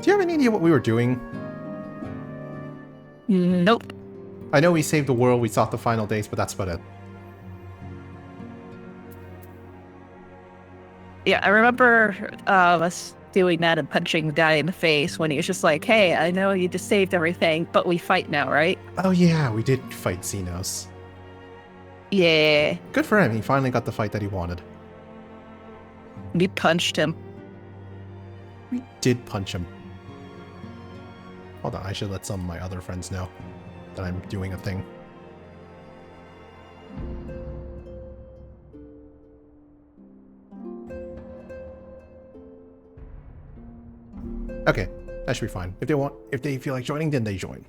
Do you have any idea what we were doing? Nope. I know we saved the world, we sought the final days, but that's about it. Yeah, I remember us doing that and punching the guy in the face when he was just like, hey, I know you just saved everything, but we fight now, right? Oh yeah, we did fight Xenos. Yeah. Good for him, he finally got the fight that he wanted. We punched him. We did punch him. Hold on, I should let some of my other friends know that I'm doing a thing. Okay, that should be fine. If they feel like joining, then they join.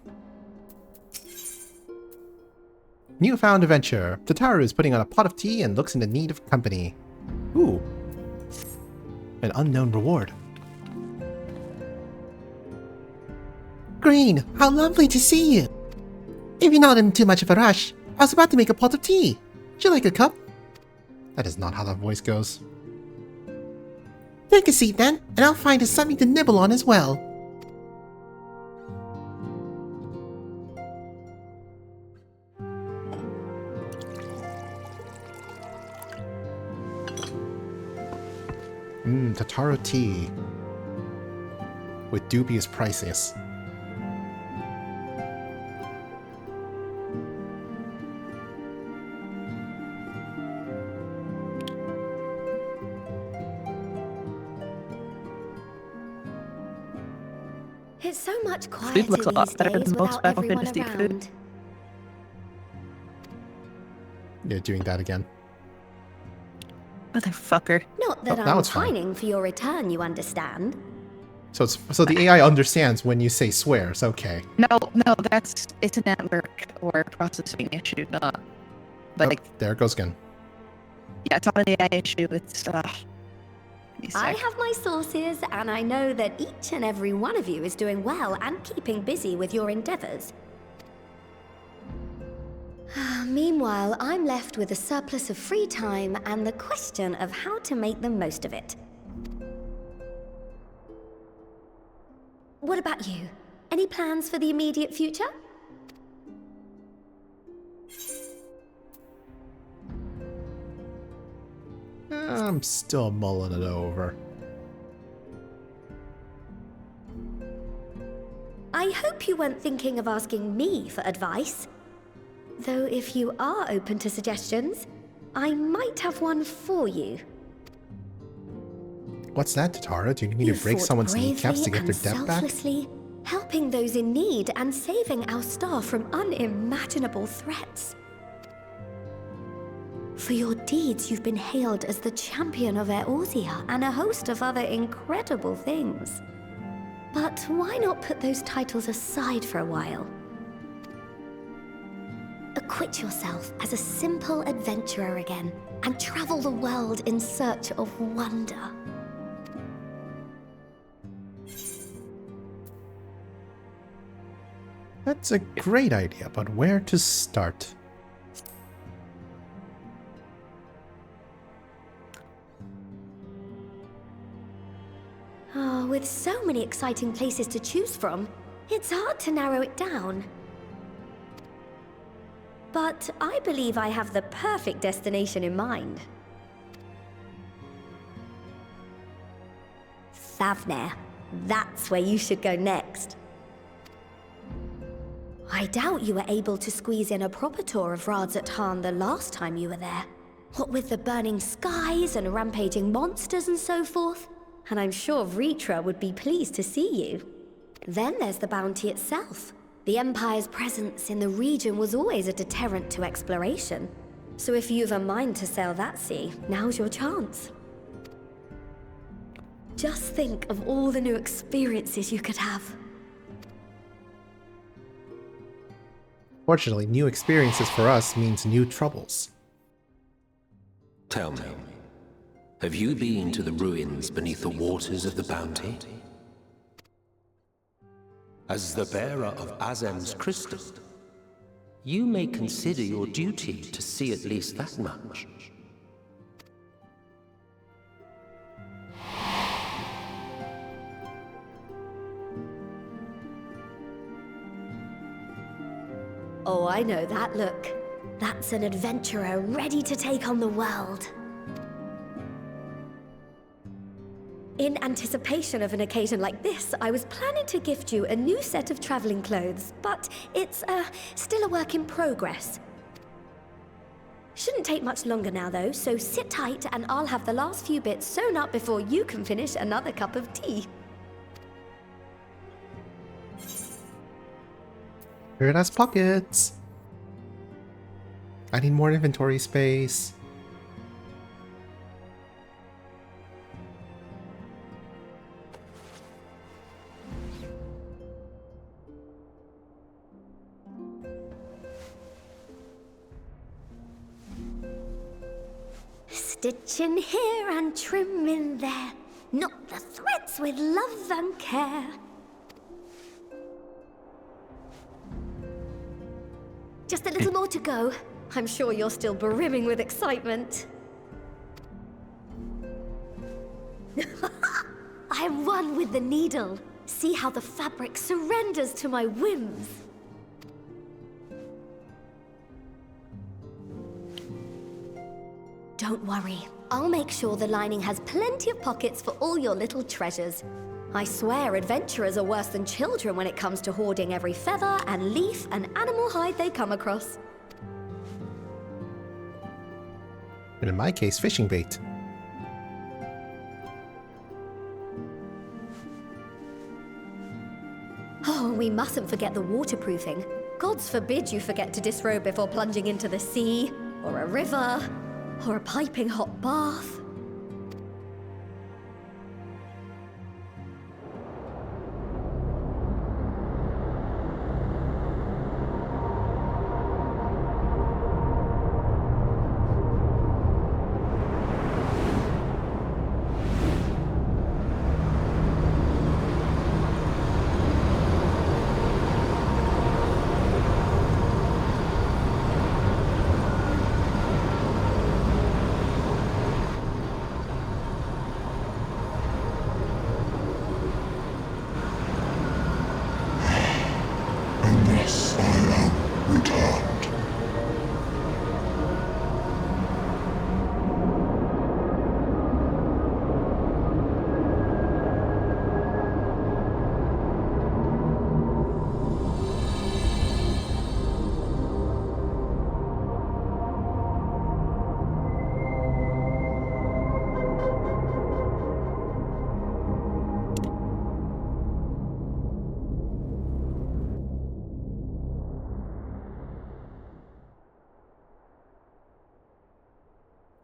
Newfound adventure. Tataru is putting on a pot of tea and looks in the need of company. Ooh. An unknown reward. Green, how lovely to see you. If you're not in too much of a rush, I was about to make a pot of tea. Would you like a cup? That is not how that voice goes. Take a seat then, and I'll find us something to nibble on as well. Tataru tea. With dubious prices. It's so much quieter Food looks a lot these better days than most without Final everyone Fantasy around. food. Yeah, doing that again. Motherfucker. Not that Oh, now I'm it's fine. pining for your return, you understand. So the AI understands when you say swears, okay. No, it's a network or processing issue, not like, There it goes again. yeah, it's not an AI issue, it's, I have my sources, and I know that each and every one of you is doing well and keeping busy with your endeavors. Meanwhile, I'm left with a surplus of free time and the question of how to make the most of it. What about you? Any plans for the immediate future? I'm still mulling it over. I hope you weren't thinking of asking me for advice. Though if you are open to suggestions, I might have one for you. What's that, Tataru? Do you need me to break fought someone's kneecaps to get bravely their and death back? selflessly, helping those in need and saving our staff from unimaginable threats. For your deeds, you've been hailed as the champion of Eorzea and a host of other incredible things. But why not put those titles aside for a while? Acquit yourself as a simple adventurer again and travel the world in search of wonder. That's a great idea, but where to start? Oh, with so many exciting places to choose from, it's hard to narrow it down. But I believe I have the perfect destination in mind. Thavnair. That's where you should go next. I doubt you were able to squeeze in a proper tour of Radzat the last time you were there. What with the burning skies and rampaging monsters and so forth. And I'm sure Vritra would be pleased to see you. Then there's the bounty itself. The Empire's presence in the region was always a deterrent to exploration. So if you've a mind to sail that sea, now's your chance. Just think of all the new experiences you could have. Fortunately, new experiences for us means new troubles. Tell me, have you been to the ruins beneath the waters of the Bounty? As the bearer of Azem's crystal, you may consider your duty to see at least that much. Oh, I know that look. That's an adventurer ready to take on the world. In anticipation of an occasion like this, I was planning to gift you a new set of traveling clothes, but it's still a work in progress. Shouldn't take much longer now, though, so sit tight and I'll have the last few bits sewn up before you can finish another cup of tea. Here it has pockets. I need more inventory space. Stitch in here and trim in there. Knot the threads with love and care. Just a little more to go. I'm sure you're still brimming with excitement. I am one with the needle. See how the fabric surrenders to my whims. Don't worry. I'll make sure the lining has plenty of pockets for all your little treasures. I swear adventurers are worse than children when it comes to hoarding every feather and leaf and animal hide they come across. And in my case, fishing bait. Oh, we mustn't forget the waterproofing. Gods forbid you forget to disrobe before plunging into the sea, or a river, or a piping hot bath.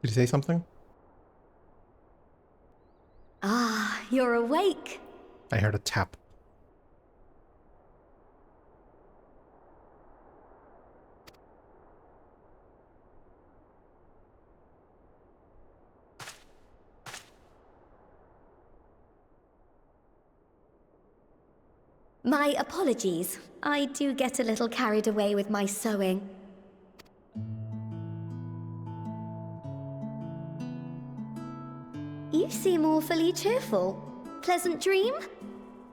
Did you say something? Ah, you're awake. I heard a tap. My apologies. I do get a little carried away with my sewing. You seem awfully cheerful. Pleasant dream?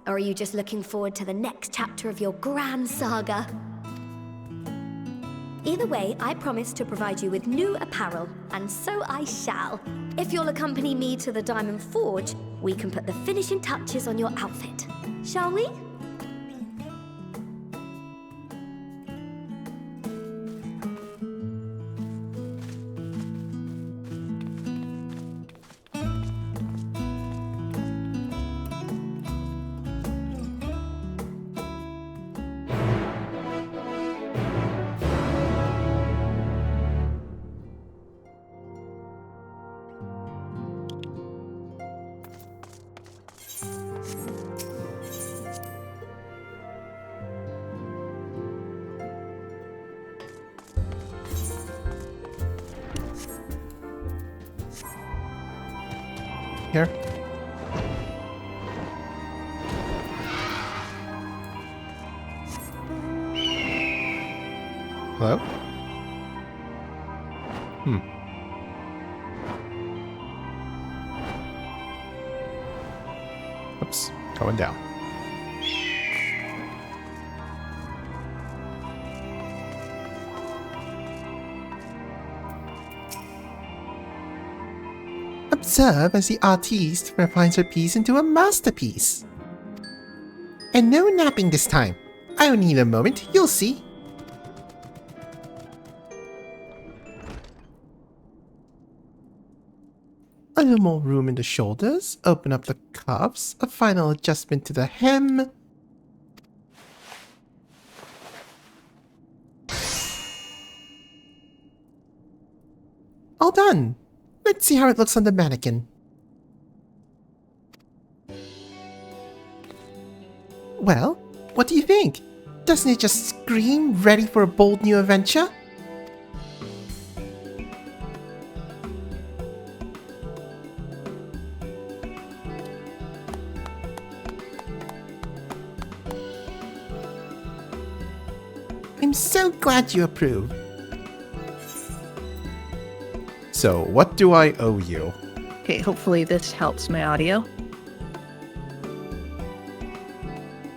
Or are you just looking forward to the next chapter of your grand saga? Either way, I promise to provide you with new apparel, and so I shall. If you'll accompany me to the Diamond Forge, we can put the finishing touches on your outfit. Shall we? Here. Hello? Oops, going down. serve as the artiste refines her piece into a masterpiece. And no napping this time. I only need a moment, you'll see. A little more room in the shoulders, open up the cuffs, a final adjustment to the hem. All done. Let's see how it looks on the mannequin. Well, what do you think? Doesn't it just scream ready for a bold new adventure? I'm so glad you approve. So, what do I owe you? Okay, hopefully this helps my audio.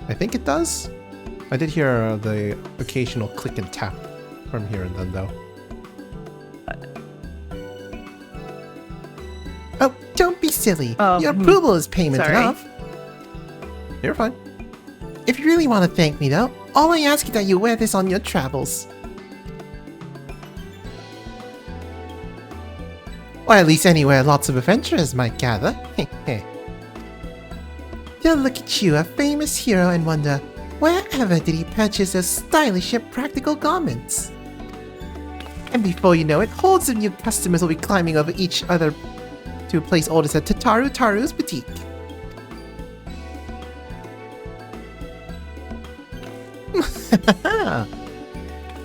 I think it does. I did hear the occasional click and tap from here and then, though. Oh, don't be silly. Your approval is payment enough. You're fine. If you really want to thank me, though, all I ask is that you wear this on your travels. Or at least anywhere lots of adventurers might gather. They'll look at you, a famous hero, and wonder, wherever did he purchase those stylish yet practical garments? And before you know it, hordes of new customers will be climbing over each other to place orders at Taru's boutique.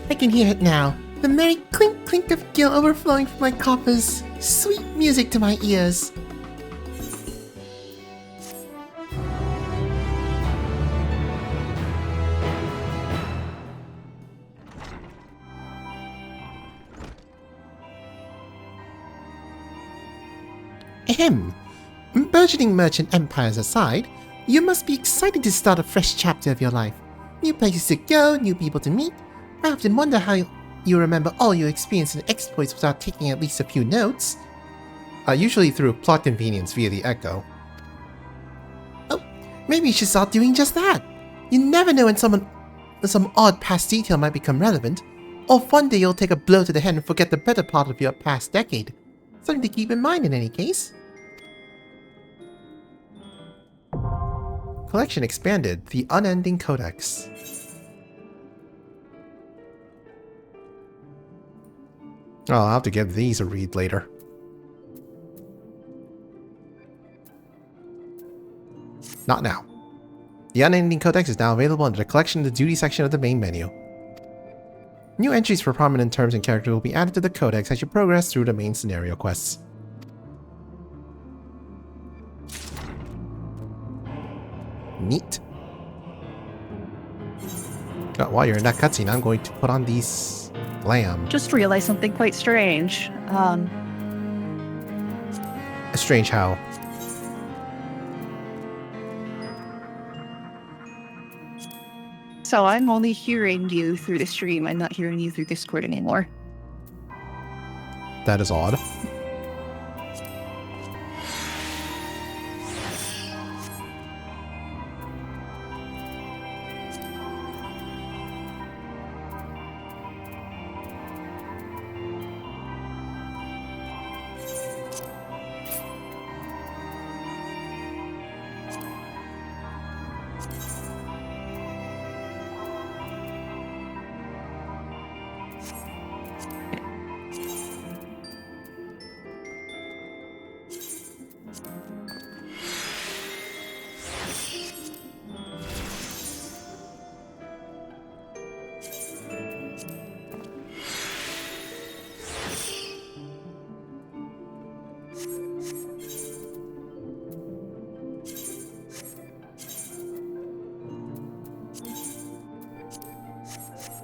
I can hear it now. The merry clink clink of gil overflowing from my coffers. Sweet music to my ears. Ahem. Burgeoning merchant empires aside, you must be excited to start a fresh chapter of your life. New places to go, new people to meet. I often wonder how you remember all your experience and exploits without taking at least a few notes. Usually through plot convenience via the echo. Oh, maybe you should start doing just that. You never know when some odd past detail might become relevant, or if one day you'll take a blow to the head and forget the better part of your past decade. Something to keep in mind in any case. Collection expanded, the Unending Codex. Oh, I'll have to give these a read later. Not now. The Unending Codex is now available under the Collection of the Duty section of the main menu. New entries for prominent terms and characters will be added to the Codex as you progress through the main scenario quests. Neat. While you're in that cutscene, I'm going to put on these lamb. Just realized something quite strange. Strange how? So I'm only hearing you through the stream. I'm not hearing you through Discord anymore. That is odd.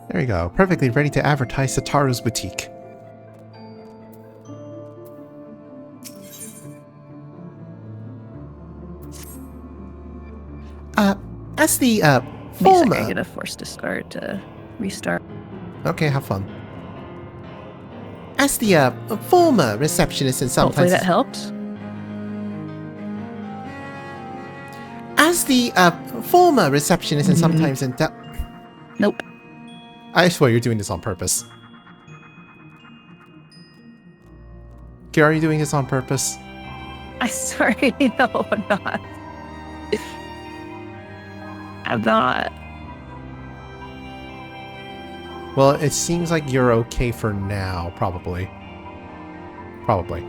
There you go, perfectly ready to advertise Satoru's boutique. As the former... I'm gonna force discard to restart. Okay, have fun. As the former receptionist in some Hopefully places... that helps. As the former receptionist and sometimes in Nope. I swear you're doing this on purpose. Kira, are you doing this on purpose? I'm sorry. No, I'm not. I'm not. Well, it seems like you're okay for now, probably. Probably.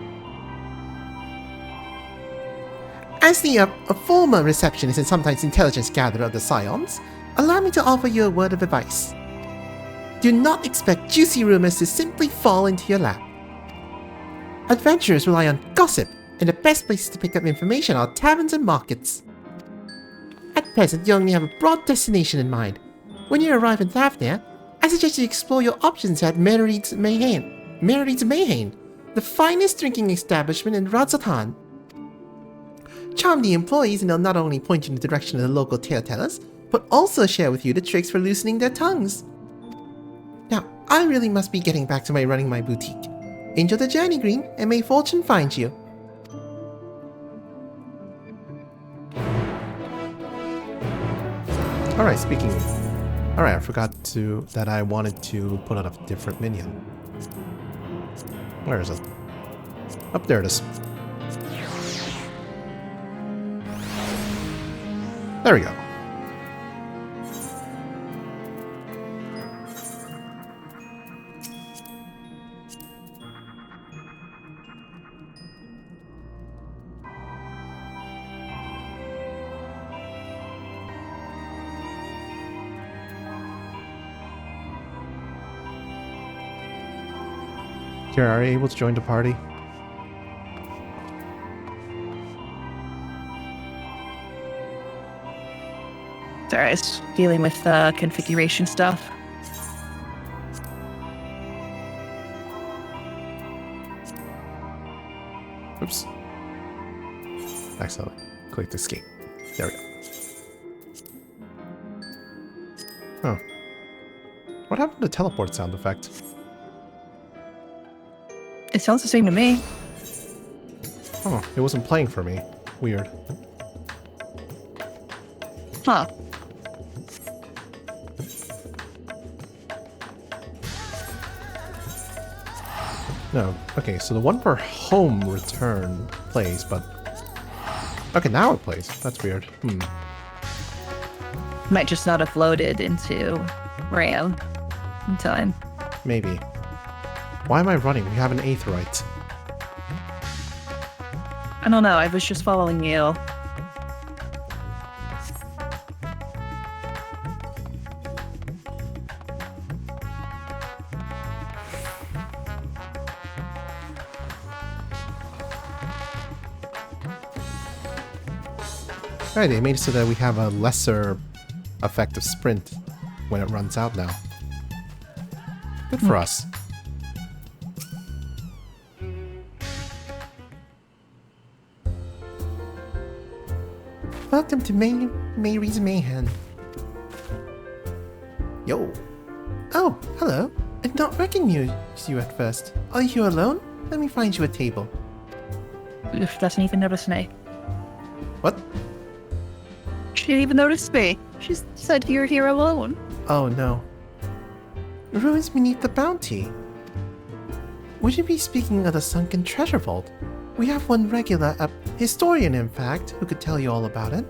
As the former receptionist and sometimes intelligence gatherer of the Scions, allow me to offer you a word of advice. Do not expect juicy rumors to simply fall into your lap. Adventurers rely on gossip, and the best places to pick up information are taverns and markets. At present, you only have a broad destination in mind. When you arrive in Thavnia, I suggest you explore your options at Merid's Mayhain, the finest drinking establishment in Radzatan. Charm the employees and they'll not only point you in the direction of the local tale-tellers, but also share with you the tricks for loosening their tongues. Now, I really must be getting back to running my boutique. Enjoy the journey, Green, and may fortune find you. Alright, speaking of... Alright, I forgot that I wanted to put out a different minion. Where is it? Up there it is. There we go. Kira, are you able to join the party? Sorry, I was dealing with configuration stuff. Oops. Excellent. Click escape. There we go. Oh. What happened to the teleport sound effect? It sounds the same to me. Oh, it wasn't playing for me. Weird. Huh. No. Okay, so the one for home return plays, but... Okay, now it plays. That's weird. Might just not have loaded into RAM in time. Maybe. Why am I running? We have an Aetheryte. I don't know, I was just following you. Alright, they made it so that we have a lesser effective sprint when it runs out now. Good for us. Welcome to Mary's Mayhem. Yo. Oh, hello. I did not recognize you at first. Are you alone? Let me find you a table. Oof, doesn't even notice me. What? She didn't even notice me. She said you're here alone. Oh no. Ruins beneath the bounty. Would you be speaking of the sunken treasure vault? We have one regular, a historian in fact, who could tell you all about it.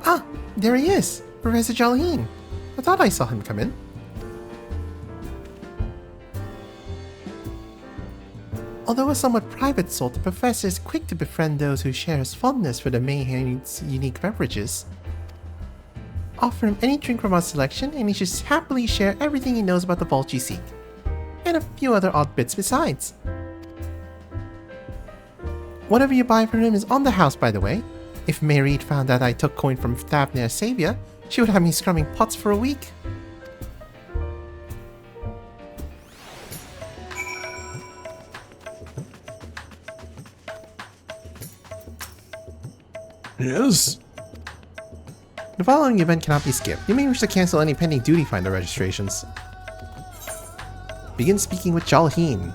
Ah, there he is, Professor Jolene. I thought I saw him come in. Although a somewhat private soul, the professor is quick to befriend those who share his fondness for the Mayhain's unique beverages. Offer him any drink from our selection, and he should happily share everything he knows about the vault you seek. And a few other odd bits besides. Whatever you buy from him is on the house, by the way. If Mayreed found out I took coin from Thavnia's savior, she would have me scrumming pots for a week. Yes? The following event cannot be skipped. You may wish to cancel any pending duty finder registrations. begin speaking with Jalheen.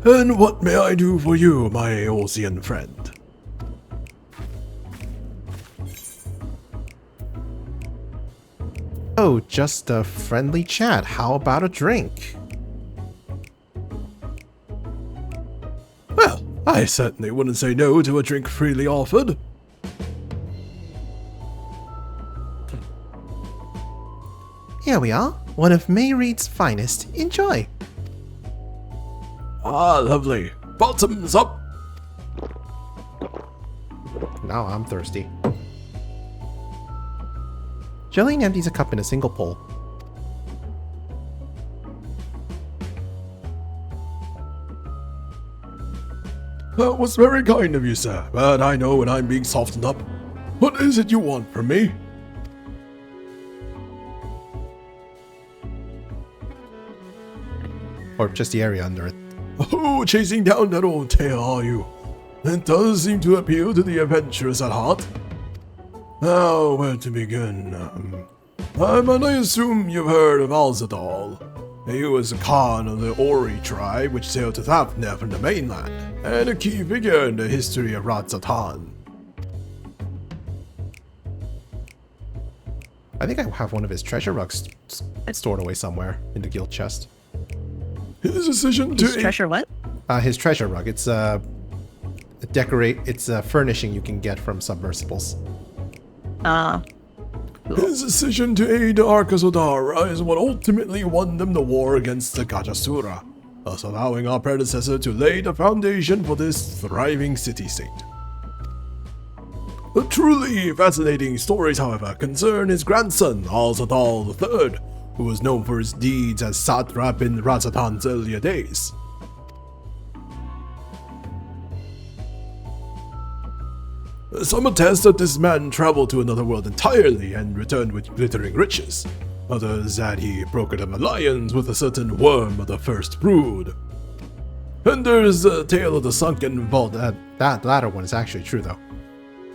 And what may I do for you, my Osean friend? Oh, just a friendly chat. How about a drink? Well, I certainly wouldn't say no to a drink freely offered. Here we are, one of Mayreed's finest. Enjoy. Ah, lovely. Bottoms up. Now I'm thirsty. Jolene empties a cup in a single pull. That was very kind of you, sir, but I know when I'm being softened up. What is it you want from me? Or just the area under it. Oh, chasing down that old tale, are you? It does seem to appeal to the adventurous at heart. Now, where to begin? I assume you've heard of Alzadal. He was a Khan of the Ori tribe which sailed to Thafnir from the mainland, and a key figure in the history of Radzatan. I think I have one of his treasure rugs stored away somewhere in the guild chest. His decision His to treasure what? His treasure rug. It's a furnishing you can get from submersibles. His decision to aid the Arkasodara is what ultimately won them the war against the Gajasura, thus allowing our predecessor to lay the foundation for this thriving city-state. The truly fascinating stories, however, concern his grandson, Alzadal III, who was known for his deeds as satrap in Radzatan's earlier days. Some attest that this man traveled to another world entirely and returned with glittering riches. Others that he brokered an alliance with a certain worm of the first brood. And there's the tale of the sunken vault. That latter one is actually true, though.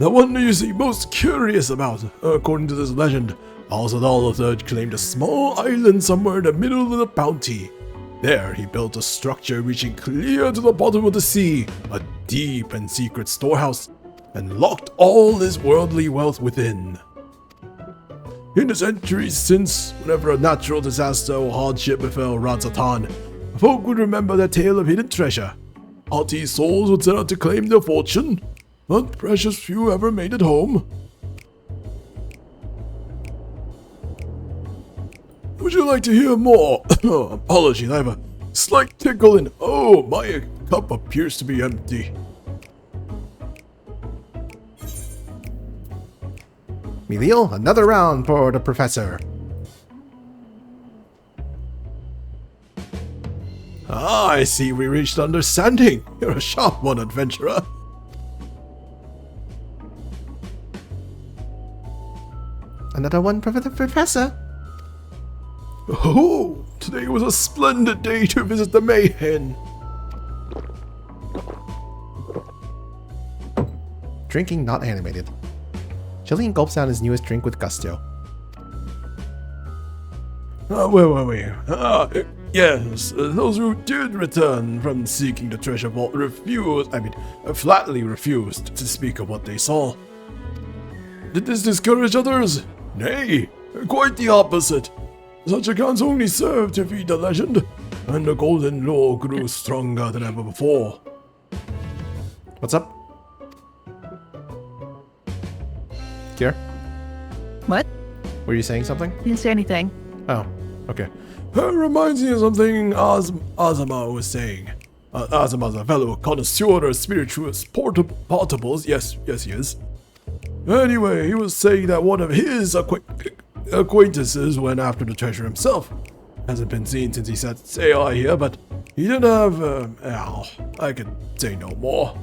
The one you seem most curious about, according to this legend, Alzadal III claimed a small island somewhere in the middle of the bounty. There he built a structure reaching clear to the bottom of the sea, a deep and secret storehouse, and locked all his worldly wealth within. In the centuries since, whenever a natural disaster or hardship befell Radzatan, folk would remember their tale of hidden treasure. Haughty souls would set out to claim their fortune, but precious few ever made it home. Would you like to hear more? Apologies, I have a slight tickle in... Oh, my cup appears to be empty. Miliel, another round for the professor. Ah, I see we reached understanding. You're a sharp one, adventurer. Another one for the professor. Oh, today was a splendid day to visit the Mayhen. Drinking not animated. Jillian gulps down his newest drink with gusto. Where were we? Yes, those who did return from seeking the treasure vault flatly refused to speak of what they saw. Did this discourage others? Nay, quite the opposite. Such accounts only served to feed the legend, and the golden lore grew stronger than ever before. What's up? Kier? What? Were you saying something? Didn't say anything. Oh, okay. Reminds me of something Azuma was saying. Azuma's a fellow connoisseur of spirituous portables. Yes, he is. Anyway, he was saying that one of his acquaintances went after the treasure himself. Hasn't been seen since he set sail here, but he didn't have, I can say no more.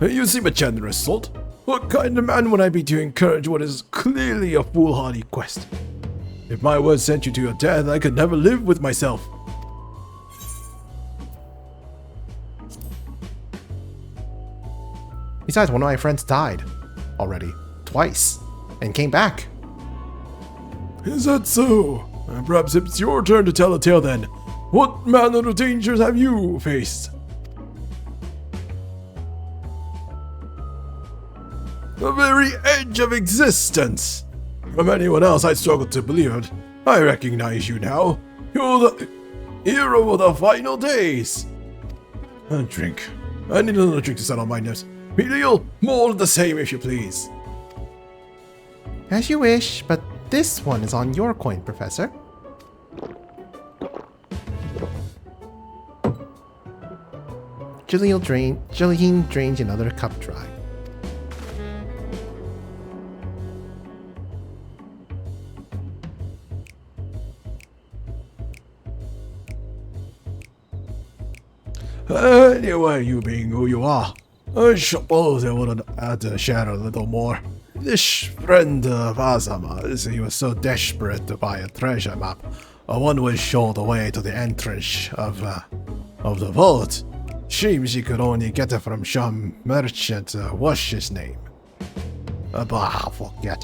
You seem a generous sort. What kind of man would I be to encourage what is clearly a foolhardy quest? If my words sent you to your death, I could never live with myself. Besides, one of my friends died already. Twice. And came back. Is that so? Perhaps it's your turn to tell a tale then. What manner of dangers have you faced? The very edge of existence! From anyone else, I'd struggle to believe it. I recognize you now. You're the hero of the final days. A drink. I need another drink to settle my nerves. Medial, more of the same if you please. As you wish, but this one is on your coin, Professor. Jillian drains another cup dry. Anyway, you being who you are, I suppose I would have had to share a little more. This friend of Azama's, he was so desperate to buy a treasure map. One would show the way to the entrance of the vault. Seems he could only get it from some merchant. What's his name? Bah, forget.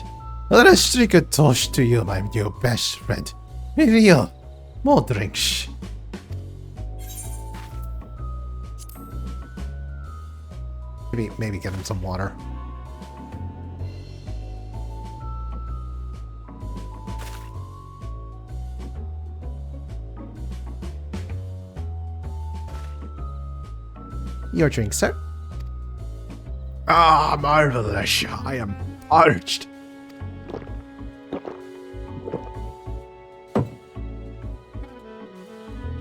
Let's drink a toast to you, my new best friend. Real, more drinks. Maybe get him some water. Your drink, sir. Ah, marvelous. I am parched.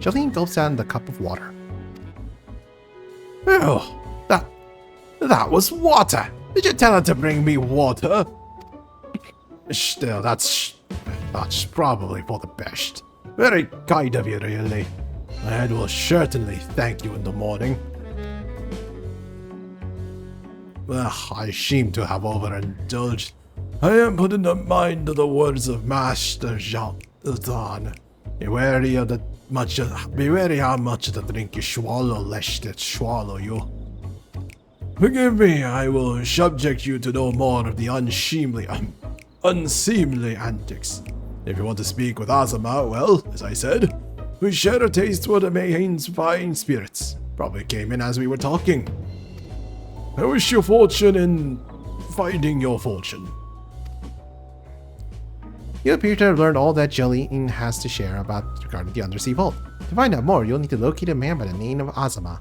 Jolene gulps down the cup of water. Oh, that was water. Did you tell her to bring me water? Still, that's probably for the best. Very kind of you, really. My head will certainly thank you in the morning. I seem to have overindulged. I am put in the mind of the words of Master Jean Don. Be wary how much of the drink you swallow, lest it swallow you. Forgive me, I will subject you to no more of the unseemly antics. If you want to speak with Azama, well, as I said, we share a taste for the Mayhane's fine spirits. Probably came in as we were talking. I wish you fortune in finding your fortune. You appear to have learned all that Jillian has to share regarding the undersea vault. To find out more, you'll need to locate a man by the name of Azama.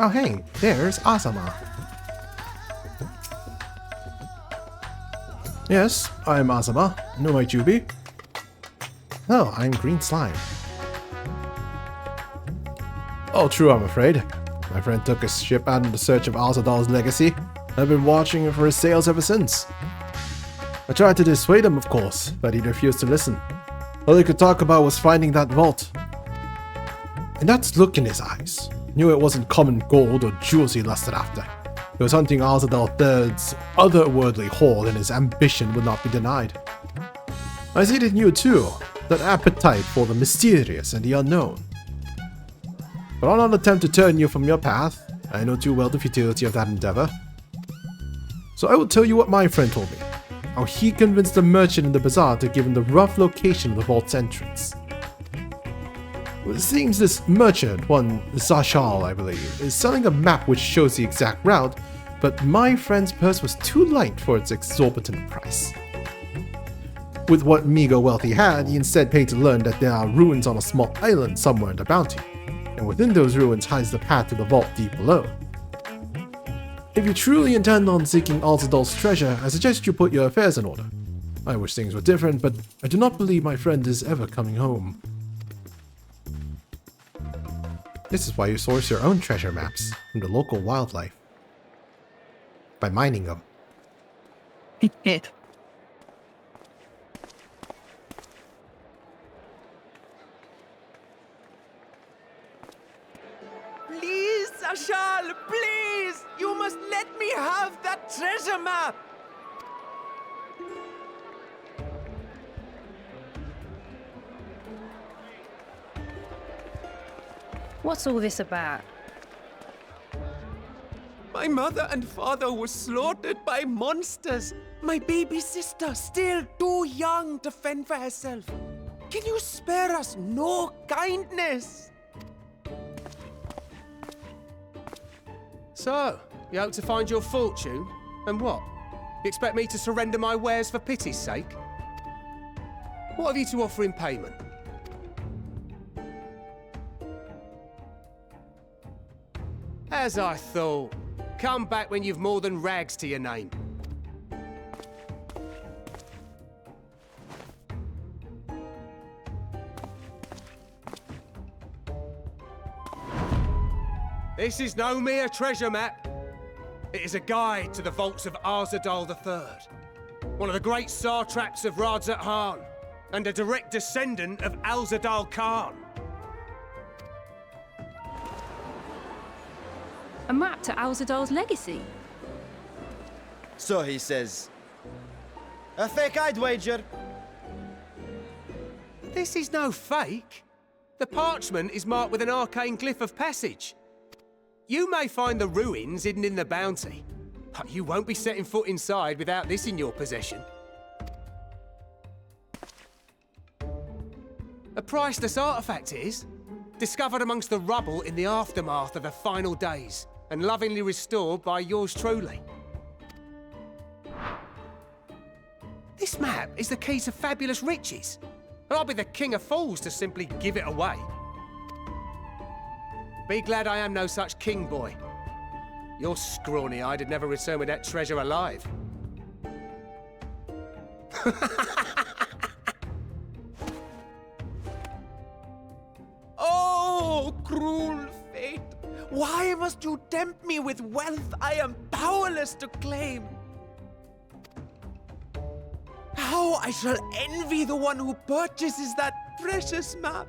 Oh hey, there's Azama. Yes, I'm Azama. Who might you be? Oh, I'm Green Slime. All true, I'm afraid. My friend took a ship out in the search of Azadal's legacy. I've been watching for his sails ever since. I tried to dissuade him, of course, but he refused to listen. All he could talk about was finding that vault. And that look in his eyes. Knew it wasn't common gold or jewels he lusted after. He was hunting Azadal III's otherworldly haul, and his ambition would not be denied. I see it in you too, that appetite for the mysterious and the unknown. But I'll not attempt to turn you from your path. I know too well the futility of that endeavor. So I will tell you what my friend told me. How he convinced the merchant in the bazaar to give him the rough location of the vault's entrance. It seems this merchant, one Zashal I believe, is selling a map which shows the exact route, but my friend's purse was too light for its exorbitant price. With what meager wealth he had, he instead paid to learn that there are ruins on a small island somewhere in the bounty, and within those ruins hides the path to the vault deep below. If you truly intend on seeking Azadal's treasure, I suggest you put your affairs in order. I wish things were different, but I do not believe my friend is ever coming home. This is why you source your own treasure maps from the local wildlife. By mining them. It. Please, Ashal, please! You must let me have that treasure map! What's all this about? My mother and father were slaughtered by monsters. My baby sister, still too young to fend for herself. Can you spare us no kindness? So, you hope to find your fortune? And what? You expect me to surrender my wares for pity's sake? What have you to offer in payment? As I thought. Come back when you've more than rags to your name. This is no mere treasure map. It is a guide to the vaults of Arzadal III, one of the great satraps of Radzat-Han, and a direct descendant of Alzadal Khan. A map to Alzadal's legacy? So he says. A fake, I'd wager. This is no fake. The parchment is marked with an arcane glyph of passage. You may find the ruins hidden in the bounty, but you won't be setting foot inside without this in your possession. A priceless artifact it is, discovered amongst the rubble in the aftermath of the final days, and lovingly restored by yours truly. This map is the key to fabulous riches, and I'll be the king of fools to simply give it away. Be glad I am no such king, boy. Your scrawny-eyed had never return with that treasure alive. Oh, cruel fate! Why must you tempt me with wealth I am powerless to claim? How I shall envy the one who purchases that precious map!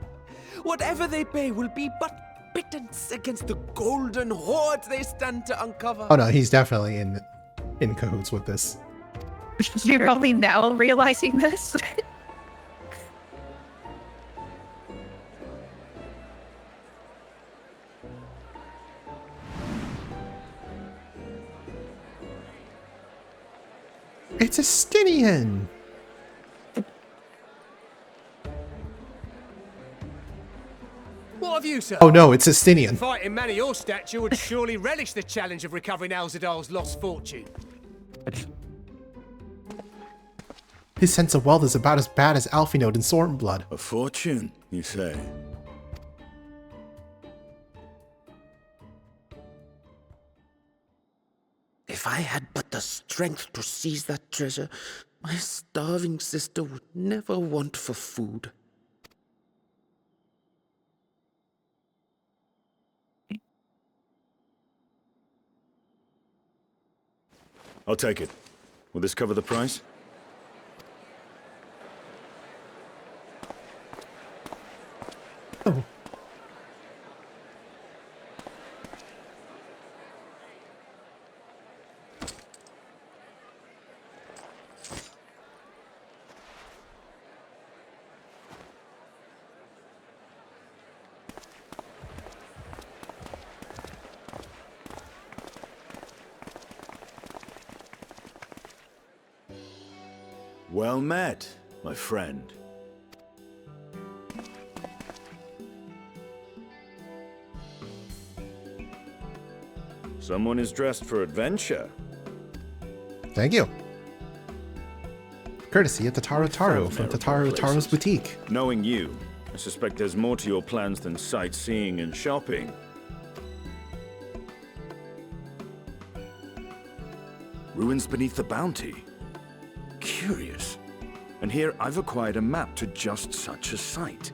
Whatever they pay will be but pittance against the golden hoard they stand to uncover. Oh no, he's definitely in cahoots with this. You're only now realizing this? It's a Stinian! What have you, sir? Oh no, it's a Stinian. Fighting man of your stature would surely relish the challenge of recovering Alzadal's lost fortune. His sense of wealth is about as bad as Alfinode in Stormblood. A fortune, you say? If I had but the strength to seize that treasure, my starving sister would never want for food. I'll take it. Will this cover the price? Oh. Well met, my friend. Someone is dressed for adventure. Thank you. Courtesy of Tataru Taru from Tataru Taru's boutique. Knowing you, I suspect there's more to your plans than sightseeing and shopping. Ruins beneath the bounty. Curious. And here I've acquired a map to just such a site.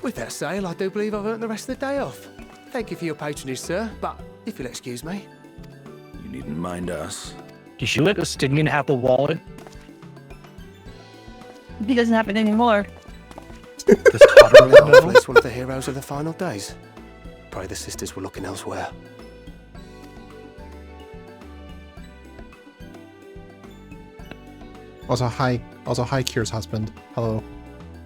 With that sale, I do believe I've earned the rest of the day off. Thank you for your patronage, sir, but if you'll excuse me. You needn't mind us. Did you let the Stinian have the wallet? He doesn't have it anymore. Does Tataru know? It's one of the heroes of the final days. Pray the sisters were looking elsewhere. Also, hi Kier's husband. Hello.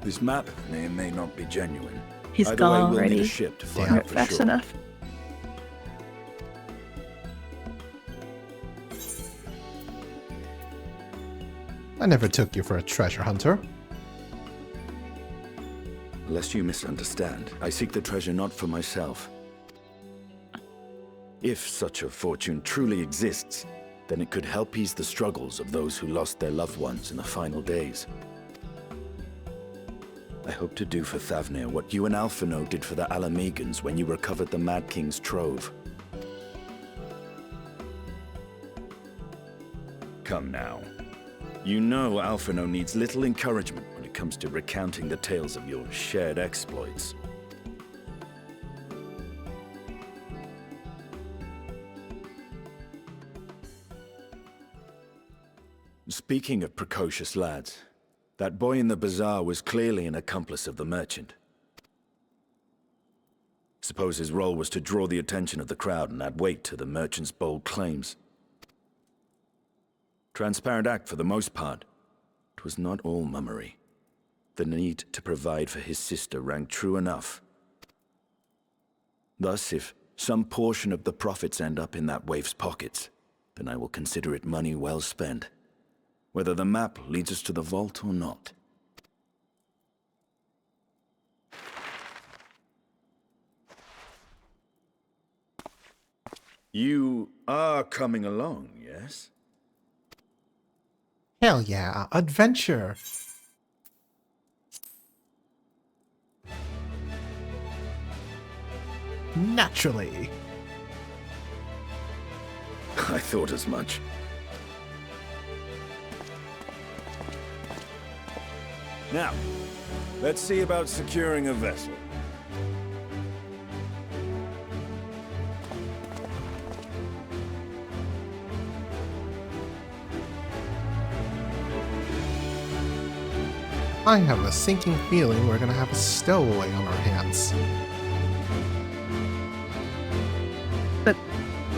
This map may or may not be genuine. He's Either gone way, we'll already. need a ship to fly Yeah. out for Fast sure. enough. I never took you for a treasure hunter. Lest you misunderstand, I seek the treasure not for myself. If such a fortune truly exists, then it could help ease the struggles of those who lost their loved ones in the final days. I hope to do for Thavnir what you and Alphino did for the Alamegans when you recovered the Mad King's trove. Come now. You know Alphino needs little encouragement when it comes to recounting the tales of your shared exploits. Speaking of precocious lads, that boy in the bazaar was clearly an accomplice of the merchant. Suppose his role was to draw the attention of the crowd and add weight to the merchant's bold claims. Transparent act for the most part. It was not all mummery. The need to provide for his sister rang true enough. Thus, if some portion of the profits end up in that waif's pockets, then I will consider it money well spent. Whether the map leads us to the vault or not. You are coming along, yes? Hell yeah, adventure! Naturally. I thought as much. Now, let's see about securing a vessel. I have a sinking feeling we're gonna have a stowaway on our hands. But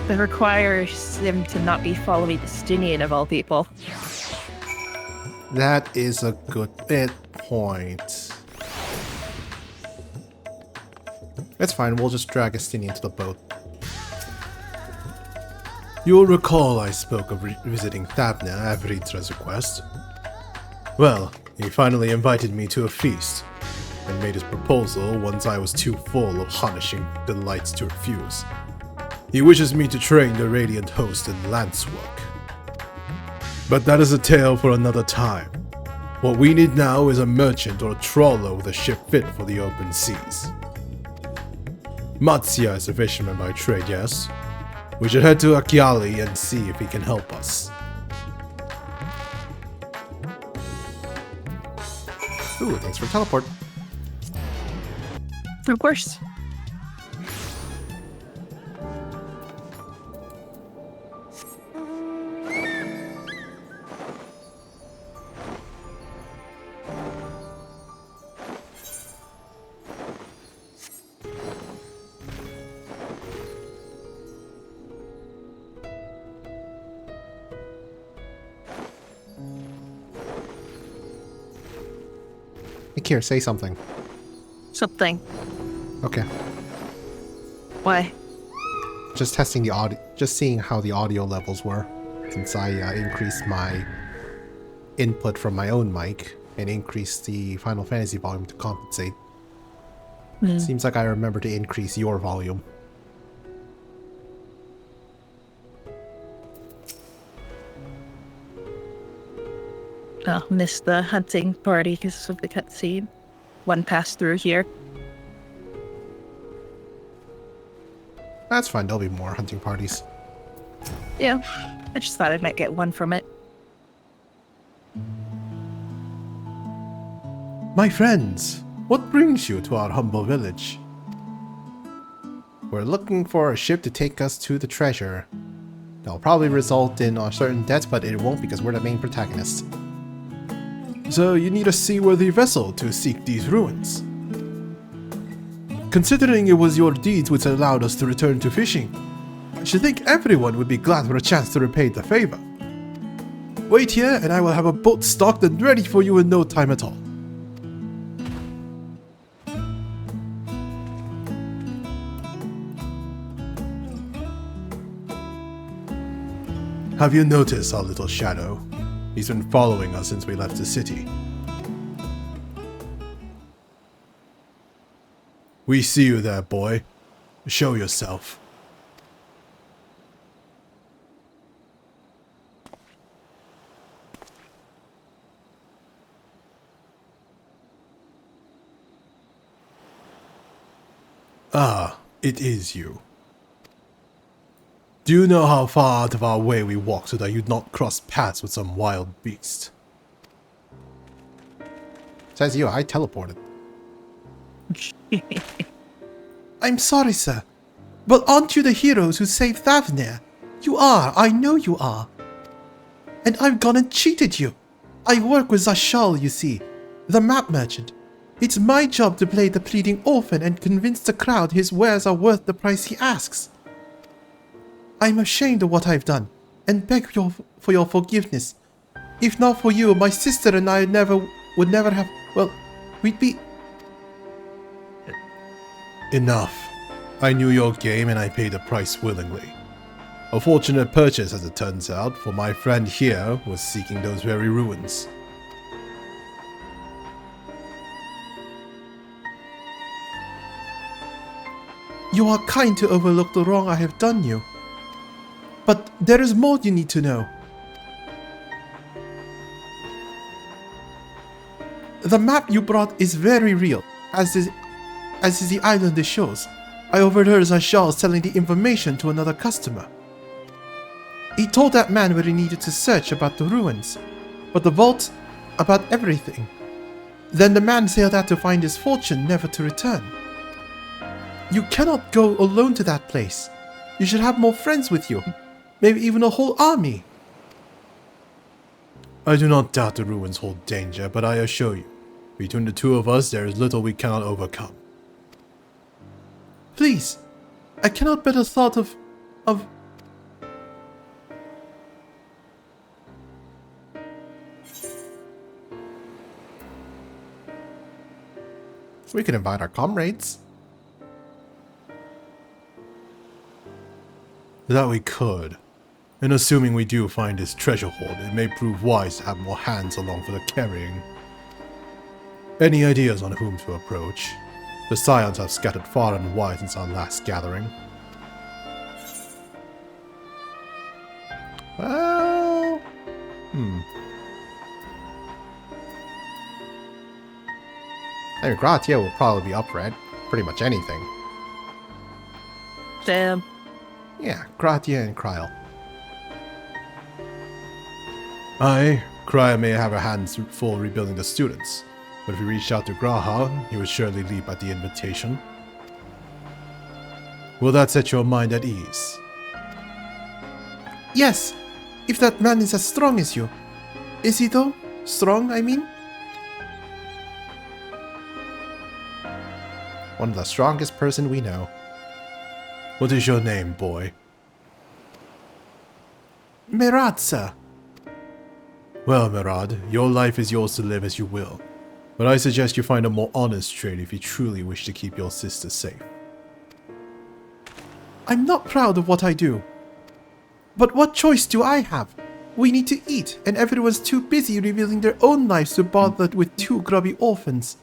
that requires him to not be following Justinian of all people. That is a good point. It's fine, we'll just drag Estinian to the boat. You'll recall I spoke of visiting Thavnir at Vritra's request. Well, he finally invited me to a feast, and made his proposal once I was too full of hunishing delights to refuse. He wishes me to train the Radiant Host in lance work. But that is a tale for another time. What we need now is a merchant or a trawler with a ship fit for the open seas. Matsya is a fisherman by trade, yes? We should head to Akiali and see if he can help us. Ooh, thanks for teleport. Of course. Akir, say something. Something. Okay. Why? Just testing the audio, just seeing how the audio levels were, since I increased my input from my own mic and increased the Final Fantasy volume to compensate. Seems like I remember to increase your volume. Oh, missed the hunting party because of the cutscene. One passed through here. That's fine, there'll be more hunting parties. Yeah, I just thought I might get one from it. My friends, what brings you to our humble village? We're looking for a ship to take us to the treasure. That'll probably result in certain debts, but it won't because we're the main protagonists. So you need a seaworthy vessel to seek these ruins. Considering it was your deeds which allowed us to return to fishing, I should think everyone would be glad for a chance to repay the favor. Wait here and I will have a boat stocked and ready for you in no time at all. Have you noticed our little shadow? He's been following us since we left the city. We see you there, boy. Show yourself. Ah, it is you. Do you know how far out of our way we walked so that you'd not cross paths with some wild beast? Says you, I teleported. I'm sorry, sir, but aren't you the heroes who saved Thavnir? You are, I know you are. And I've gone and cheated you. I work with Zashal, you see, the map merchant. It's my job to play the pleading orphan and convince the crowd his wares are worth the price he asks. I'm ashamed of what I've done, and beg for your forgiveness. If not for you, my sister and I would never have, well, we'd be... Enough. I knew your game and I paid the price willingly. A fortunate purchase, as it turns out, for my friend here was seeking those very ruins. You are kind to overlook the wrong I have done you. But there is more you need to know. The map you brought is very real, as is the island it shows. I overheard Zashal selling the information to another customer. He told that man where he needed to search about the ruins, but the vault, about everything. Then the man sailed out to find his fortune, never to return. You cannot go alone to that place. You should have more friends with you. Maybe even a whole army. I do not doubt the ruins hold danger, but I assure you, between the two of us there is little we cannot overcome. Please, I cannot bear the thought of... We can invite our comrades. That we could. And assuming we do find his treasure hoard, it may prove wise to have more hands along for the carrying. Any ideas on whom to approach? The scions have scattered far and wide since our last gathering. Well... I mean, Gratia will probably be up for it. Pretty much anything. Damn. Yeah, Gratia and Kryl. Aye, Cryer may have her hands full rebuilding the students, but if we reached out to Graha, he would surely leap at the invitation. Will that set your mind at ease? Yes, if that man is as strong as you. Is he though? Strong, I mean? One of the strongest person we know. What is your name, boy? Merad, sir. Well, Merad, your life is yours to live as you will, but I suggest you find a more honest trade if you truly wish to keep your sister safe. I'm not proud of what I do. But what choice do I have? We need to eat, and everyone's too busy rebuilding their own lives to bother with two grubby orphans.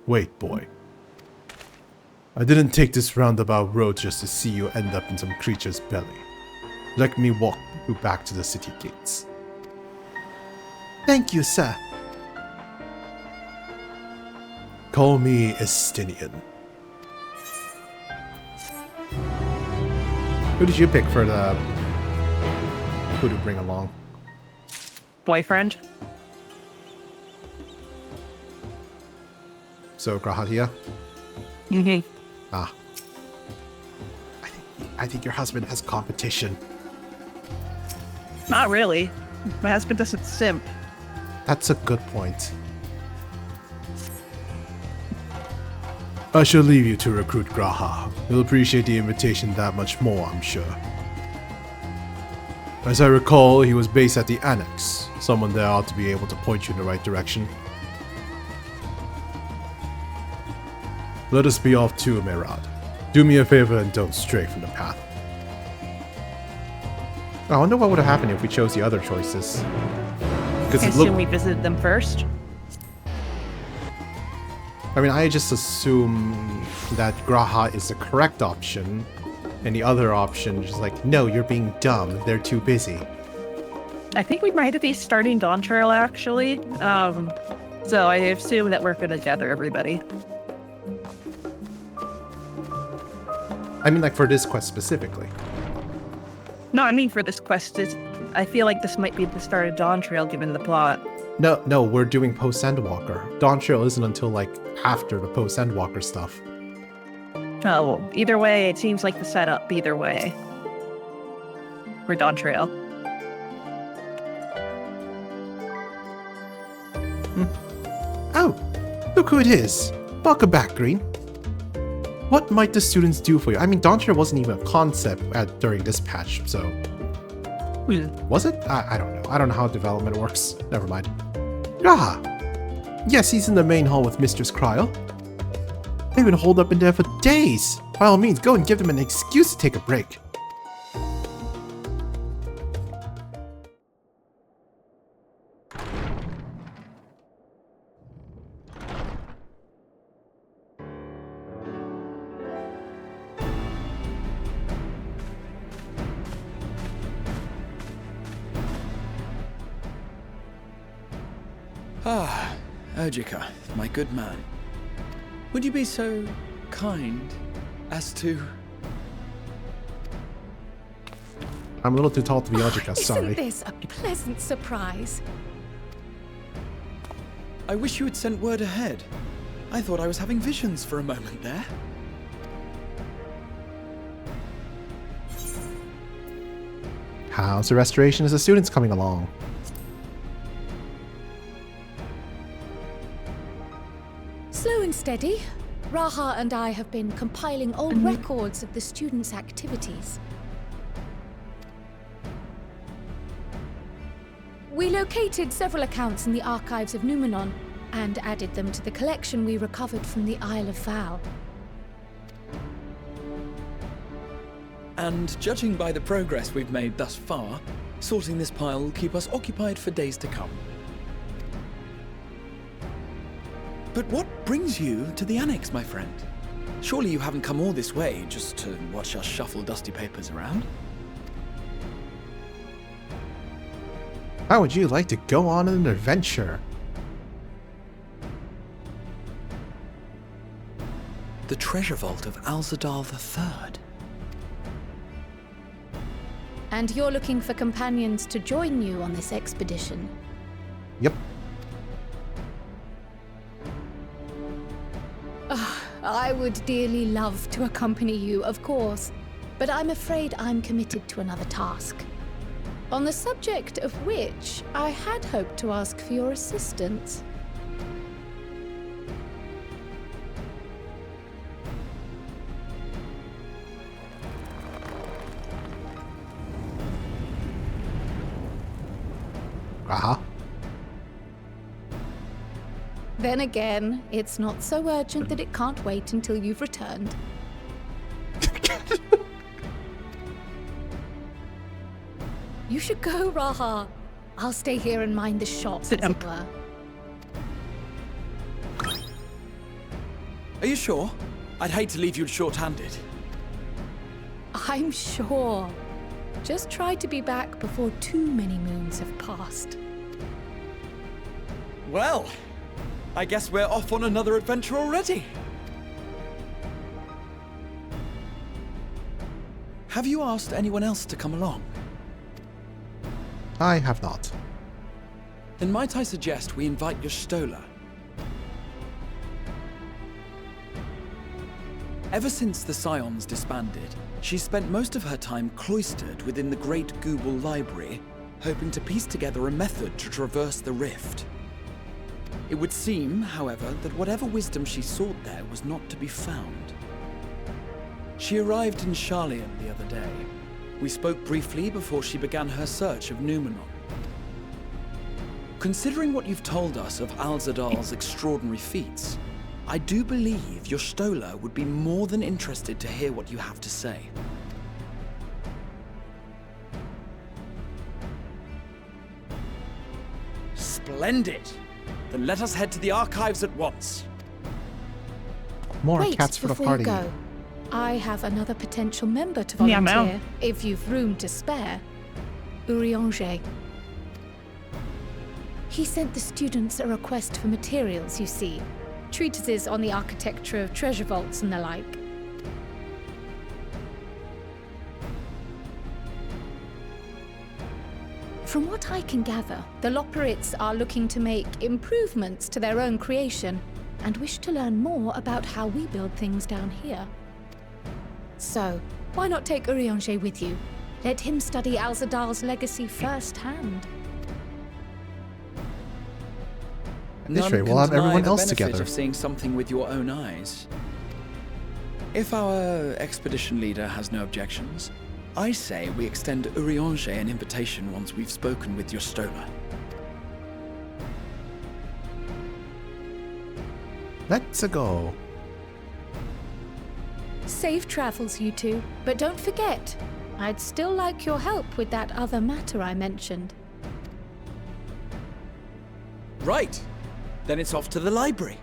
Wait, boy. I didn't take this roundabout road just to see you end up in some creature's belly. Let me walk you back to the city gates. Thank you, sir. Call me Estinian. Who did you pick for the... who to bring along? Boyfriend? So, Grahatia? Mm-hmm. Ah. I think your husband has competition. Not really. My husband doesn't simp. That's a good point. I shall leave you to recruit Graha. He'll appreciate the invitation that much more, I'm sure. As I recall, he was based at the Annex. Someone there ought to be able to point you in the right direction. Let us be off too, Merad. Do me a favor and don't stray from the path. I wonder what would have happened if we chose the other choices. Because I assume we visited them first. I mean, I just assume that Graha is the correct option, and the other option is like, no, you're being dumb. They're too busy. I think we might be starting Dawn Trail, actually. So I assume that we're going to gather everybody. I mean, like, for this quest specifically. No, I mean for this quest. I feel like this might be the start of Dawn Trail, given the plot. No, we're doing post-Endwalker. Dawn Trail isn't until, like, after the post-Endwalker stuff. Oh, well, either way, it seems like the setup either way. For Dawn Trail. Oh, look who it is. Welcome back, Green. What might the students do for you? I mean, Dawn Trail wasn't even a concept during this patch, so... Was it? I don't know. I don't know how development works. Never mind. Graha! Yes, he's in the main hall with Mistress Cryle. They've been holed up in there for days. By all means, go and give them an excuse to take a break. Ah, Urgica, my good man. Would you be so kind as to... I'm a little too tall to be Urgica, sorry. Isn't this a pleasant surprise? I wish you had sent word ahead. I thought I was having visions for a moment there. How's the restoration as the students coming along? Slow and steady. Raha and I have been compiling old records of the students' activities. We located several accounts in the archives of Numenon and added them to the collection we recovered from the Isle of Val. And judging by the progress we've made thus far, sorting this pile will keep us occupied for days to come. But what brings you to the Annex, my friend? Surely you haven't come all this way just to watch us shuffle dusty papers around? How would you like to go on an adventure? The treasure vault of Alzadal III. And you're looking for companions to join you on this expedition? Yep. I would dearly love to accompany you, of course, but I'm afraid I'm committed to another task. On the subject of which, I had hoped to ask for your assistance. Uh-huh. Then again, it's not so urgent that it can't wait until you've returned. You should go, Raha. I'll stay here and mind the shops, as it were. Are you sure? I'd hate to leave you short-handed. I'm sure. Just try to be back before too many moons have passed. Well, I guess we're off on another adventure already. Have you asked anyone else to come along? I have not. Then might I suggest we invite your Stola? Ever since the Scions disbanded, she's spent most of her time cloistered within the Great Google Library, hoping to piece together a method to traverse the rift. It would seem, however, that whatever wisdom she sought there was not to be found. She arrived in Charlian the other day, We spoke briefly before she began her search of Numenor. Considering what you've told us of Alzadal's extraordinary feats, I do believe your Stola would be more than interested to hear what you have to say. Splendid! Then let us head to the archives at once. More Wait, cats for the before party. you go, I have another potential member to Yeah, volunteer, if you've room to spare. Urianger. He sent the students a request for materials, you see. Treatises on the architecture of treasure vaults and the like. From what I can gather, the Loporrits are looking to make improvements to their own creation and wish to learn more about how we build things down here. So, why not take Urianger with you? Let him study Alzadal's legacy firsthand. This None way, we'll can have deny everyone the else benefit together. of seeing something with your own eyes. If our expedition leader has no objections, I say we extend Urianger an invitation once we've spoken with your Stola. Let's go. Safe travels, you two. But don't forget, I'd still like your help with that other matter I mentioned. Right! Then it's off to the library.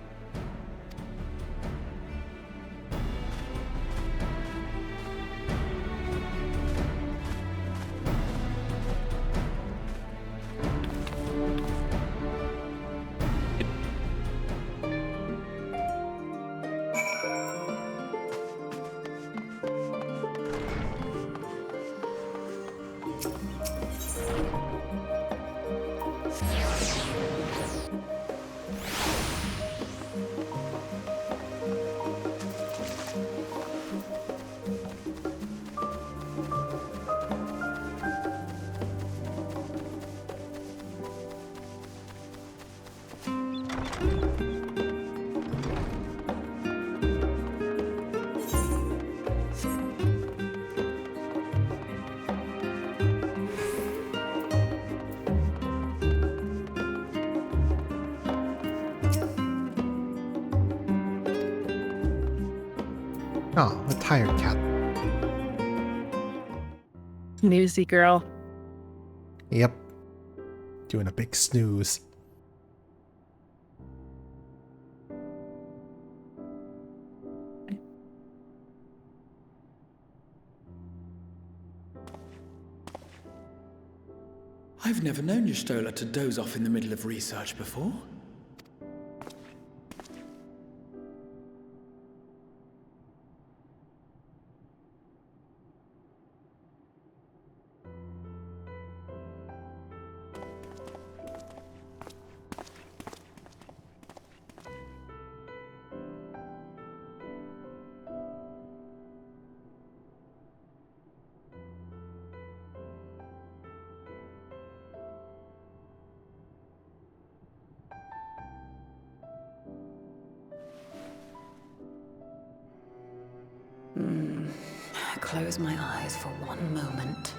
Oh, a tired cat. Newsy girl. Yep. Doing a big snooze. I've never known your Stola to doze off in the middle of research before. Close my eyes for one moment.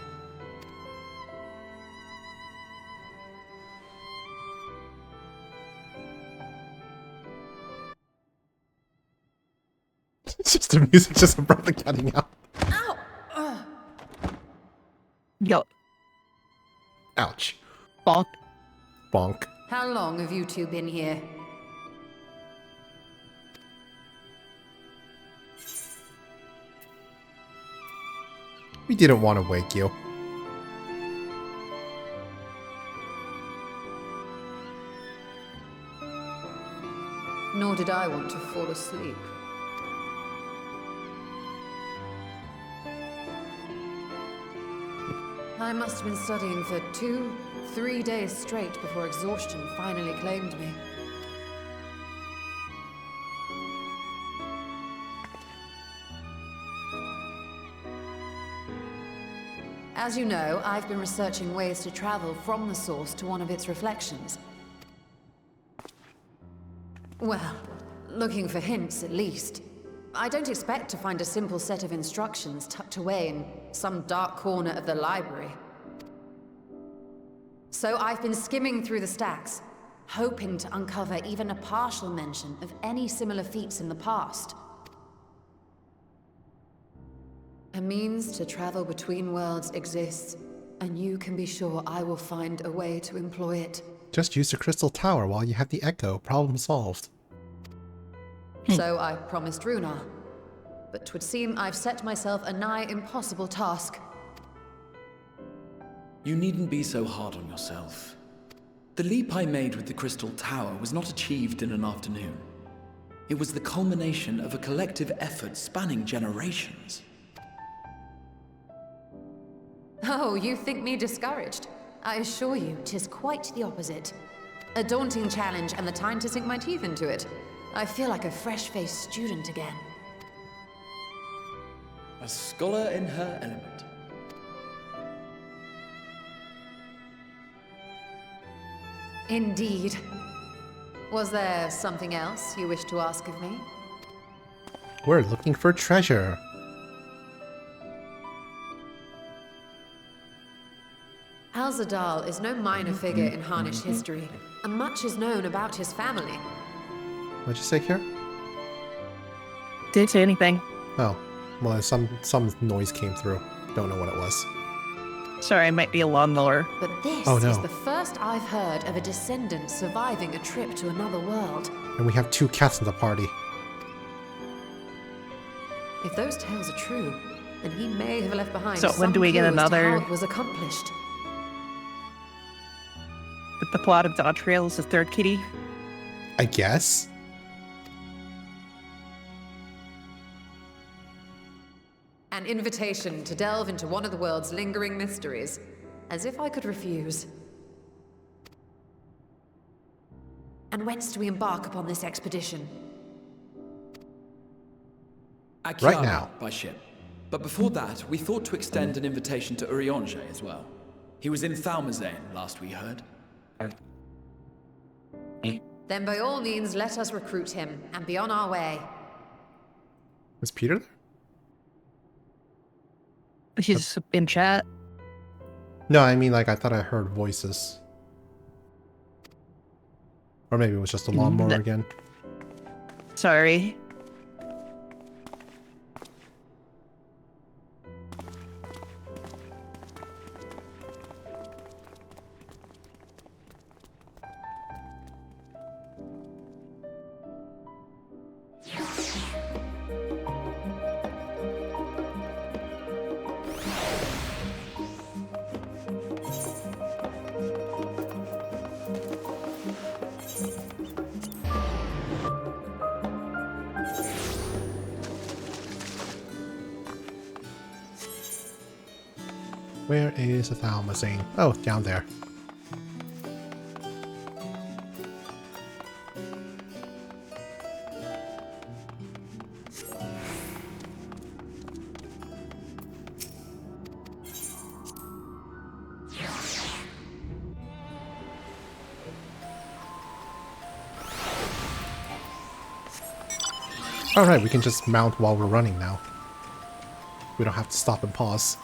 It's just the music just abruptly cutting out. Ow! Yo. Ouch. Bonk. Bonk. How long have you two been here? We didn't want to wake you. Nor did I want to fall asleep. I must have been studying for 2-3 days straight before exhaustion finally claimed me. As you know, I've been researching ways to travel from the source to one of its reflections. Well, looking for hints at least. I don't expect to find a simple set of instructions tucked away in some dark corner of the library. So I've been skimming through the stacks, hoping to uncover even a partial mention of any similar feats in the past. A means to travel between worlds exists, and you can be sure I will find a way to employ it. Just use the crystal tower while you have the echo. Problem solved. So I promised Runar. But 'twould seem I've set myself a nigh impossible task. You needn't be so hard on yourself. The leap I made with the crystal tower was not achieved in an afternoon. It was the culmination of a collective effort spanning generations. Oh, you think me discouraged? I assure you, 'tis quite the opposite. A daunting challenge and the time to sink my teeth into it. I feel like a fresh-faced student again. A scholar in her element. Indeed. Was there something else you wish to ask of me? We're looking for treasure. Alzadal is no minor figure in Harnish history, and much is known about his family. What'd you say, Kira? Didn't say anything. Oh, well, some noise came through. Don't know what it was. Sorry, I might be a lawnmower. But this Oh, no. is the first I've heard of a descendant surviving a trip to another world. And we have 2 cats in the party. If those tales are true, then he may have left behind So some when do we get clue as to another- how it was accomplished. With the plot of Dodge Trail is the third kitty. I guess? An invitation to delve into one of the world's lingering mysteries. As if I could refuse. And whence do we embark upon this expedition? Akiara, now. by ship. But before that, we thought to extend an invitation to Urianger as well. He was in Thalmazane last we heard. Then by all means, let us recruit him and be on our way. Is Peter there? He's in chat. No, I mean, like, I thought I heard voices. Or maybe it was just a lawnmower again. Sorry. Where is the Thalmazane? Oh, down there. Alright, we can just mount while we're running now. We don't have to stop and pause.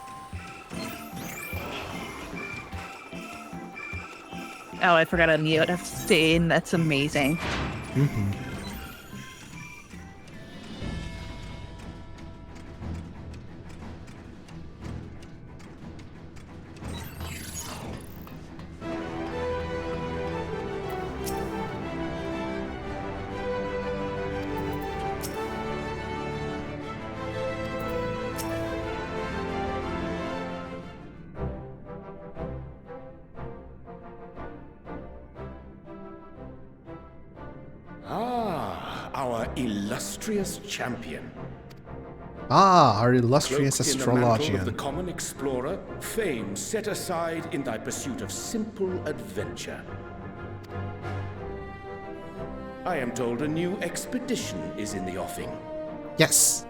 Oh, I forgot to mute. Stain. That's amazing. Mm-hmm. Our illustrious champion. Ah, our illustrious Cloaked in the mantle of astrologian. the common explorer, fame set aside in thy pursuit of simple adventure. I am told a new expedition is in the offing. Yes.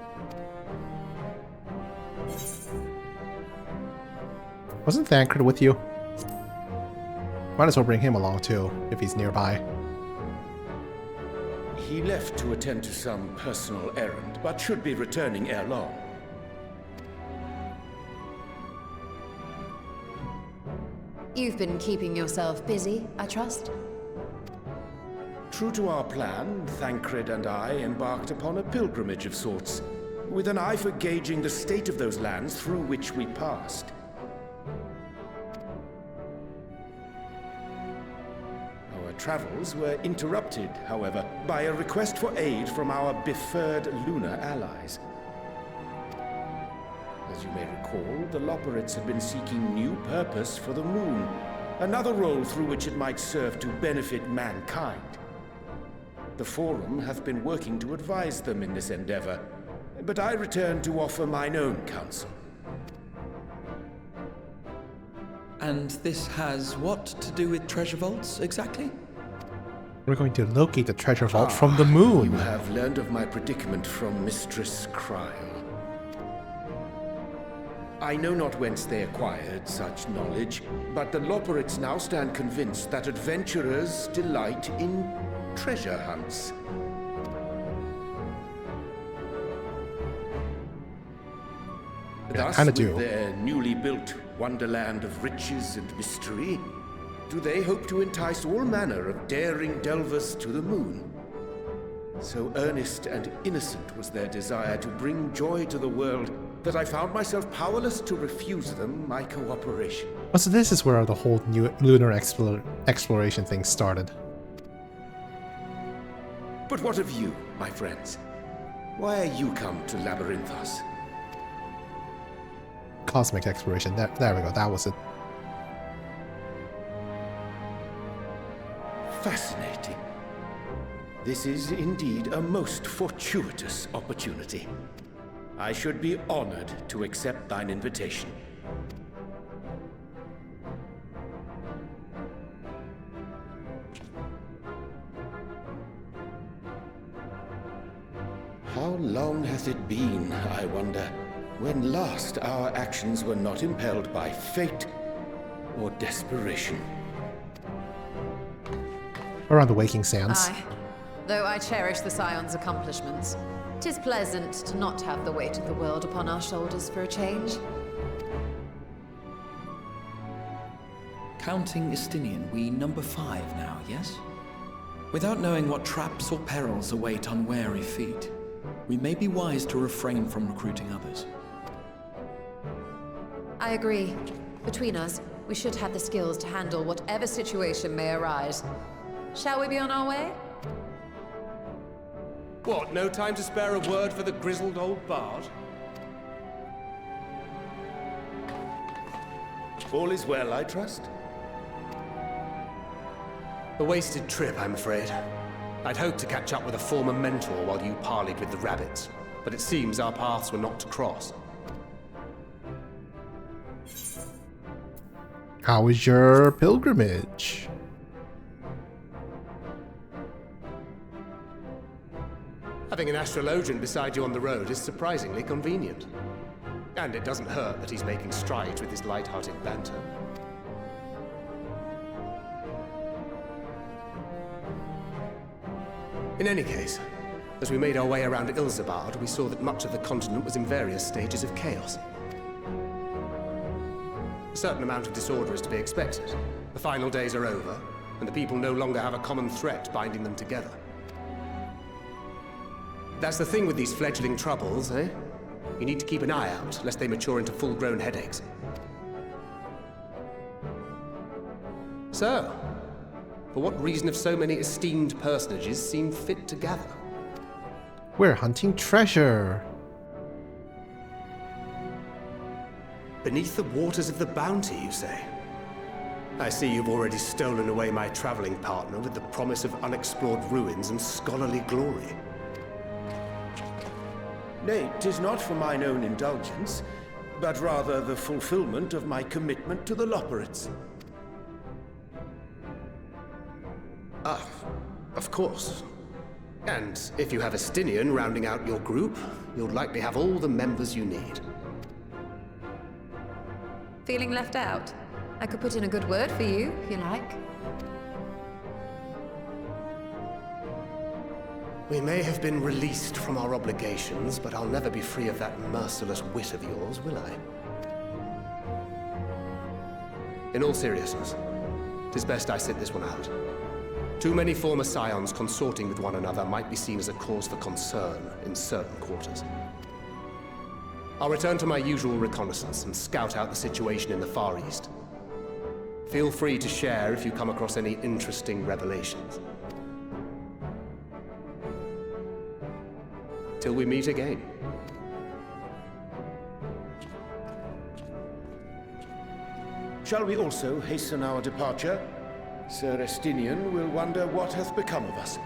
Wasn't Thancred with you? Might as well bring him along too, if he's nearby. He left to attend to some personal errand, but should be returning ere long. You've been keeping yourself busy, I trust? True to our plan, Thancred and I embarked upon a pilgrimage of sorts, with an eye for gauging the state of those lands through which we passed. Our travels were interrupted, however, by a request for aid from our befurred lunar allies. As you may recall, the Loporrits had been seeking new purpose for the moon, another role through which it might serve to benefit mankind. The Forum hath been working to advise them in this endeavor, but I return to offer mine own counsel. And this has what to do with treasure vaults, exactly? We're going to locate the treasure vault from the moon. You have learned of my predicament from Mistress Cryle. I know not whence they acquired such knowledge, but the Loporrits now stand convinced that adventurers delight in treasure hunts. Thus, with their newly built wonderland of riches and mystery, do they hope to entice all manner of daring delvers to the moon. So earnest and innocent was their desire to bring joy to the world that I found myself powerless to refuse them my cooperation. Oh, so this is where the whole new lunar exploration thing started. But what of you, my friends? Why are you come to Labyrinthos? Cosmic exploration. There we go. That was it. Fascinating. This is indeed a most fortuitous opportunity. I should be honored to accept thine invitation. How long hath it been, I wonder, when last our actions were not impelled by fate or desperation? Around the Waking Sands. Aye. Though I cherish the Scion's accomplishments, 'tis pleasant to not have the weight of the world upon our shoulders for a change. Counting Istinian, we number 5 now, yes? Without knowing what traps or perils await unwary feet, we may be wise to refrain from recruiting others. I agree. Between us, we should have the skills to handle whatever situation may arise. Shall we be on our way? What, no time to spare a word for the grizzled old bard? All is well, I trust? A wasted trip, I'm afraid. I'd hoped to catch up with a former mentor while you parleyed with the rabbits, but it seems our paths were not to cross. How was your pilgrimage? Having an astrologian beside you on the road is surprisingly convenient. And it doesn't hurt that he's making strides with his light-hearted banter. In any case, as we made our way around Ilzabard, we saw that much of the continent was in various stages of chaos. A certain amount of disorder is to be expected. The final days are over, and the people no longer have a common threat binding them together. That's the thing with these fledgling troubles, eh? You need to keep an eye out, lest they mature into full-grown headaches. So, for what reason have so many esteemed personages seemed fit to gather? We're hunting treasure. Beneath the waters of the bounty, you say? I see you've already stolen away my traveling partner with the promise of unexplored ruins and scholarly glory. Nay, 'tis not for mine own indulgence, but rather the fulfillment of my commitment to the Loporrits. Ah, of course. And if you have Estinian rounding out your group, you'll likely have all the members you need. Feeling left out? I could put in a good word for you, if you like. We may have been released from our obligations, but I'll never be free of that merciless wit of yours, will I? In all seriousness, 'tis best I sit this one out. Too many former scions consorting with one another might be seen as a cause for concern in certain quarters. I'll return to my usual reconnaissance and scout out the situation in the Far East. Feel free to share if you come across any interesting revelations. Till we meet again. Shall we also hasten our departure? Sir Estinian will wonder what hath become of us.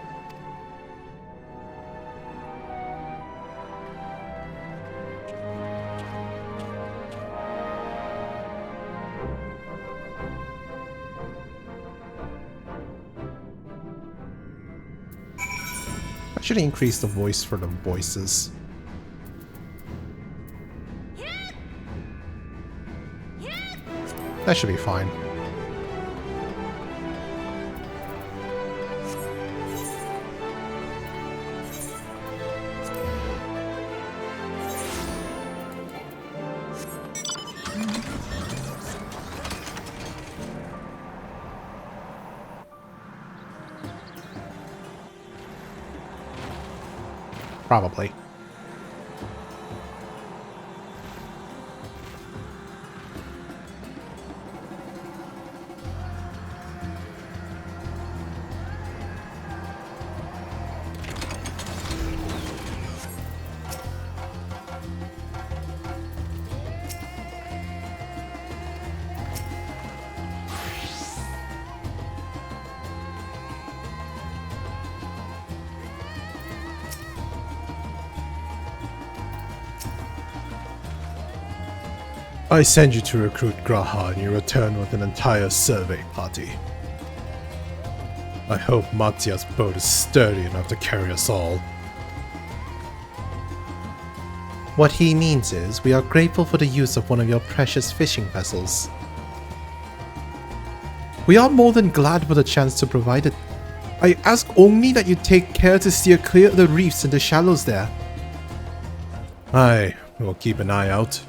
I should increase the voice for the voices. That should be fine. Probably. I send you to recruit Graha and you return with an entire survey party. I hope Mattia's boat is sturdy enough to carry us all. What he means is, we are grateful for the use of one of your precious fishing vessels. We are more than glad for the chance to provide it. I ask only that you take care to steer clear of the reefs and the shallows there. Aye, we'll keep an eye out.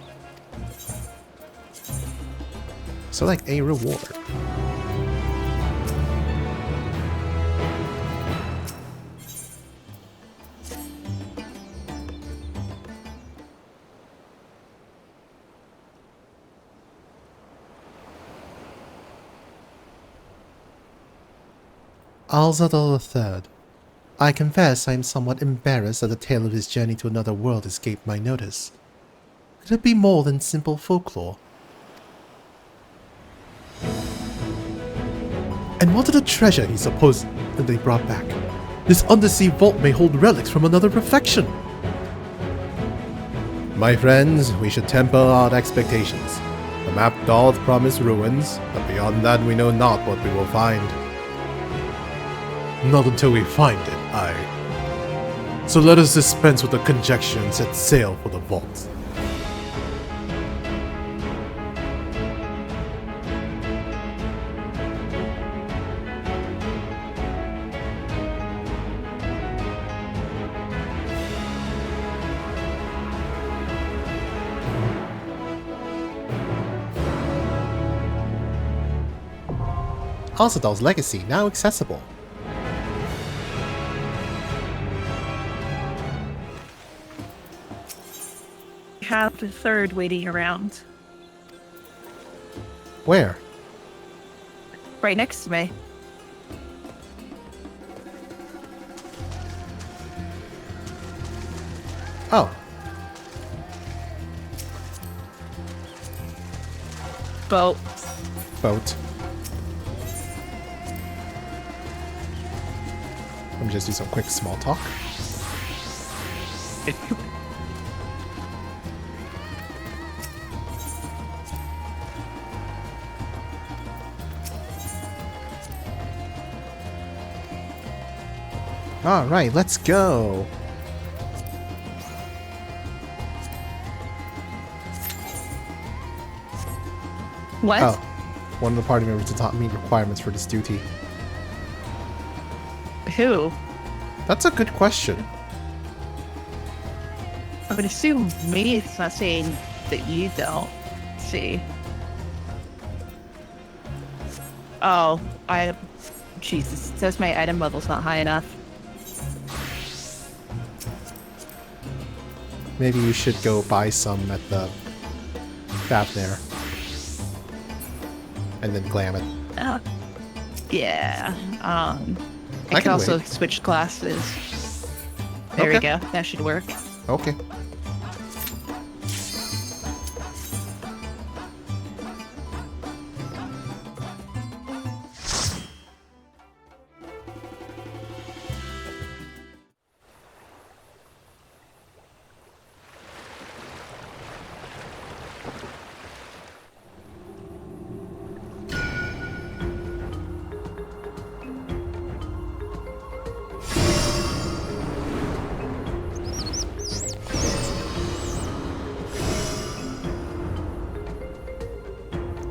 Select a reward. Alzadal III. I confess I am somewhat embarrassed that the tale of his journey to another world escaped my notice. Could it be more than simple folklore? And what of the treasure he supposed that they brought back? This undersea vault may hold relics from another perfection. My friends, we should temper our expectations. The map doth promise ruins, but beyond that we know not what we will find. Not until we find it, aye. So let us dispense with the conjecture and set sail for the vault. Alzadal's legacy now accessible. We have the third waiting around. Where? Right next to me. Oh. Boat. Boat. Let me just do some quick small talk. Alright, let's go. What? Oh, one of the party members did not meet requirements for this duty. Who? That's a good question. I would assume me it's not saying that you don't see. Oh, Jesus, it says my item level's not high enough. Maybe you should go buy some at the shop there. And then glam it. Yeah. I can also switch classes. There we go. That should work. Okay.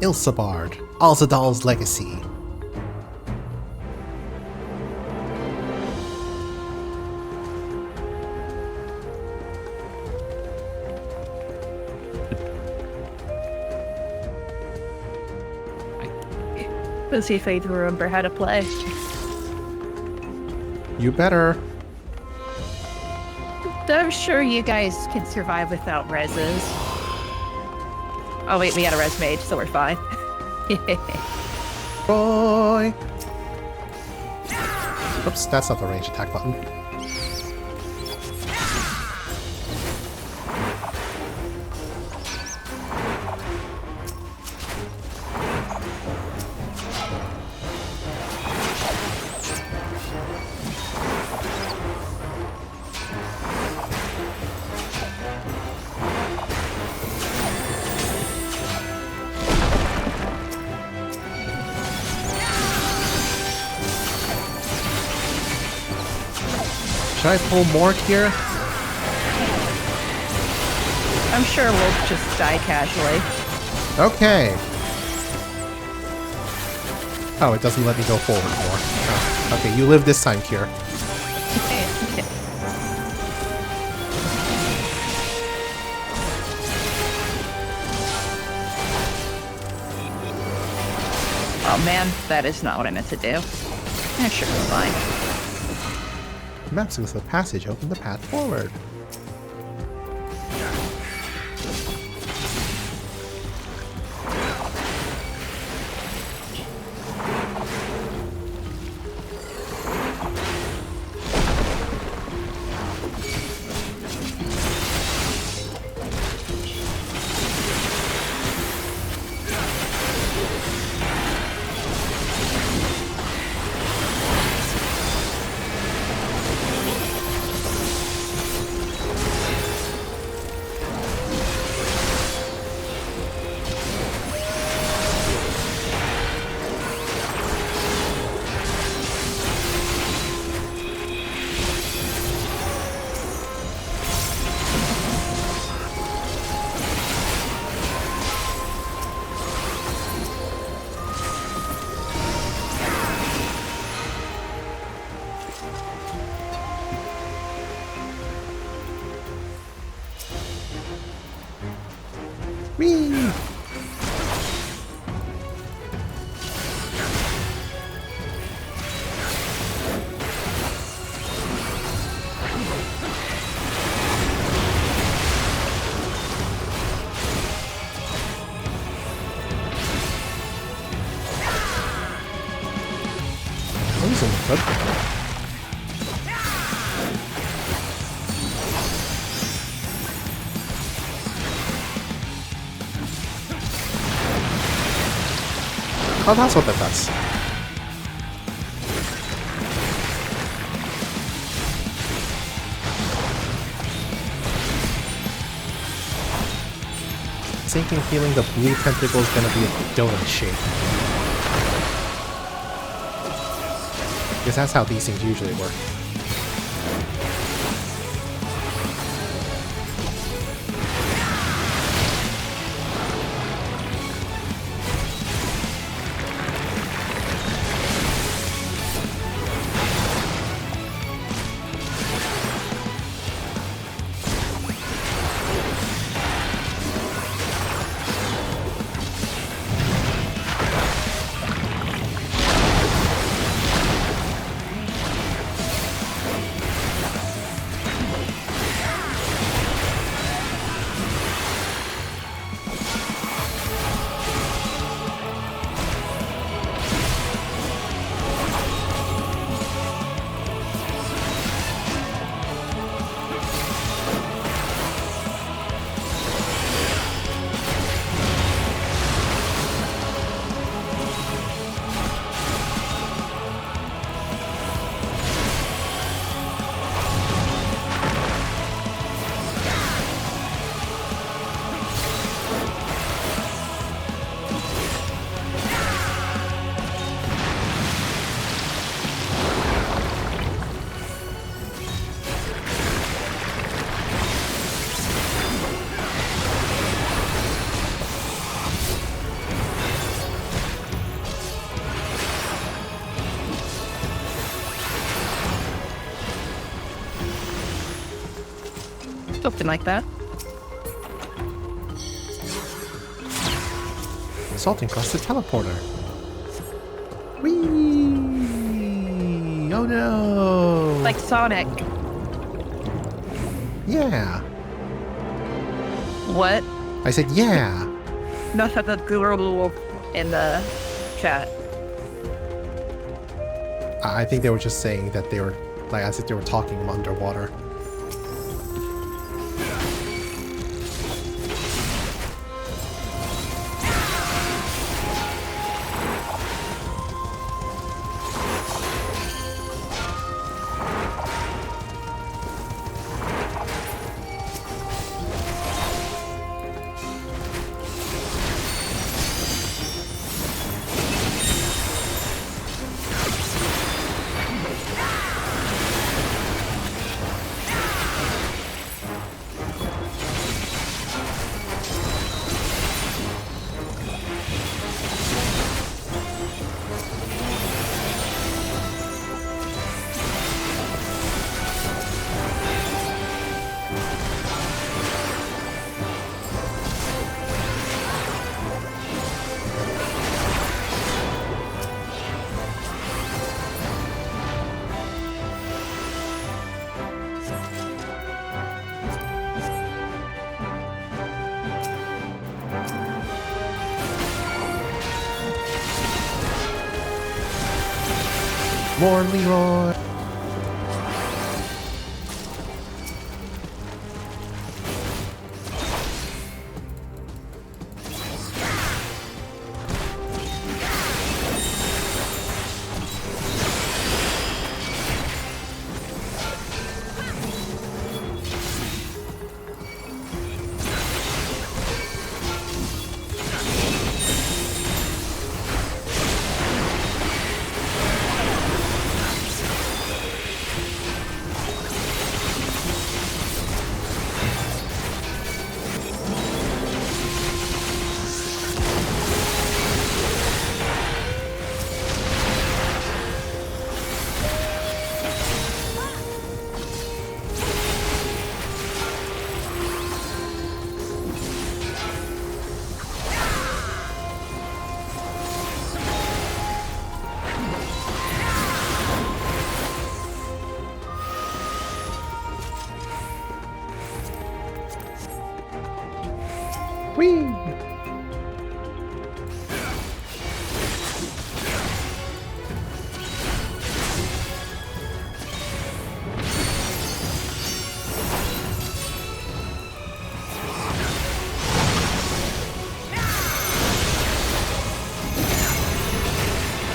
Ilsabard, Alzadal's legacy. Let's see if I remember how to play. You better. I'm sure you guys can survive without reses. Oh wait, we got a res mage, so we're fine. Boy. Oops, that's not the range attack button. Should I pull Mork here? I'm sure we'll just die casually. Okay. Oh, it doesn't let me go forward more. Oh, okay, you live this time, Kier. Oh man, that is not what I meant to do. Yeah, sure, it's fine. Maps with the passage open the path forward. Whee! Oh, that's what that does. Sinking feeling the blue tentacle is gonna be a donut shape. Because that's how these things usually work. Something like that. Assaulting across the teleporter. Whee! Oh no! Like Sonic. Yeah. What? I said yeah. Not the girl in the chat. I think they were just saying that they were, like, as if they were talking underwater. More Leroy! Whee!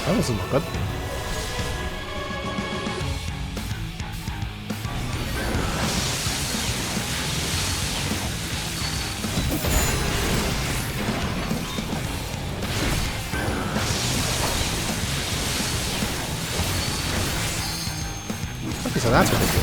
That doesn't look good. Okay, so that's really cool.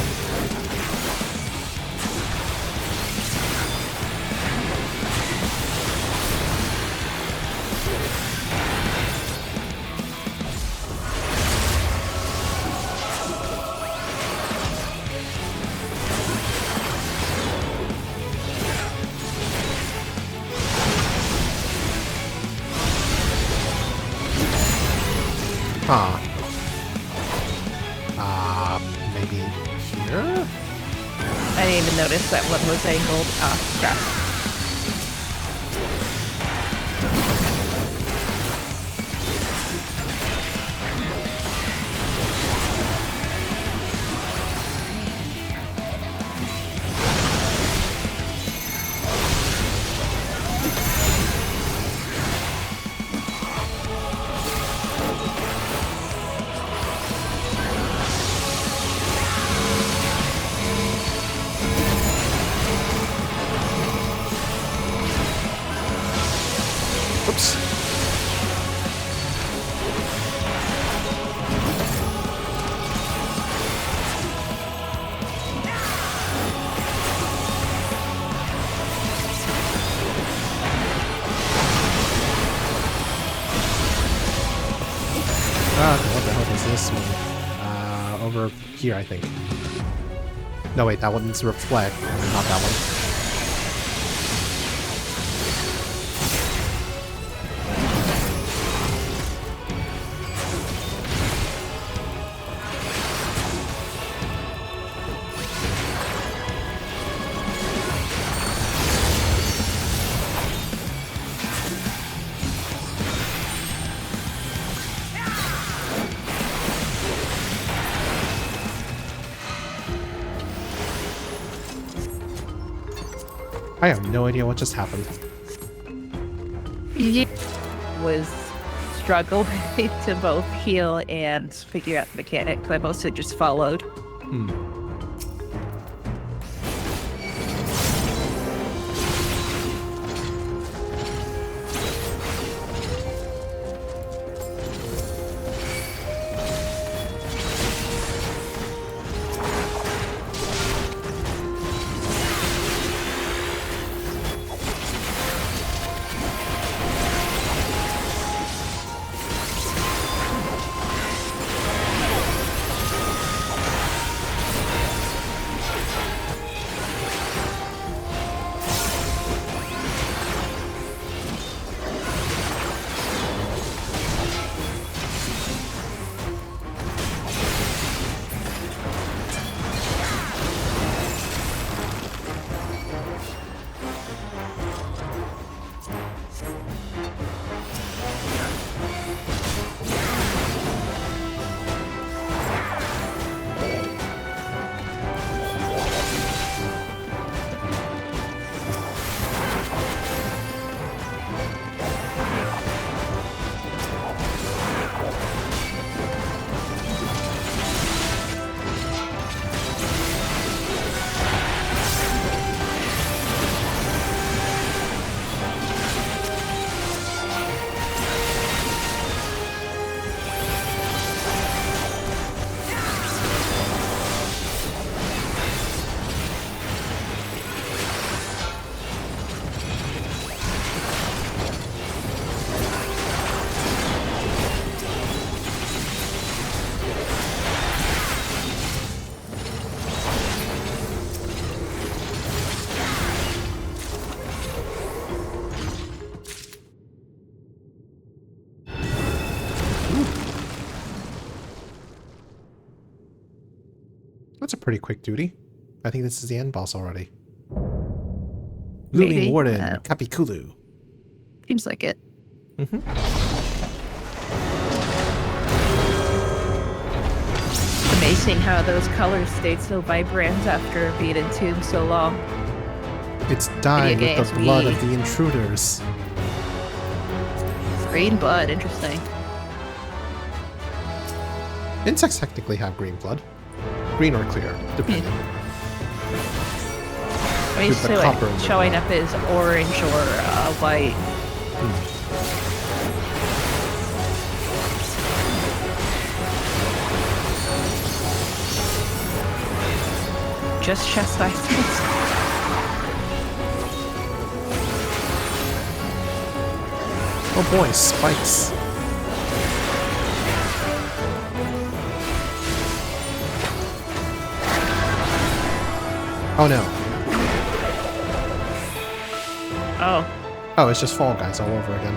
Huh. Maybe here? I didn't even notice that one was angled. Ah, crap. Oops. Okay, what the hell is this one? Over here, I think. No, wait, that one's reflect, not that one. I have no idea what just happened. Was struggling to both heal and figure out the mechanics. I mostly just followed. That's a pretty quick duty. I think this is the end boss already. Maybe. Looming Warden, Kapikulu. Seems like it. Amazing how those colors stayed so vibrant after being entombed so long. It's dyed with the blood of the intruders. Green blood, interesting. Insects technically have green blood. Green or clear, depending. I'm used to it showing up as orange or white. Just chastisements. Oh boy, spikes. Oh no. Oh. Oh, it's just Fall Guys all over again.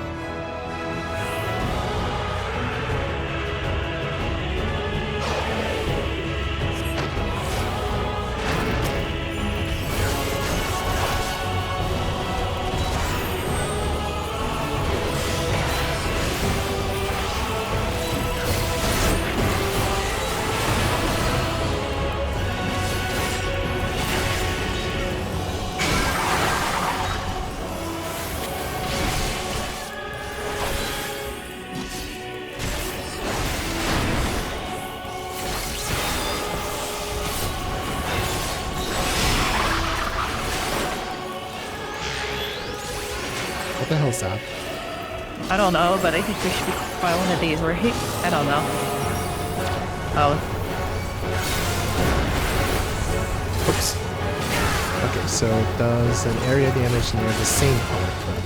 What the hell's that? I don't know, but I think we should buy one of these. Where he? I don't know. Oh. Oops. Okay, so it does an area damage near the same color code.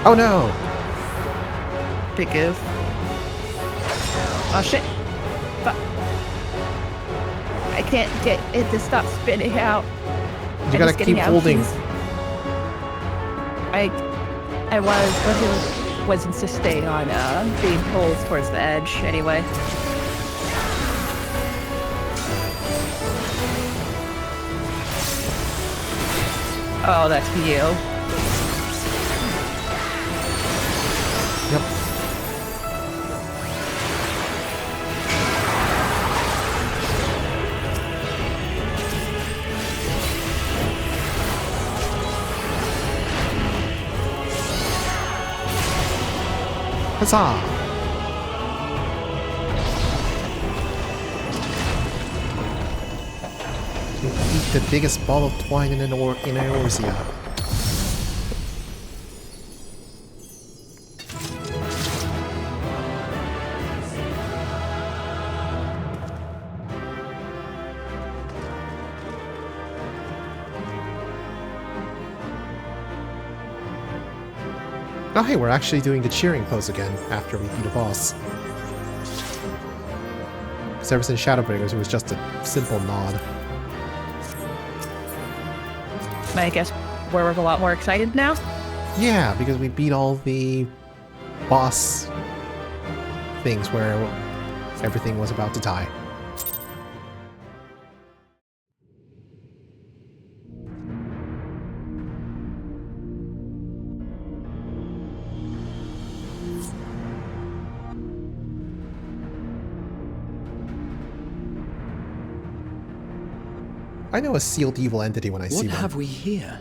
Oh no! Big goof. Oh shit. Fuck. I can't get it to stop spitting out. You gotta keep holding. I was, but he was insisting on being pulled towards the edge anyway. Oh, that's you. Yep. Huzzah! You eat the biggest ball of twine in Eorzea. Oh hey, we're actually doing the cheering pose again after we beat a boss. Because ever since Shadowbringers, it was just a simple nod. I guess we're a lot more excited now? Yeah, because we beat all the boss things where everything was about to die. I know a sealed evil entity when I see one. What have we here?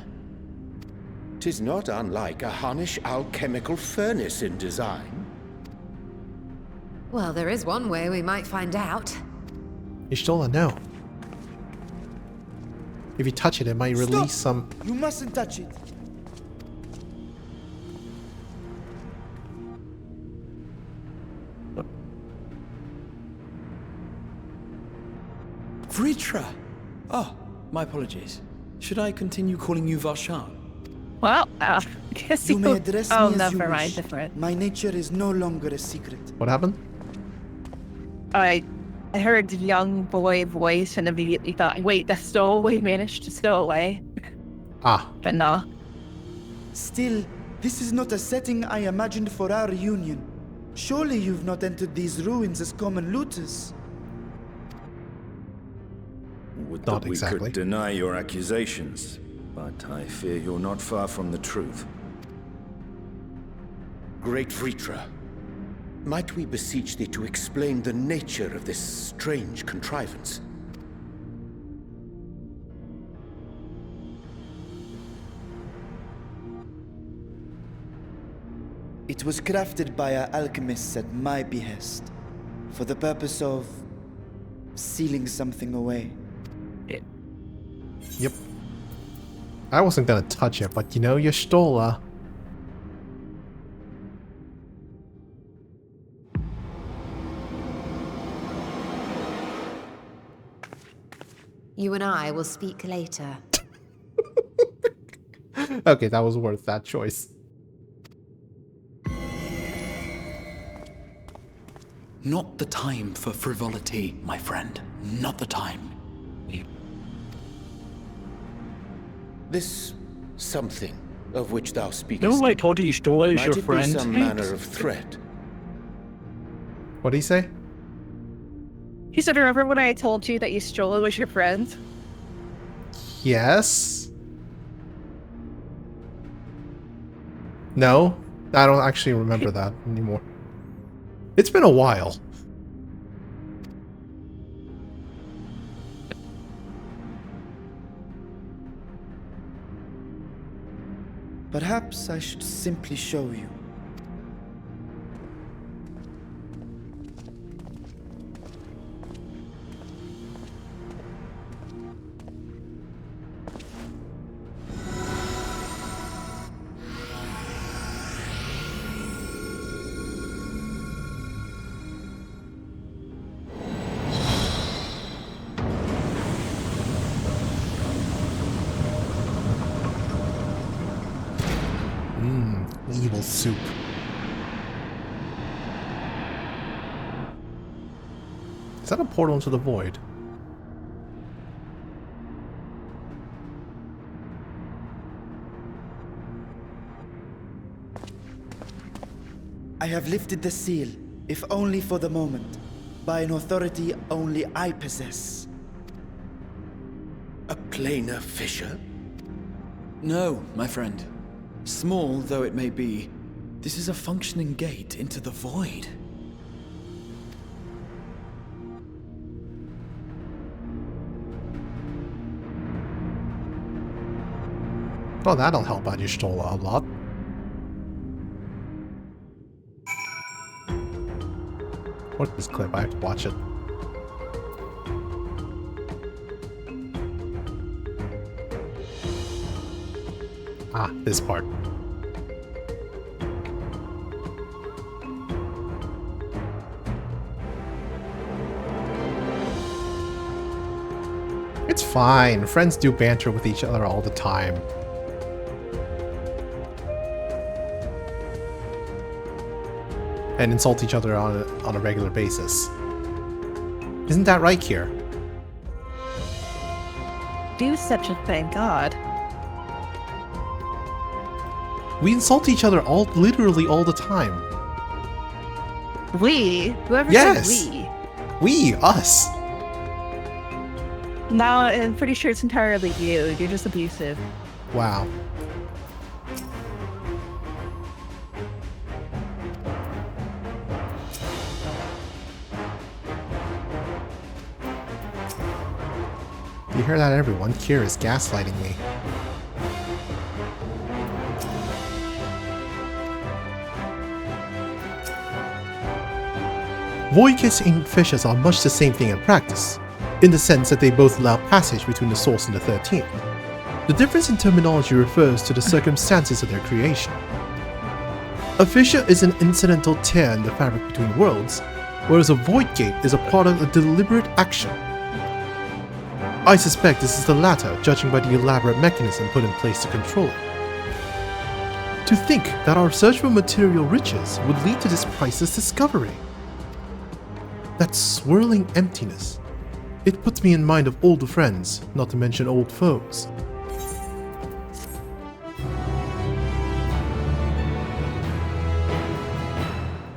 'Tis not unlike a Hunnish alchemical furnace in design. Well, there is one way we might find out. Y'shtola, no. If you touch it, it might release some... You mustn't touch it. Vritra! Oh, my apologies. Should I continue calling you Varshan? Well, guess You may address me as never you mind, wish. different. My nature is no longer a secret. What happened? I heard a young boy voice and immediately thought, wait, that stowaway managed to stow away. Ah. But no. Still, this is not a setting I imagined for our reunion. Surely you've not entered these ruins as common looters. Would Not that we exactly. could deny your accusations, but I fear you're not far from the truth. Great Vritra, might we beseech thee to explain the nature of this strange contrivance? It was crafted by our alchemists at my behest, for the purpose of sealing something away. Yep. I wasn't gonna touch it, but you know, Y'shtola. You and I will speak later. Okay, that was worth that choice. Not the time for frivolity, my friend. Not the time. This something of which thou speakest. No, I told you Y'shtola is might your it friend. be some manner of threat? What did he say? He said, remember when I told you that Y'shtola was your friend? Yes. No, I don't actually remember that anymore. It's been a while. Perhaps I should simply show you. Evil soup. Is that a portal into the void? I have lifted the seal, if only for the moment, by an authority only I possess. A planar fissure? No, my friend. Small though it may be, this is a functioning gate into the void. Oh, that'll help out your Stola a lot. What's this clip? I have to watch it. Ah, this part. It's fine. Friends do banter with each other all the time. And insult each other on a regular basis. Isn't that right, Kier? Do such a thing, God. We insult each other literally all the time. We? Whoever Yes! said we? We, us. Now I'm pretty sure it's entirely you. You're just abusive. Wow. You hear that, everyone? Kier is gaslighting me. Void gates and fissures are much the same thing in practice, in the sense that they both allow passage between the source and the 13th. The difference in terminology refers to the circumstances of their creation. A fissure is an incidental tear in the fabric between worlds, whereas a void gate is a product of deliberate action. I suspect this is the latter, judging by the elaborate mechanism put in place to control it. To think that our search for material riches would lead to this priceless discovery. That swirling emptiness. It puts me in mind of old friends, not to mention old foes.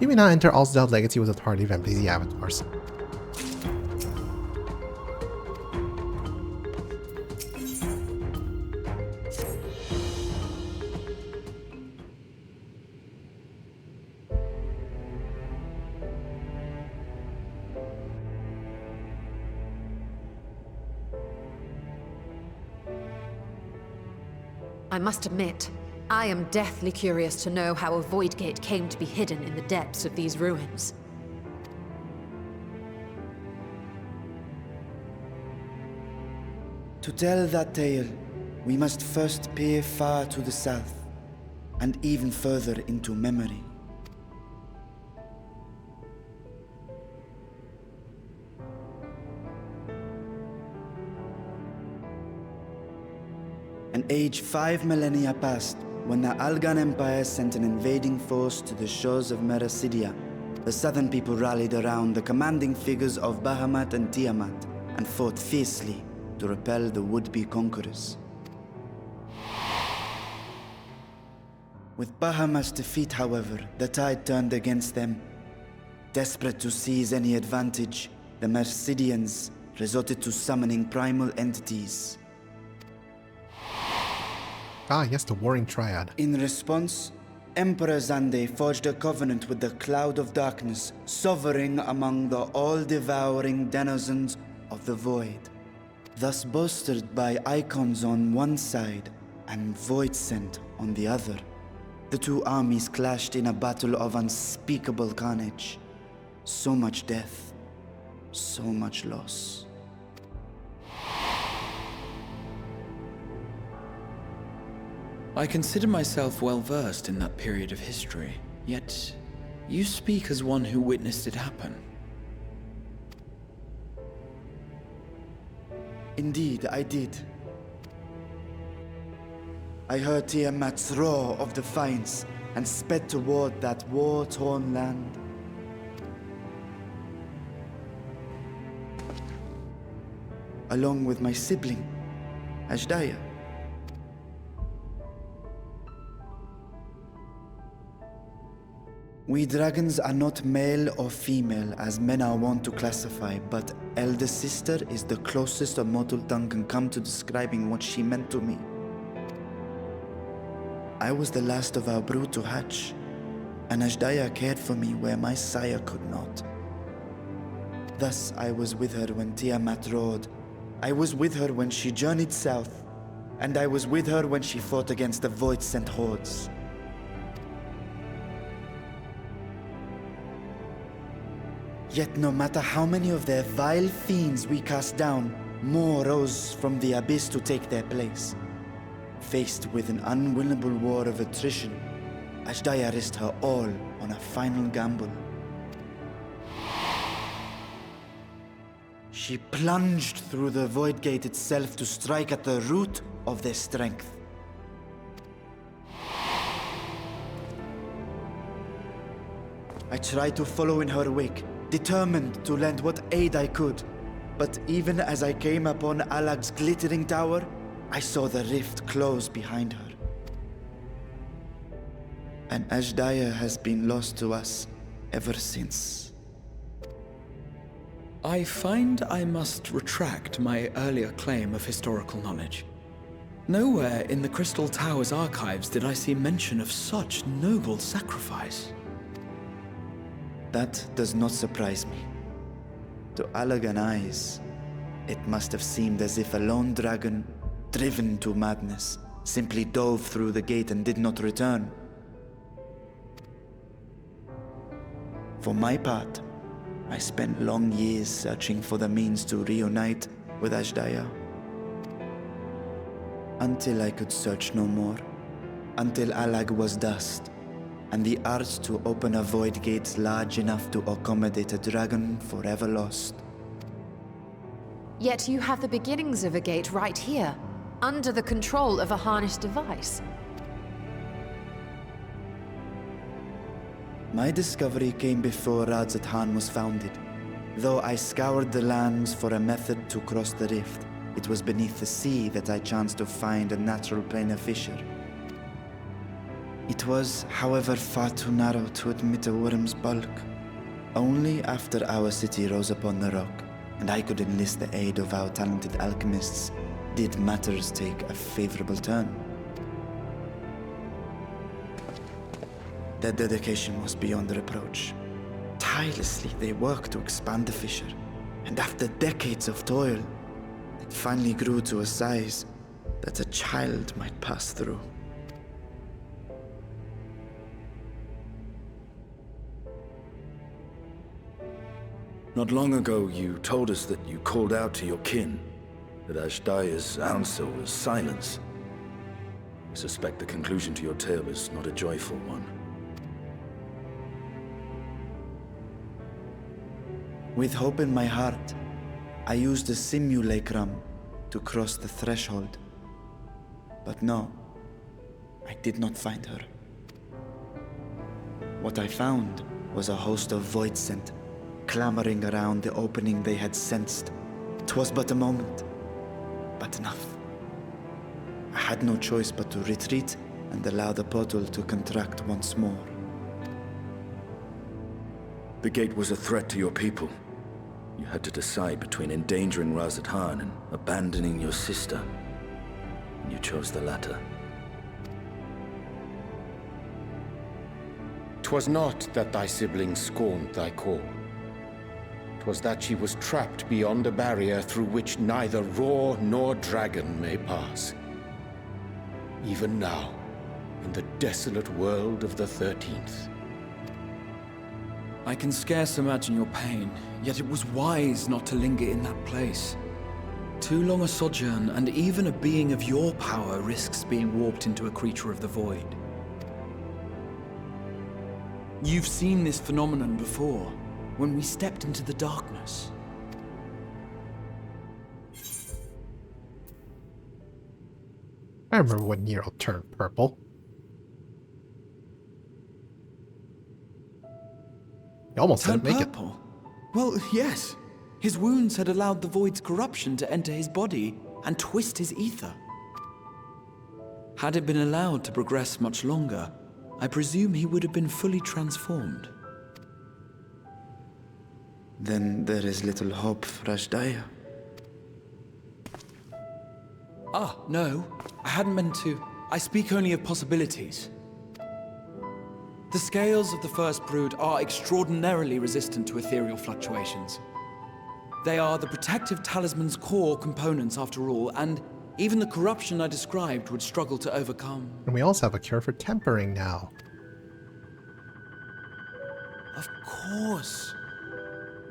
You may now enter Alzadal Legacy with authority of NPC avatars. I must admit, I am deathly curious to know how a void gate came to be hidden in the depths of these ruins. To tell that tale, we must first peer far to the south, and even further into memory. An age 5 millennia passed when the Algan Empire sent an invading force to the shores of Mericidia. The southern people rallied around the commanding figures of Bahamut and Tiamat and fought fiercely to repel the would-be conquerors. With Bahamut's defeat, however, the tide turned against them. Desperate to seize any advantage, the Mercidians resorted to summoning primal entities. Ah, yes, the Warring Triad. In response, Emperor Zande forged a covenant with the Cloud of Darkness, sovereign among the all-devouring denizens of the Void. Thus bolstered by icons on one side and Void Scent on the other, the two armies clashed in a battle of unspeakable carnage. So much death, so much loss. I consider myself well versed in that period of history, yet you speak as one who witnessed it happen. Indeed, I did. I heard Tiamat's roar of defiance and sped toward that war-torn land. Along with my sibling, Ashdaya. We dragons are not male or female as men are wont to classify, but elder sister is the closest a mortal tongue can come to describing what she meant to me. I was the last of our brood to hatch, and Ashdaya cared for me where my sire could not. Thus I was with her when Tiamat roared, I was with her when she journeyed south, and I was with her when she fought against the Void-sent hordes. Yet no matter how many of their vile fiends we cast down, more rose from the abyss to take their place. Faced with an unwinnable war of attrition, Ashdaya risked her all on a final gamble. She plunged through the Void Gate itself to strike at the root of their strength. I tried to follow in her wake, determined to lend what aid I could. But even as I came upon Alag's glittering tower, I saw the rift close behind her. And Ashdaya has been lost to us ever since. I find I must retract my earlier claim of historical knowledge. Nowhere in the Crystal Tower's archives did I see mention of such noble sacrifice. That does not surprise me. To Allagan eyes, it must have seemed as if a lone dragon, driven to madness, simply dove through the gate and did not return. For my part, I spent long years searching for the means to reunite with Ashdaya. Until I could search no more. Until Allag was dust, and the art to open a void gate large enough to accommodate a dragon forever lost. Yet you have the beginnings of a gate right here, under the control of a harnessed device. My discovery came before Radzat Han was founded. Though I scoured the lands for a method to cross the rift, it was beneath the sea that I chanced to find a natural planar fissure. It was, however, far too narrow to admit a worm's bulk. Only after our city rose upon the rock, and I could enlist the aid of our talented alchemists, did matters take a favorable turn. Their dedication was beyond reproach. Tirelessly they worked to expand the fissure, and after decades of toil, it finally grew to a size that a child might pass through. Not long ago, you told us that you called out to your kin, that Ashdaya's answer was silence. I suspect the conclusion to your tale is not a joyful one. With hope in my heart, I used a simulacrum to cross the threshold. But no, I did not find her. What I found was a host of Void-sent, clamoring around the opening they had sensed. 'Twas but a moment, but enough. I had no choice but to retreat and allow the portal to contract once more. The gate was a threat to your people. You had to decide between endangering Radzat Han and abandoning your sister. And you chose the latter. 'Twas not that thy sibling scorned thy call. 'Twas that she was trapped beyond a barrier through which neither roar nor dragon may pass. Even now, in the desolate world of the 13th. I can scarce imagine your pain, yet it was wise not to linger in that place. Too long a sojourn, and even a being of your power risks being warped into a creature of the void. You've seen this phenomenon before, when we stepped into the darkness. I remember when Nero turned purple. He almost didn't make it. Well, yes. His wounds had allowed the Void's corruption to enter his body and twist his ether. Had it been allowed to progress much longer, I presume he would have been fully transformed. Then there is little hope for Ashdaya. Ah, no. I hadn't meant to. I speak only of possibilities. The scales of the first brood are extraordinarily resistant to ethereal fluctuations. They are the protective talisman's core components after all, and even the corruption I described would struggle to overcome. And we also have a cure for tempering now. Of course.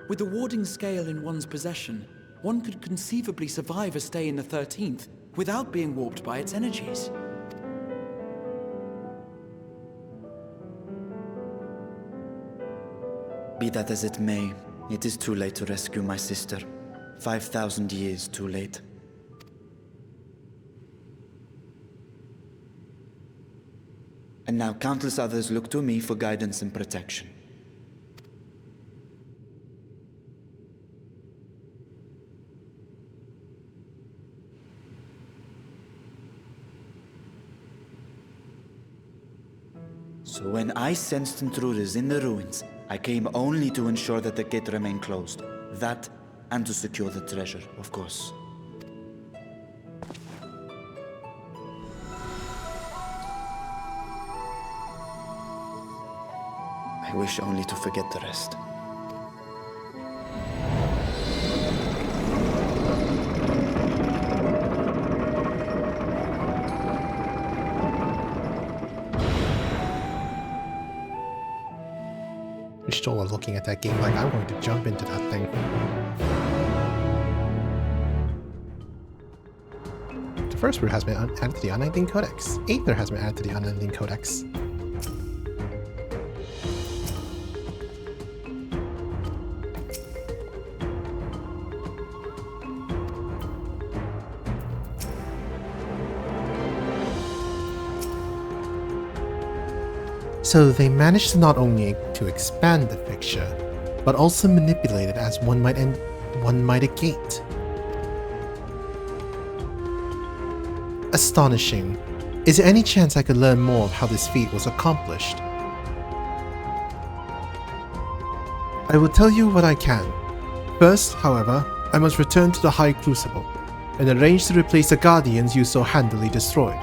With the warding scale in one's possession, one could conceivably survive a stay in the 13th without being warped by its energies. Be that as it may, it is too late to rescue my sister. 5,000 years too late. And now countless others look to me for guidance and protection. So when I sensed intruders in the ruins, I came only to ensure that the gate remained closed. That, and to secure the treasure, of course. I wish only to forget the rest. Stola looking at that game like I'm going to jump into that thing. The first route has been added to the Unending Codex. Aether has been added to the Unending Codex. So they managed to not only to expand the fixture, but also manipulate it as one might a gate. Astonishing. Is there any chance I could learn more of how this feat was accomplished? I will tell you what I can. First, however, I must return to the High Crucible, and arrange to replace the Guardians you so handily destroyed.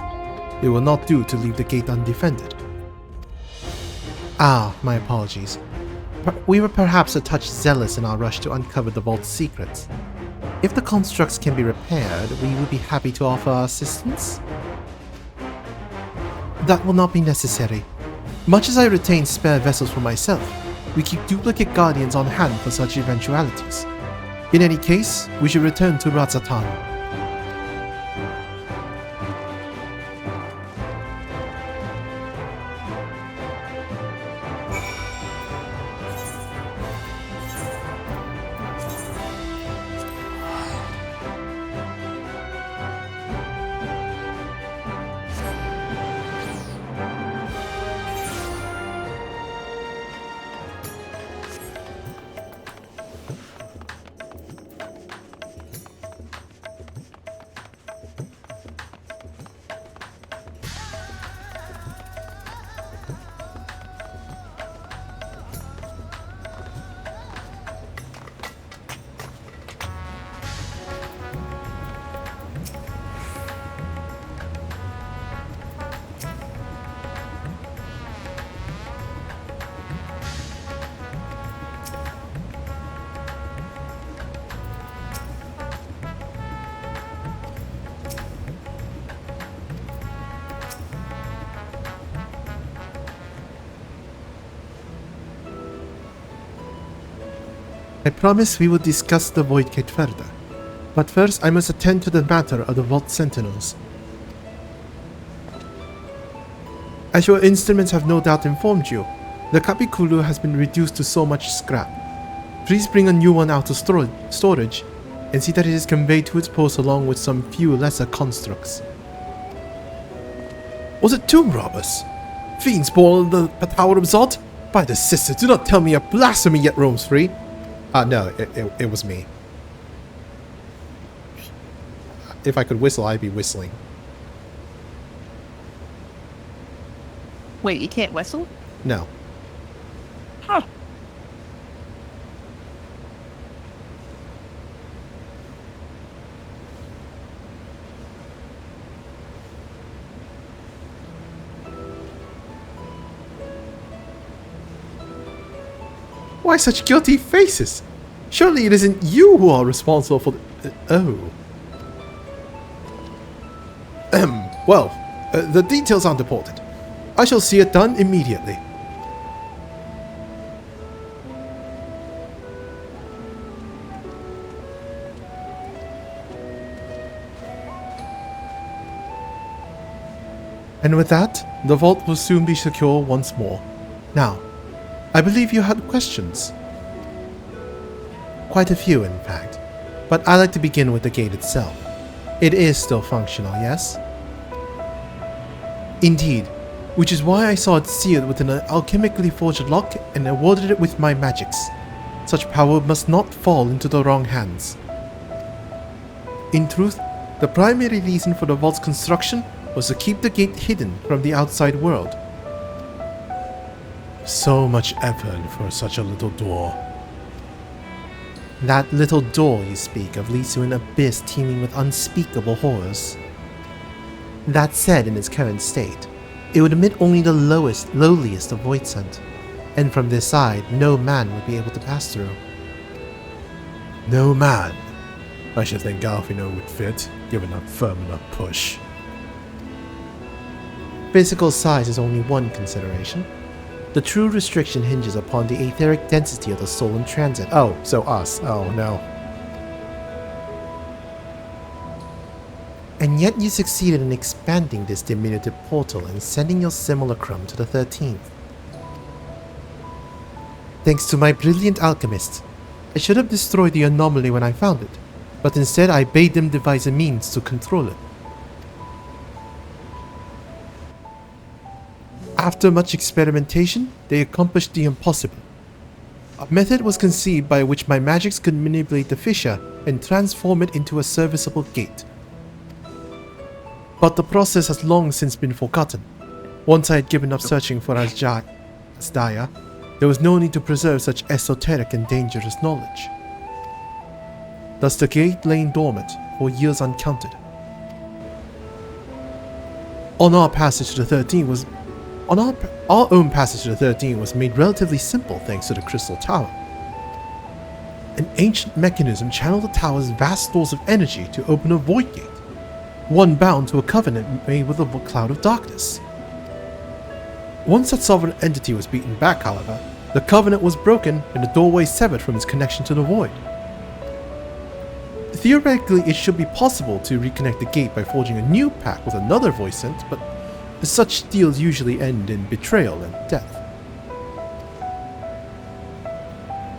It will not do to leave the gate undefended. Ah, my apologies. We were perhaps a touch zealous in our rush to uncover the vault's secrets. If the constructs can be repaired, we would be happy to offer our assistance. That will not be necessary. Much as I retain spare vessels for myself, we keep duplicate guardians on hand for such eventualities. In any case, we should return to Razatan. I promise we will discuss the Void Gate further. But first I must attend to the matter of the Vault Sentinels. As your instruments have no doubt informed you, the Kapikulu has been reduced to so much scrap. Please bring a new one out of storage and see that it is conveyed to its post along with some few lesser constructs. Was it tomb robbers? Fiends born in the Tower of Zod? By the sister, do not tell me a blasphemy yet roams free. No, it was me. If I could whistle, I'd be whistling. Wait, you can't whistle? No. Huh. Why such guilty faces? Surely it isn't you who are responsible for the... oh. Well, the details aren't important. I shall see it done immediately. And with that, the vault will soon be secure once more. Now, I believe you had questions. Quite a few, in fact. But I'd like to begin with the gate itself. It is still functional, yes? Indeed, which is why I saw it sealed with an alchemically forged lock and awarded it with my magics. Such power must not fall into the wrong hands. In truth, the primary reason for the vault's construction was to keep the gate hidden from the outside world. So much effort for such a little door. That little door you speak of leads to an abyss teeming with unspeakable horrors. That said, in its current state, it would admit only the lowliest of void scent, and from this side no man would be able to pass through. No man? I should think Galfino would fit, given a firm enough push. Physical size is only one consideration. The true restriction hinges upon the etheric density of the soul in transit. Oh, so us. Oh, no. And yet you succeeded in expanding this diminutive portal and sending your simulacrum to the 13th. Thanks to my brilliant alchemists, I should have destroyed the anomaly when I found it, but instead I bade them devise a means to control it. After much experimentation, they accomplished the impossible. A method was conceived by which my magics could manipulate the fissure and transform it into a serviceable gate. But the process has long since been forgotten. Once I had given up searching for Asdaya, there was no need to preserve such esoteric and dangerous knowledge. Thus the gate lay dormant for years uncounted. Our own passage to the 13th was made relatively simple thanks to the Crystal Tower. An ancient mechanism channeled the tower's vast stores of energy to open a void gate, one bound to a covenant made with a cloud of darkness. Once that sovereign entity was beaten back, however, the covenant was broken and the doorway severed from its connection to the void. Theoretically, it should be possible to reconnect the gate by forging a new pact with another voicent, but such deals usually end in betrayal and death.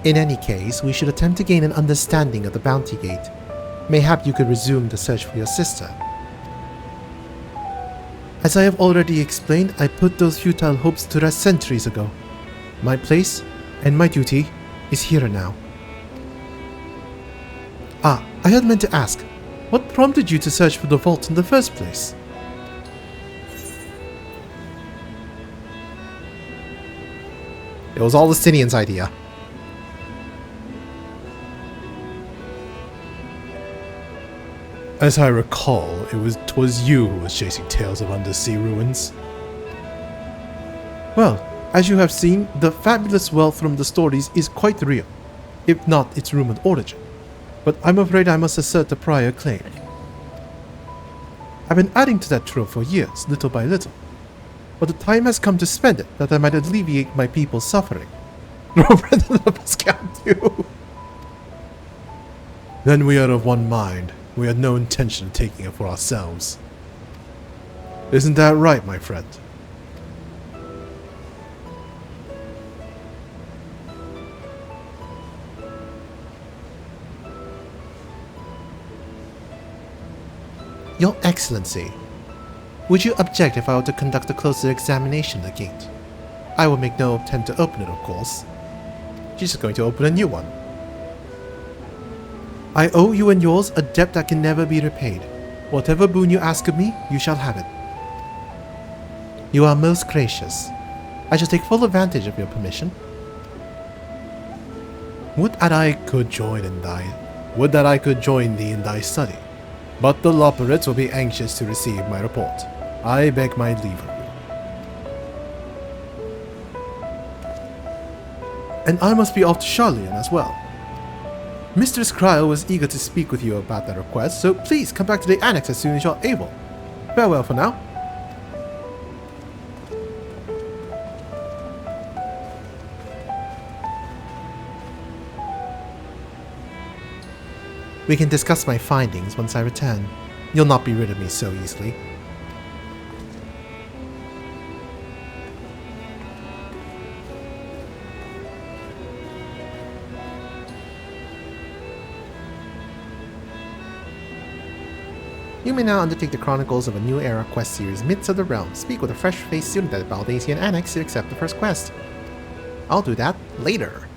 In any case, we should attempt to gain an understanding of the bounty gate. Mayhap you could resume the search for your sister. As I have already explained, I put those futile hopes to rest centuries ago. My place and my duty is here now. Ah, I had meant to ask, what prompted you to search for the vault in the first place? It was all the Stinian's idea. As I recall, it was you who was chasing tales of undersea ruins. Well, as you have seen, the fabulous wealth from the stories is quite real, if not its rumored origin. But I'm afraid I must assert the prior claim. I've been adding to that trove for years, little by little. But the time has come to spend it, that I might alleviate my people's suffering. Then we are of one mind. We had no intention of taking it for ourselves. Isn't that right, my friend? Your Excellency, Would you object if I were to conduct a closer examination of the gate? I will make no attempt to open it, of course. She's just going to open a new one. I owe you and yours a debt that can never be repaid. Whatever boon you ask of me, you shall have it. You are most gracious. I shall take full advantage of your permission. Would that I could join thee in thy study, but the Loperates will be anxious to receive my report. I beg my leave of you. And I must be off to Charlian as well. Mistress Cryle was eager to speak with you about that request, so please come back to the annex as soon as you're able. Farewell for now. We can discuss my findings once I return. You'll not be rid of me so easily. You may now undertake the Chronicles of a New Era quest series, Myths of the Realm. Speak with a fresh-faced student at the Baldasian Annex to accept the first quest. I'll do that later.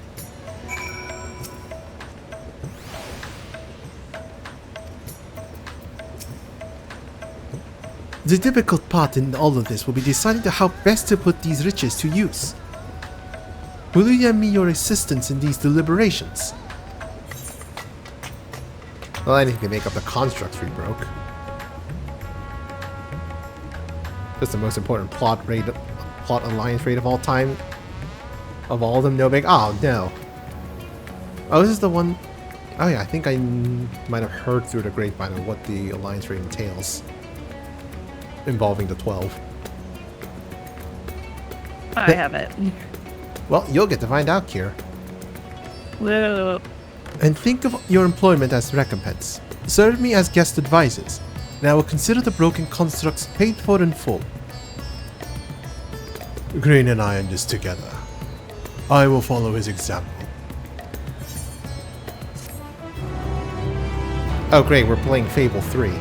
The difficult part in all of this will be deciding how best to put these riches to use. Will you lend me your assistance in these deliberations? Well, anything to make up the constructs we broke. That's the most important plot alliance rate of all time. Of all of them, no big. Oh no. Oh, this is the one. Oh yeah, I think I might have heard through the grapevine of what the alliance rate entails. Involving the 12. I have it. Well, you'll get to find out, Kier. Whoa. And think of your employment as recompense. Serve me as guest advisors, and I will consider the broken constructs paid for in full. Green and I in this together. I will follow his example. Oh great, we're playing Fable 3.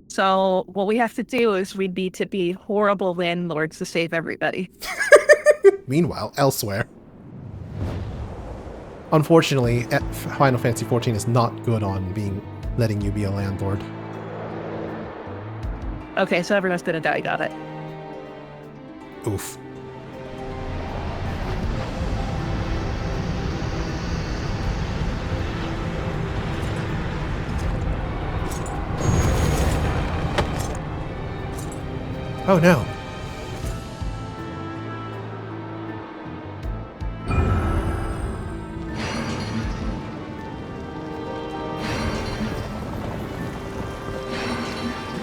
So what we have to do is we need to be horrible landlords to save everybody. Meanwhile, elsewhere. Unfortunately, Final Fantasy XIV is not good on letting you be a landlord. Okay, so everyone's gonna die, got it. Oof. Oh no.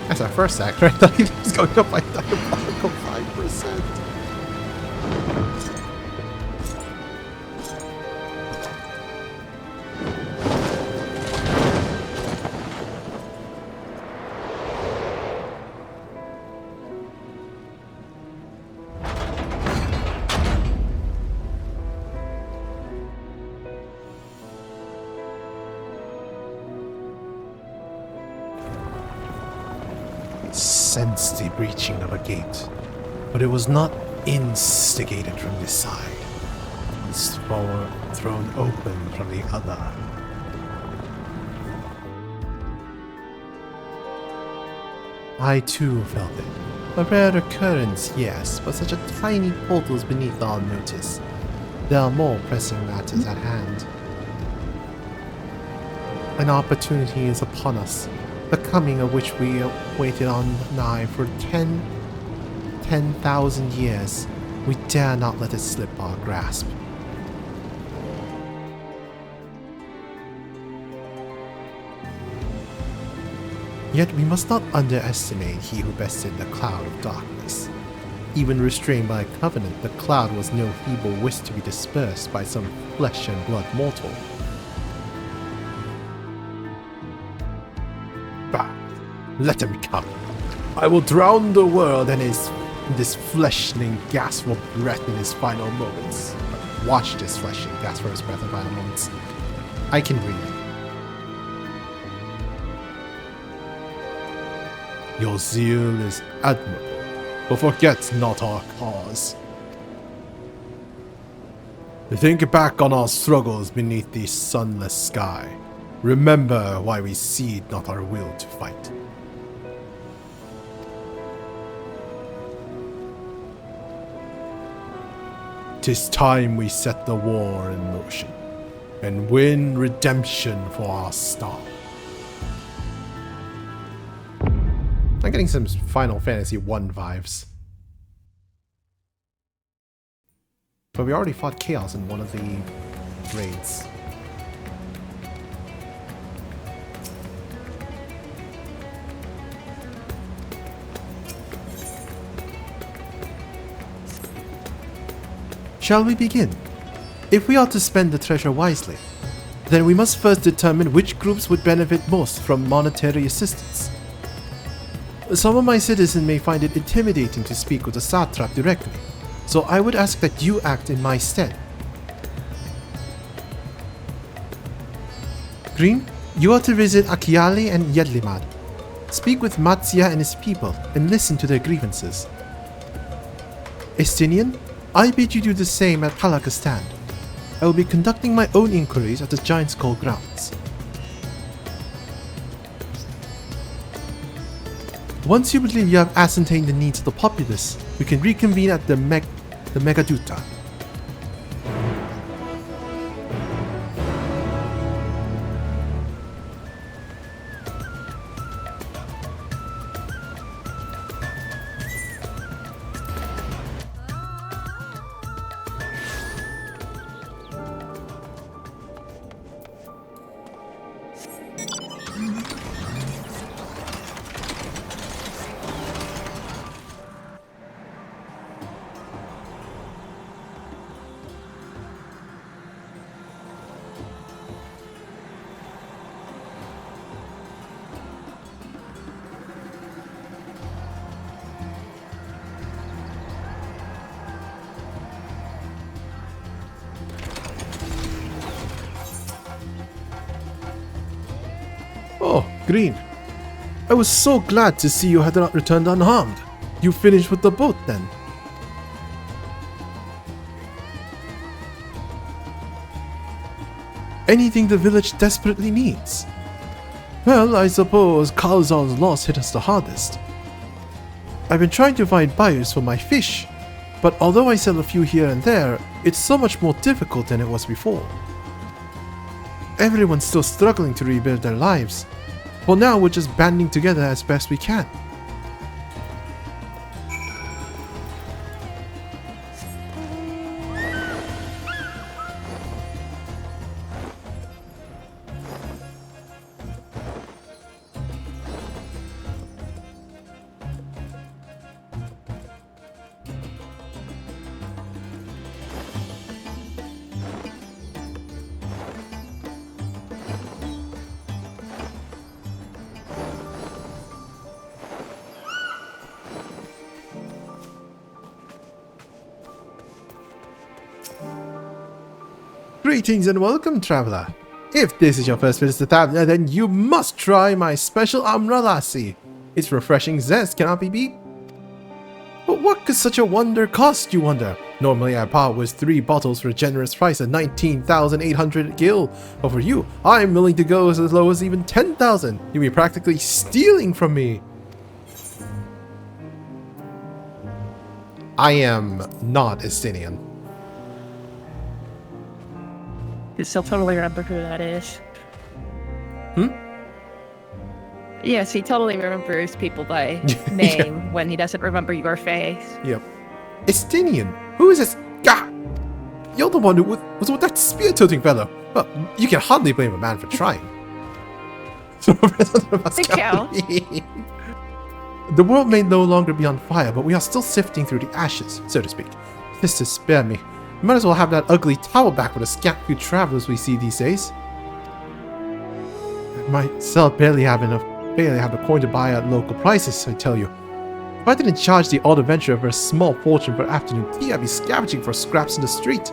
That's our first act, right? I thought he was going up by diabolical 5%. Sensed the breaching of a gate, but it was not instigated from this side. It was thrown open from the other. I too felt it. A rare occurrence, yes, but such a tiny portal is beneath our notice. There are more pressing matters at hand. An opportunity is upon us, the coming of which we waited on nigh for 10,000 years. We dare not let it slip our grasp. Yet we must not underestimate he who bested the cloud of darkness. Even restrained by a covenant, the cloud was no feeble wisp to be dispersed by some flesh and blood mortal. Let him come. I will drown the world in this fleshling gasp for breath in his final moments. Watch this fleshling gasp for his breath in final moments. I can read it. Your zeal is admirable, but forget not our cause. Think back on our struggles beneath the sunless sky. Remember why we cede not our will to fight. 'Tis time we set the war in motion, and win redemption for our star. I'm getting some Final Fantasy 1 vibes. But we already fought Chaos in one of the raids. Shall we begin? If we are to spend the treasure wisely, then we must first determine which groups would benefit most from monetary assistance. Some of my citizens may find it intimidating to speak with the satrap directly, so I would ask that you act in my stead. Green, you are to visit Akiali and Yedlimad. Speak with Matsya and his people and listen to their grievances. Estinian, I bid you do the same at Palakistan. I will be conducting my own inquiries at the Giant Skull grounds. Once you believe you have ascertained the needs of the populace, we can reconvene at the Megaduta. Oh, Green. I was so glad to see you had not returned unharmed. You finished with the boat then? Anything the village desperately needs? Well, I suppose Kalzal's loss hit us the hardest. I've been trying to find buyers for my fish, but although I sell a few here and there, it's so much more difficult than it was before. Everyone's still struggling to rebuild their lives. For now, we're just banding together as best we can. Greetings and welcome, traveler. If this is your first visit to Thavna, then you must try my special Amra Lassi. Its refreshing zest cannot be beat. But what could such a wonder cost, you wonder? Normally I part with 3 bottles for a generous price of 19,800 gil. But for you, I'm willing to go as low as even 10,000. You'll be practically stealing from me. I am not Estinian. You still totally remember who that is. Hmm? Yes, he totally remembers people by name when he doesn't remember your face. Yep. Estinian? Who is this? Gah! You're the one who was with that spear-toting fellow. Well, you can hardly blame a man for trying. The world may no longer be on fire, but we are still sifting through the ashes, so to speak. Sisters, spare me. We might as well have that ugly tower back with the scant few travelers we see these days. Myself barely have a coin to buy at local prices, I tell you. If I didn't charge the odd adventurer for a small fortune for afternoon tea, I'd be scavenging for scraps in the street.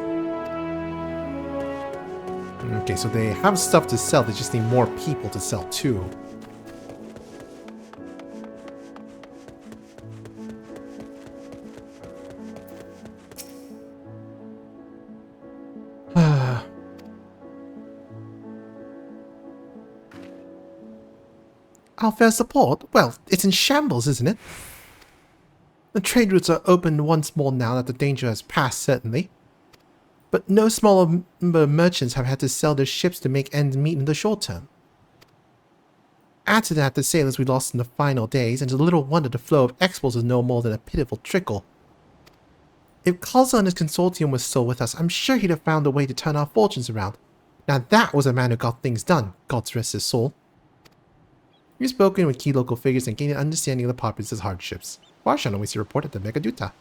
Okay, so they have stuff to sell, they just need more people to sell too. Our fare's support? Well, it's in shambles, isn't it? The trade routes are open once more now that the danger has passed, certainly. But no smaller number of merchants have had to sell their ships to make ends meet in the short term. Add to that the sailors we lost in the final days, and it's little wonder the flow of exports is no more than a pitiful trickle. If Kalza and his consortium was still with us, I'm sure he'd have found a way to turn our fortunes around. Now that was a man who got things done, God rest his soul. We've spoken with key local figures and gained an understanding of the populace's hardships. Warshan awaits a report at the Megaduta.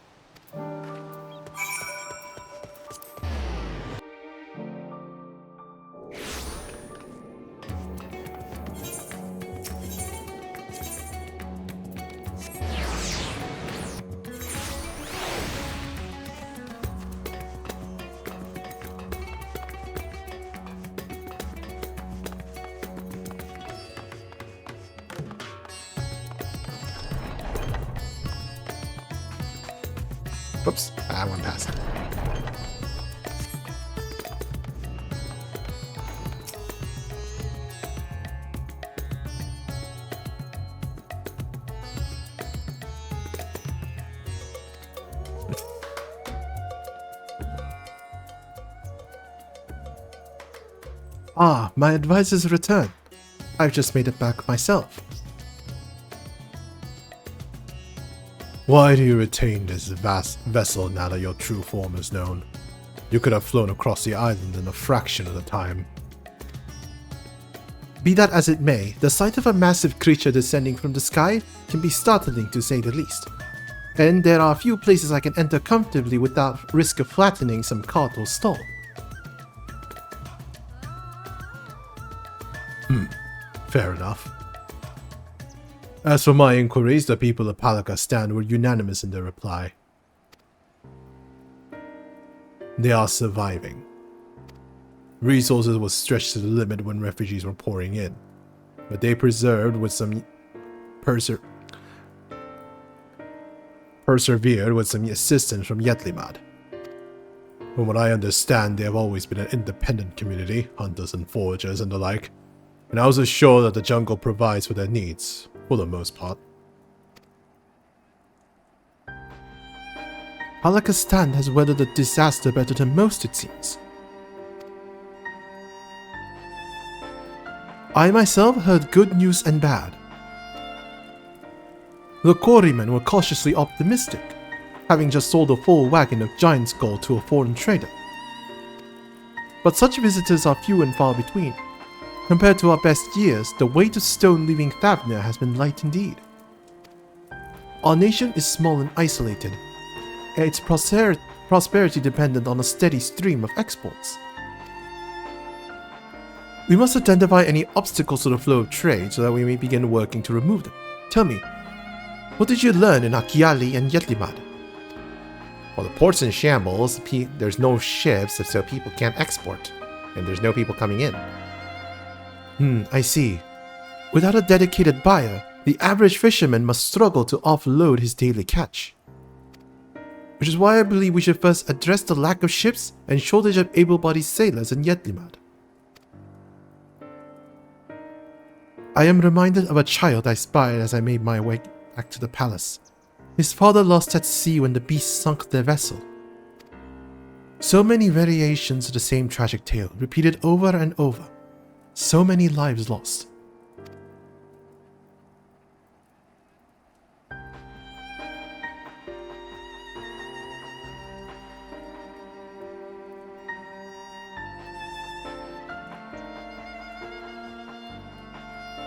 Whoops, I went past it. Ah, my advisor's return. I've just made it back myself. Why do you retain this vast vessel now that your true form is known? You could have flown across the island in a fraction of the time. Be that as it may, the sight of a massive creature descending from the sky can be startling to say the least. And there are a few places I can enter comfortably without risk of flattening some cart or stall. Fair enough. As for my inquiries, the people of Palakistan were unanimous in their reply. They are surviving. Resources were stretched to the limit when refugees were pouring in, but they persevered with some assistance from Yetlimad. From what I understand, they have always been an independent community, hunters and foragers and the like, and I was assured that the jungle provides for their needs, for the most part. Palakistan has weathered the disaster better than most, it seems. I myself heard good news and bad. The quarrymen were cautiously optimistic, having just sold a full wagon of giant's gold to a foreign trader. But such visitors are few and far between. Compared to our best years, the weight of stone leaving Thavna has been light indeed. Our nation is small and isolated, and its prosperity dependent on a steady stream of exports. We must identify any obstacles to the flow of trade so that we may begin working to remove them. Tell me, what did you learn in Akiali and Yetlimad? Well, the port's in shambles, there's no ships, so people can't export, and there's no people coming in. I see. Without a dedicated buyer, the average fisherman must struggle to offload his daily catch. Which is why I believe we should first address the lack of ships and shortage of able-bodied sailors in Yetlimad. I am reminded of a child I spied as I made my way back to the palace. His father lost at sea when the beast sunk their vessel. So many variations of the same tragic tale, repeated over and over. So many lives lost.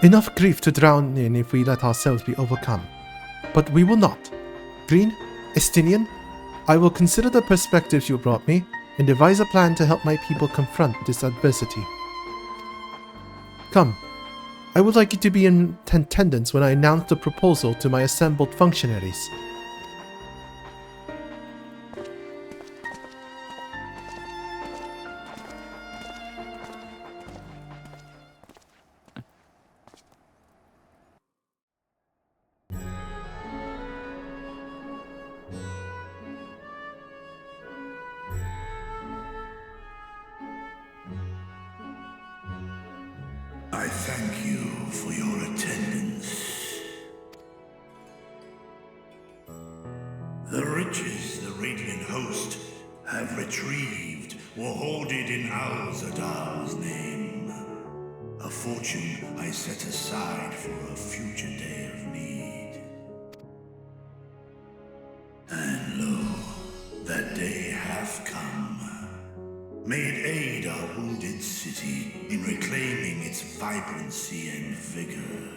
Enough grief to drown in if we let ourselves be overcome. But we will not. Green, Estinian, I will consider the perspectives you brought me and devise a plan to help my people confront this adversity. Come, I would like you to be in attendance when I announce the proposal to my assembled functionaries. I thank you for your attendance. The riches the Radiant Host have retrieved were hoarded in Al-Zadal's name. A fortune I set aside for a future day of need. And lo, that day hath come. May it aid our wounded city in reclaiming its vibrancy and vigor.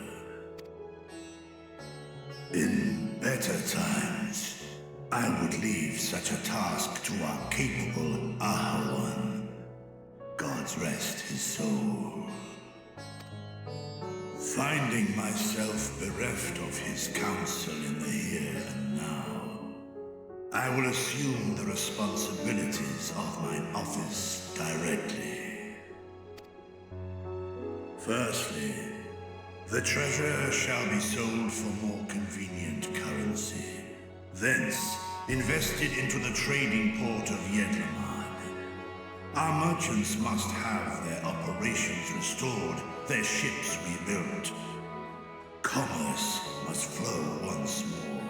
In better times, I would leave such a task to our capable Ahawan. God's rest his soul. Finding myself bereft of his counsel in the here and now, I will assume the responsibilities of mine office directly. Firstly, the treasure shall be sold for more convenient currency. Thence, invested into the trading port of Yedlamar. Our merchants must have their operations restored, their ships rebuilt. Commerce must flow once more.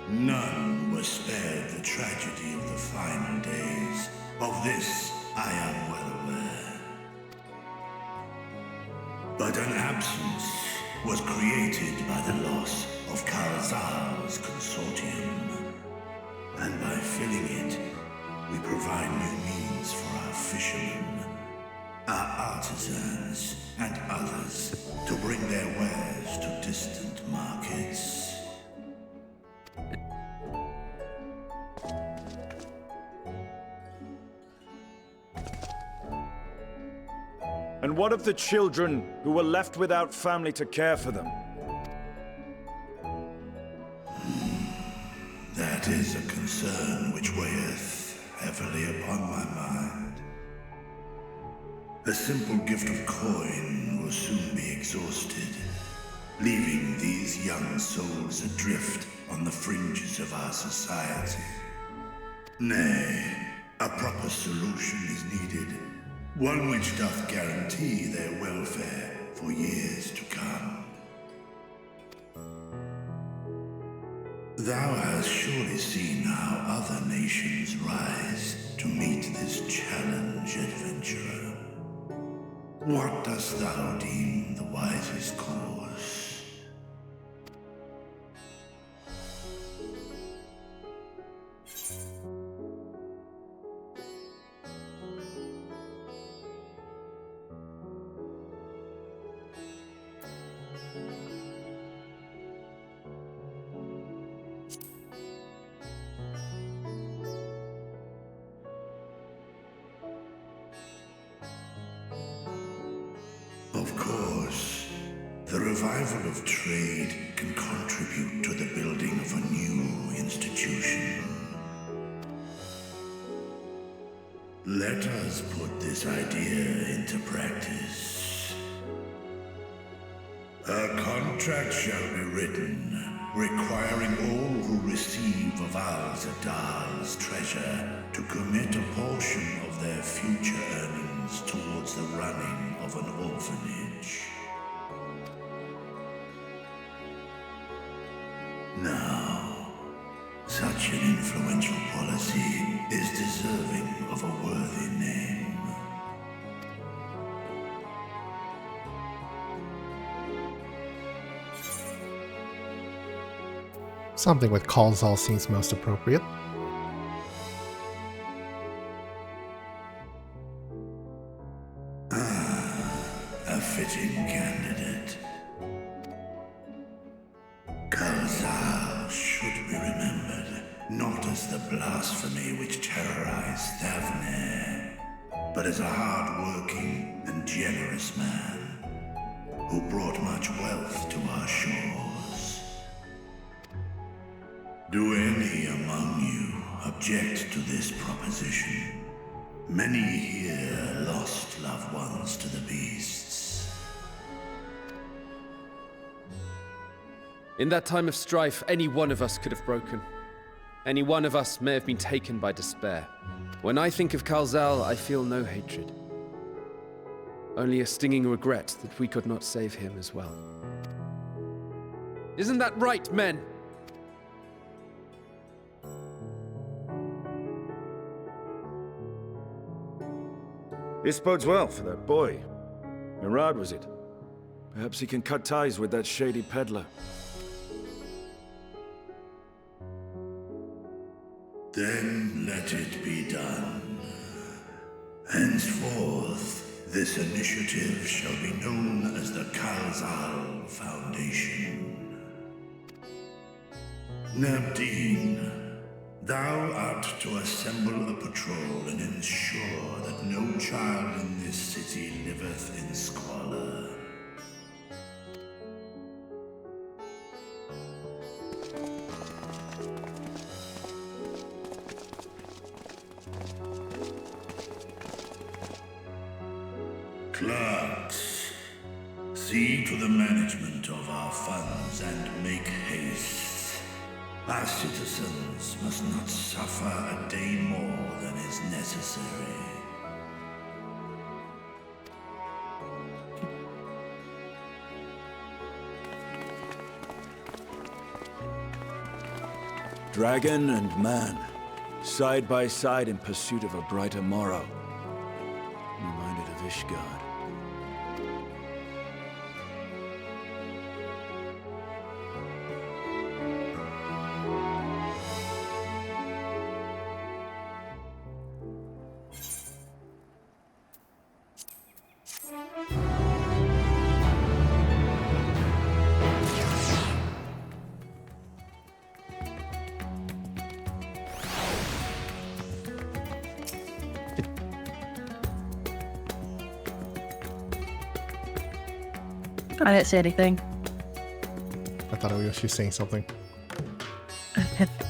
None were spared the tragedy of the final days. Of this, I am well aware. But an absence was created by the loss of Karazal's consortium. And by filling it, we provide new means for our fishermen, our artisans, and others to bring their wares to distant markets. And what of the children who were left without family to care for them? That is a concern which weigheth heavily upon my mind. A simple gift of coin will soon be exhausted, leaving these young souls adrift on the fringes of our society. Nay, a proper solution is needed, one which doth guarantee their welfare for years to come. Thou hast surely seen how other nations rise to meet this challenge, adventurer. What dost thou deem the wisest course? Of course, the revival of trade can contribute to the building of a new institution. Let us put this idea into practice. A contract shall be written, requiring all who receive of Al-Zadal's treasure to commit a portion of their future earnings towards the running of an orphanage. Now, such an influential policy is deserving of a worthy name. Something with Kalzal seems most appropriate. A fitting candidate. Kalzal should be remembered not as the blasphemy which terrorized Thavne, but as a hard-working and generous man who brought much wealth to our shores. Do any among you object to this proposition? Many here lost loved ones to the beasts. In that time of strife, any one of us could have broken. Any one of us may have been taken by despair. When I think of Kalzal, I feel no hatred. Only a stinging regret that we could not save him as well. Isn't that right, men? This bodes well for that boy. Mirad, was it? Perhaps he can cut ties with that shady peddler. Then let it be done. Henceforth, this initiative shall be known as the Kalzal Foundation. Nabdeen, thou art to assemble a patrol and ensure that no child in this city liveth in squalor. Clerks, see to the management of our funds and make haste. Our citizens must not suffer a day more than is necessary. Dragon and man, side by side in pursuit of a brighter morrow. Reminded of Ishgard. I didn't say anything. I thought she was saying something.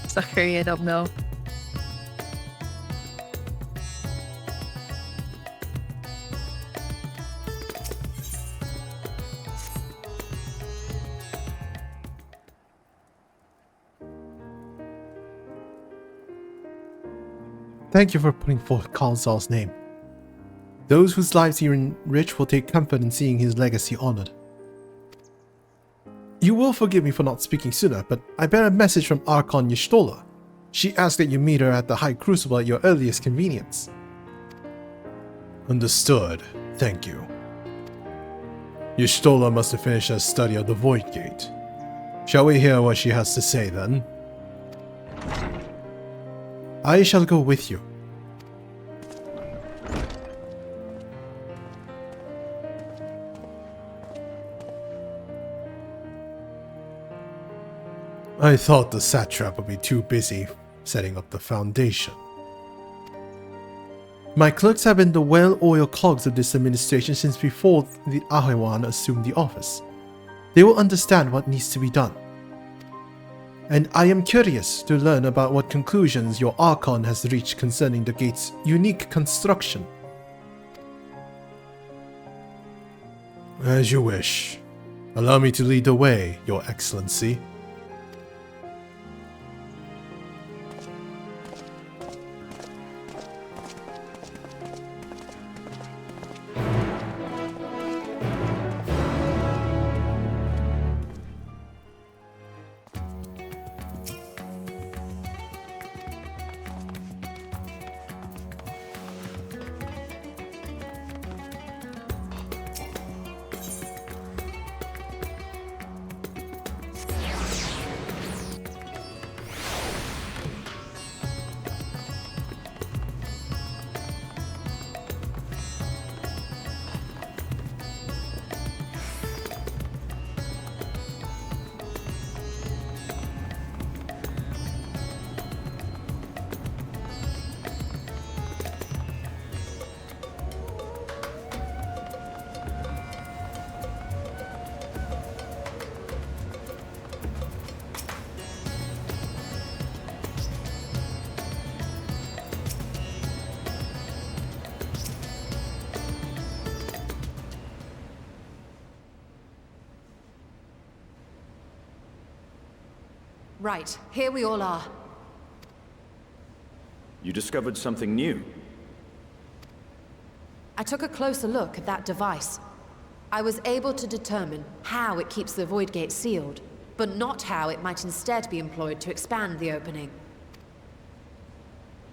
Sorry, I don't know. Thank you for putting forth Kalzal's name. Those whose lives he enriched will take comfort in seeing his legacy honored. You will forgive me for not speaking sooner, but I bear a message from Archon Y'shtola. She asked that you meet her at the High Crucible at your earliest convenience. Understood. Thank you. Y'shtola must have finished her study of the Void Gate. Shall we hear what she has to say then? I shall go with you. I thought the satrap would be too busy setting up the foundation. My clerks have been the well-oiled cogs of this administration since before the Ahewan assumed the office. They will understand what needs to be done. And I am curious to learn about what conclusions your Archon has reached concerning the gate's unique construction. As you wish. Allow me to lead the way, Your Excellency. Right, here we all are. You discovered something new. I took a closer look at that device. I was able to determine how it keeps the Void Gate sealed, but not how it might instead be employed to expand the opening.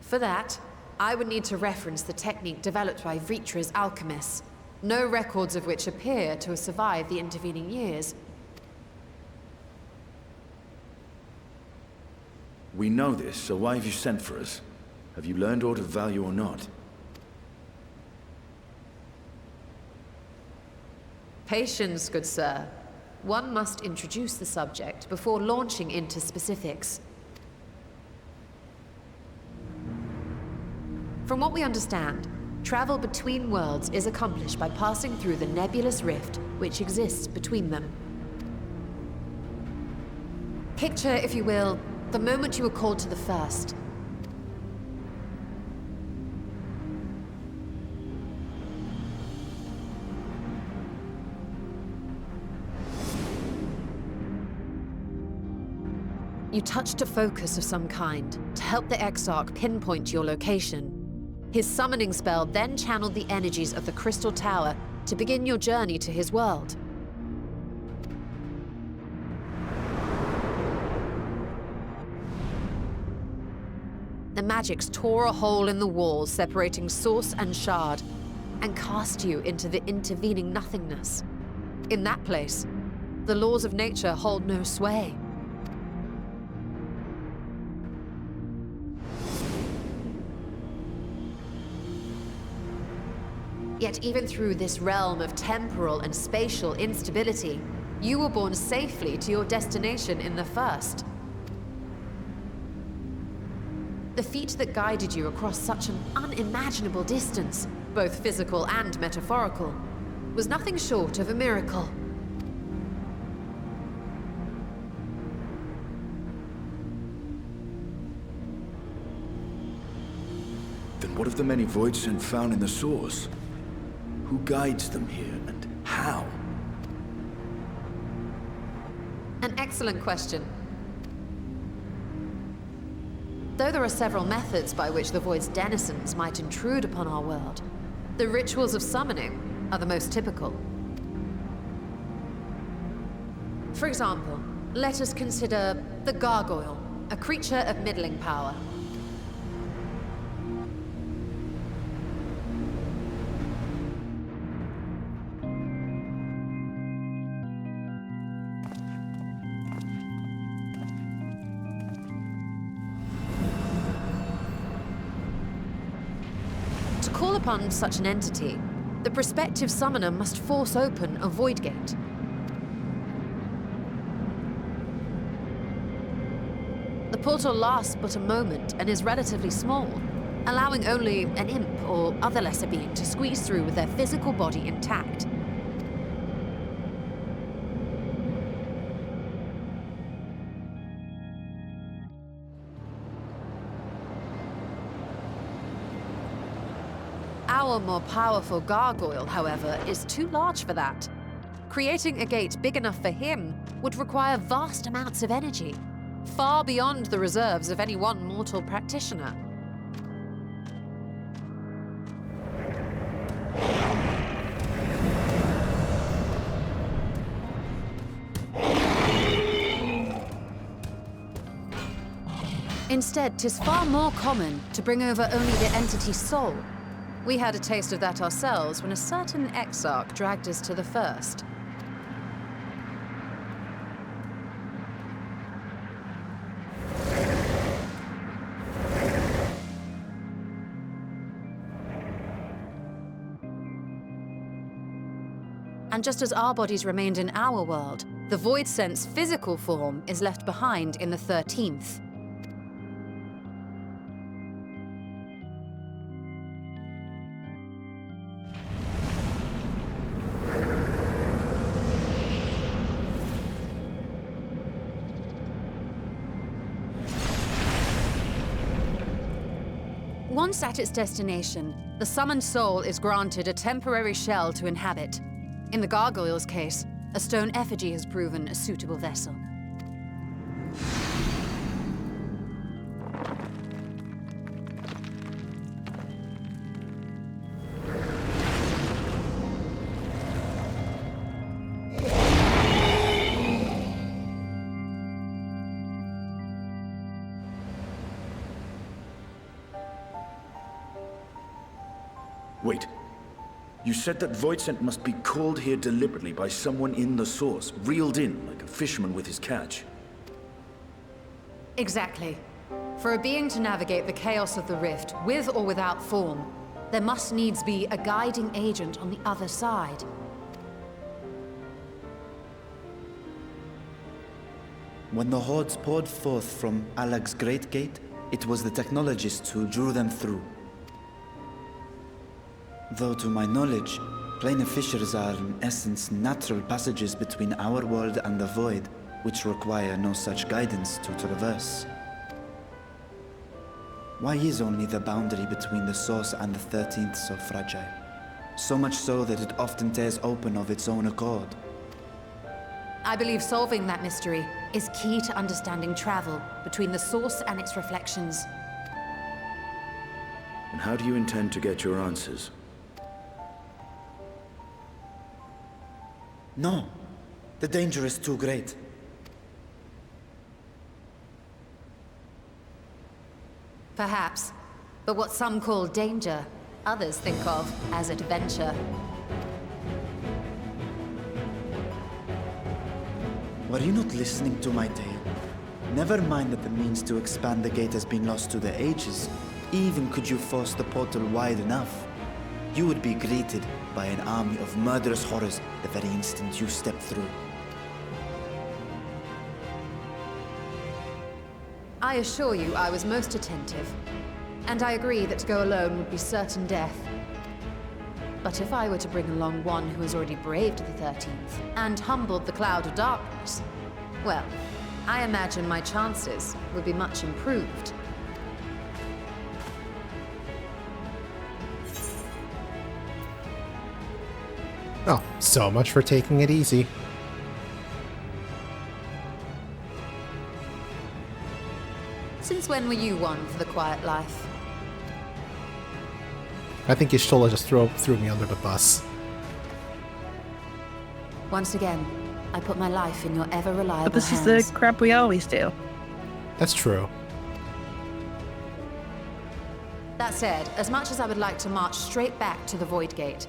For that, I would need to reference the technique developed by Vritra's alchemists, no records of which appear to have survived the intervening years. We know this, so why have you sent for us? Have you learned aught of value or not? Patience, good sir. One must introduce the subject before launching into specifics. From what we understand, travel between worlds is accomplished by passing through the nebulous rift which exists between them. Picture, if you will, the moment you were called to the first. You touched a focus of some kind to help the Exarch pinpoint your location. His summoning spell then channeled the energies of the Crystal Tower to begin your journey to his world. The magics tore a hole in the wall separating source and shard, and cast you into the intervening nothingness. In that place, the laws of nature hold no sway. Yet even through this realm of temporal and spatial instability, you were borne safely to your destination in the first. The feat that guided you across such an unimaginable distance, both physical and metaphorical, was nothing short of a miracle. Then what of the many Voidsent found in the source? Who guides them here, and how? An excellent question. Though there are several methods by which the Void's denizens might intrude upon our world, the rituals of summoning are the most typical. For example, let us consider the Gargoyle, a creature of middling power. To call upon such an entity, the prospective summoner must force open a void gate. The portal lasts but a moment and is relatively small, allowing only an imp or other lesser being to squeeze through with their physical body intact. Our more powerful gargoyle, however, is too large for that. Creating a gate big enough for him would require vast amounts of energy, far beyond the reserves of any one mortal practitioner. Instead, 'tis far more common to bring over only the entity's soul. We had a taste of that ourselves when a certain Exarch dragged us to the first. And just as our bodies remained in our world, the Voidsent's physical form is left behind in the 13th. Once at its destination, the summoned soul is granted a temporary shell to inhabit. In the gargoyle's case, a stone effigy has proven a suitable vessel. Wait. You said that Voidsent must be called here deliberately by someone in the source, reeled in like a fisherman with his catch. Exactly. For a being to navigate the chaos of the rift, with or without form, there must needs be a guiding agent on the other side. When the hordes poured forth from Alag's Great Gate, it was the technologists who drew them through. Though to my knowledge, planar fissures are in essence natural passages between our world and the void, which require no such guidance to traverse. Why is only the boundary between the source and the 13th so fragile? So much so that it often tears open of its own accord. I believe solving that mystery is key to understanding travel between the source and its reflections. And how do you intend to get your answers? No. The danger is too great. Perhaps. But what some call danger, others think of as adventure. Were you not listening to my tale? Never mind that the means to expand the gate has been lost to the ages. Even could you force the portal wide enough, you would be greeted by an army of murderous horrors the very instant you step through. I assure you I was most attentive, and I agree that to go alone would be certain death. But if I were to bring along one who has already braved the 13th, and humbled the Cloud of Darkness, well, I imagine my chances would be much improved. Oh, so much for taking it easy. Since when were you one for the quiet life? I think Ishtola just threw me under the bus. Once again, I put my life in your ever-reliable But this hands. is the crap we always do. That's true. That said, as much as I would like to march straight back to the Void Gate,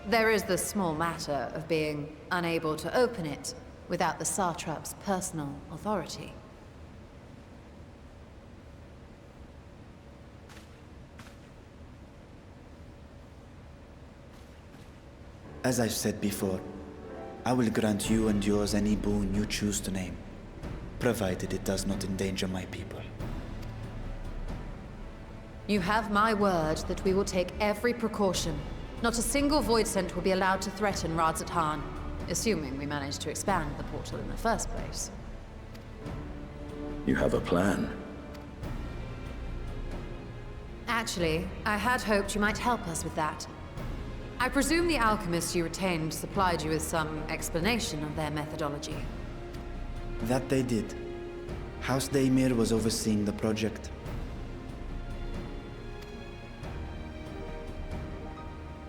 there is the small matter of being unable to open it without the Satrap's personal authority. As I've said before, I will grant you and yours any boon you choose to name, provided it does not endanger my people. You have my word that we will take every precaution. Not a single Voidsent will be allowed to threaten Radzat Han, assuming we manage to expand the portal in the first place. You have a plan. Actually, I had hoped you might help us with that. I presume the alchemists you retained supplied you with some explanation of their methodology. That they did. House Daemir was overseeing the project.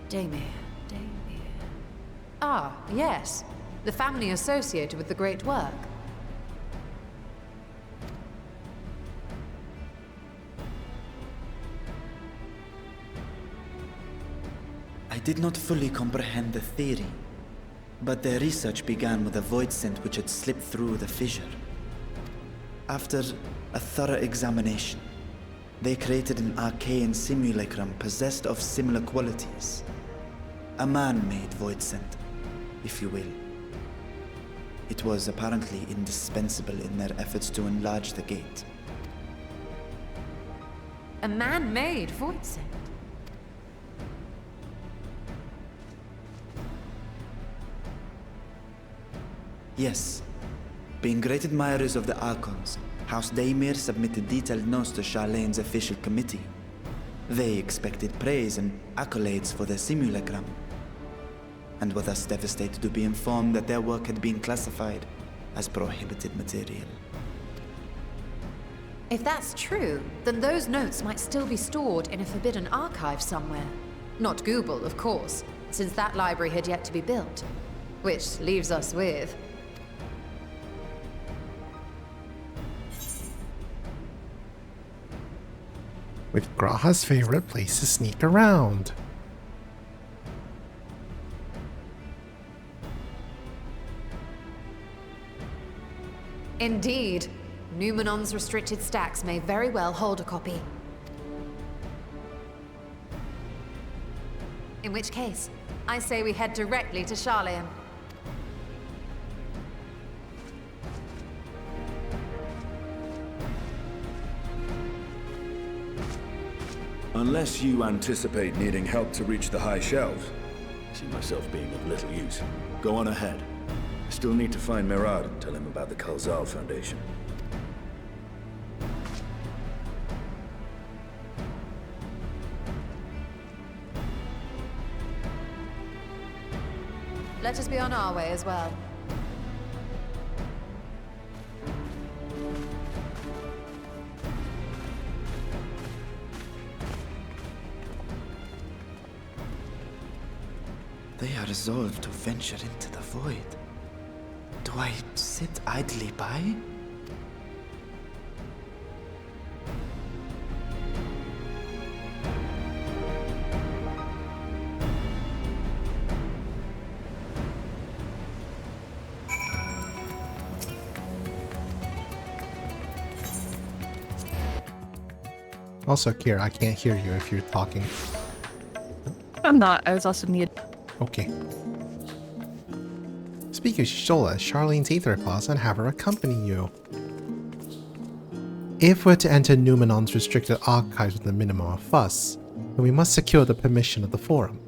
Daemir. Ah, yes. The family associated with the great work. I did not fully comprehend the theory, but their research began with a Voidsent which had slipped through the fissure. After a thorough examination, they created an arcane simulacrum possessed of similar qualities. A man-made Voidsent, if you will. It was apparently indispensable in their efforts to enlarge the gate. A man-made Voidsent? Yes. Being great admirers of the Archons, House Daemir submitted detailed notes to Charlene's official committee. They expected praise and accolades for their simulacrum, and were thus devastated to be informed that their work had been classified as prohibited material. If that's true, then those notes might still be stored in a forbidden archive somewhere. Not Google, of course, since that library had yet to be built. Which leaves us with... With Graha's favorite place to sneak around. Indeed. Numenon's restricted stacks may very well hold a copy. In which case, I say we head directly to Charlian. Unless you anticipate needing help to reach the high shelves, I see myself being of little use. Go on ahead. I still need to find Mirad and tell him about the Kalzal Foundation. Let us be on our way as well. They are resolved to venture into the void. Do I sit idly by? Also, Kira, I can't hear you if you're talking. I'm not. I was also muted. Okay. Speak of Shola, Charlene's Aether Claws, and have her accompany you. If we're to enter Numenon's restricted archives with a minimum of fuss, then we must secure the permission of the Forum.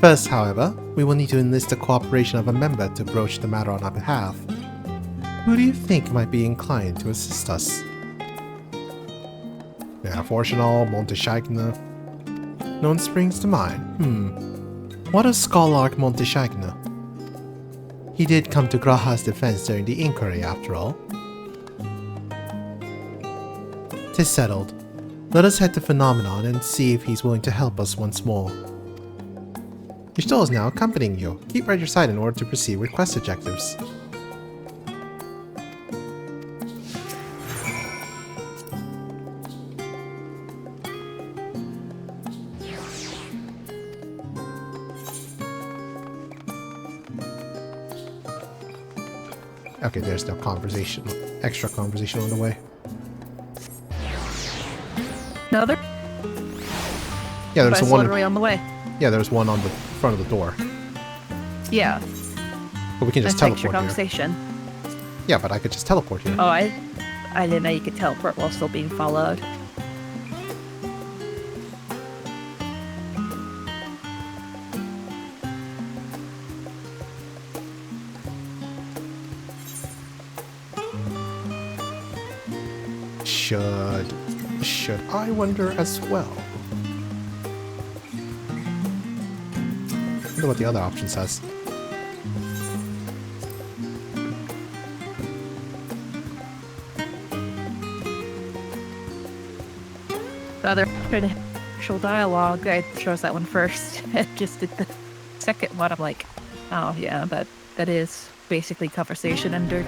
First, however, we will need to enlist the cooperation of a member to broach the matter on our behalf. Who do you think might be inclined to assist us? Yeah, Fortunal, Monteshagna. No one springs to mind. What of Scholark Monteshagna? He did come to Graha's defense during the inquiry, after all. 'Tis settled. Let us head to Phenomenon and see if he's willing to help us once more. Ishtal is now accompanying you. Keep at your side in order to proceed with quest objectives. Okay, there's no conversation, extra conversation on the way. Another? Yeah, there's But it's one literally on the way. Yeah, there's one on the front of the door. Yeah. But we can just That's extra teleport here. conversation. Yeah, but I could just teleport here. Oh, I didn't know you could teleport while still being followed. Should I wonder as well? I wonder what the other option says. The other actual dialogue, I chose that one first. I just did the second one. I'm like, oh yeah, that is basically conversation ender.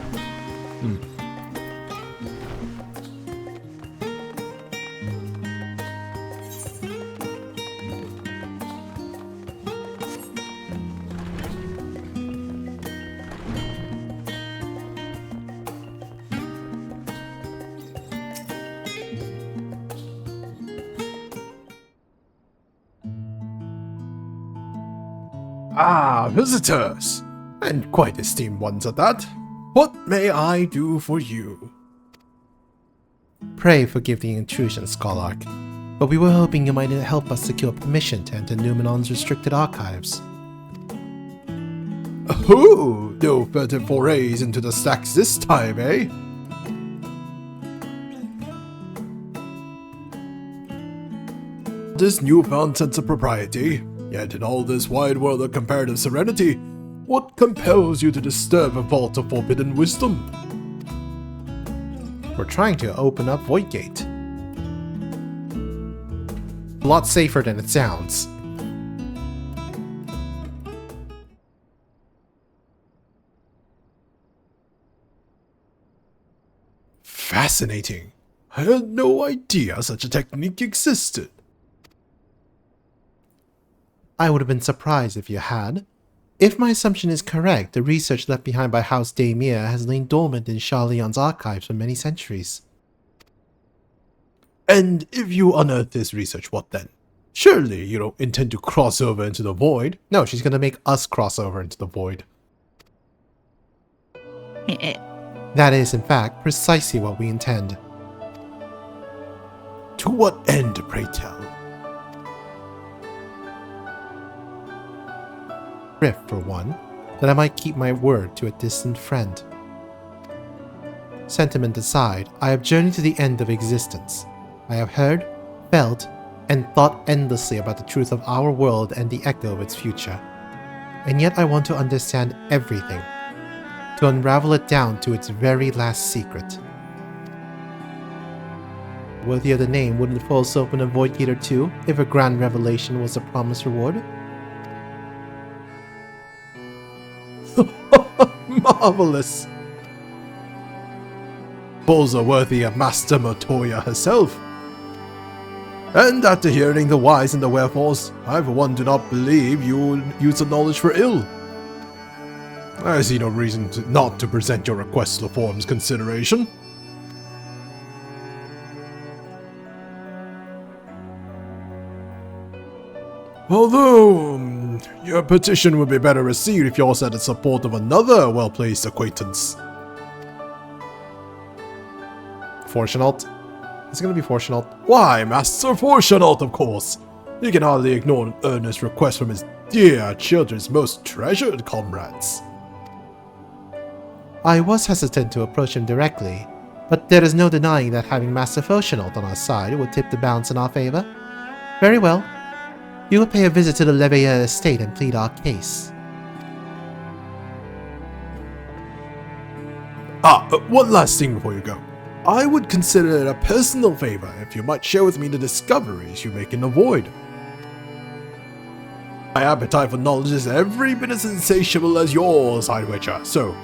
Ah, visitors! And quite esteemed ones at that. What may I do for you? Pray forgive the intrusion, Scholark, but we were hoping you might help us secure permission to enter Numenon's restricted archives. Oh, no furtive forays into the stacks this time, eh? This newfound sense of propriety, yet in all this wide world of comparative serenity, what compels you to disturb a vault of forbidden wisdom? We're trying to open up Voidgate. A lot safer than it sounds. Fascinating. I had no idea such a technique existed. I would have been surprised if you had. If my assumption is correct, the research left behind by House Daemir has lain dormant in Sharleon's archives for many centuries. And if you unearth this research, what then? Surely you don't intend to cross over into the void? No, she's gonna make us cross over into the void. That is, in fact, precisely what we intend. To what end, pray tell? Rift, for one, that I might keep my word to a distant friend. Sentiment aside, I have journeyed to the end of existence. I have heard, felt, and thought endlessly about the truth of our world and the echo of its future. And yet I want to understand everything, to unravel it down to its very last secret. Worthy of the name, wouldn't it force open a Void Gate or two if a grand revelation was the promised reward? Marvelous! Balls are worthy of Master Motoya herself. And after hearing the whys and the wherefores, I for one do not believe you will use the knowledge for ill. I see no reason not to present your request to the forum's consideration. Although, your petition would be better received if you also had the support of another well-placed acquaintance. Fortunault? It's gonna be Fortunault. Why, Master Fortunault, of course! He can hardly ignore an earnest request from his dear children's most treasured comrades. I was hesitant to approach him directly, but there is no denying that having Master Fortunault on our side would tip the balance in our favor. Very well. You will pay a visit to the Leveilleur estate and plead our case. One last thing before you go. I would consider it a personal favor if you might share with me the discoveries you make in the void. My appetite for knowledge is every bit as insatiable as yours, Hidewitcher, so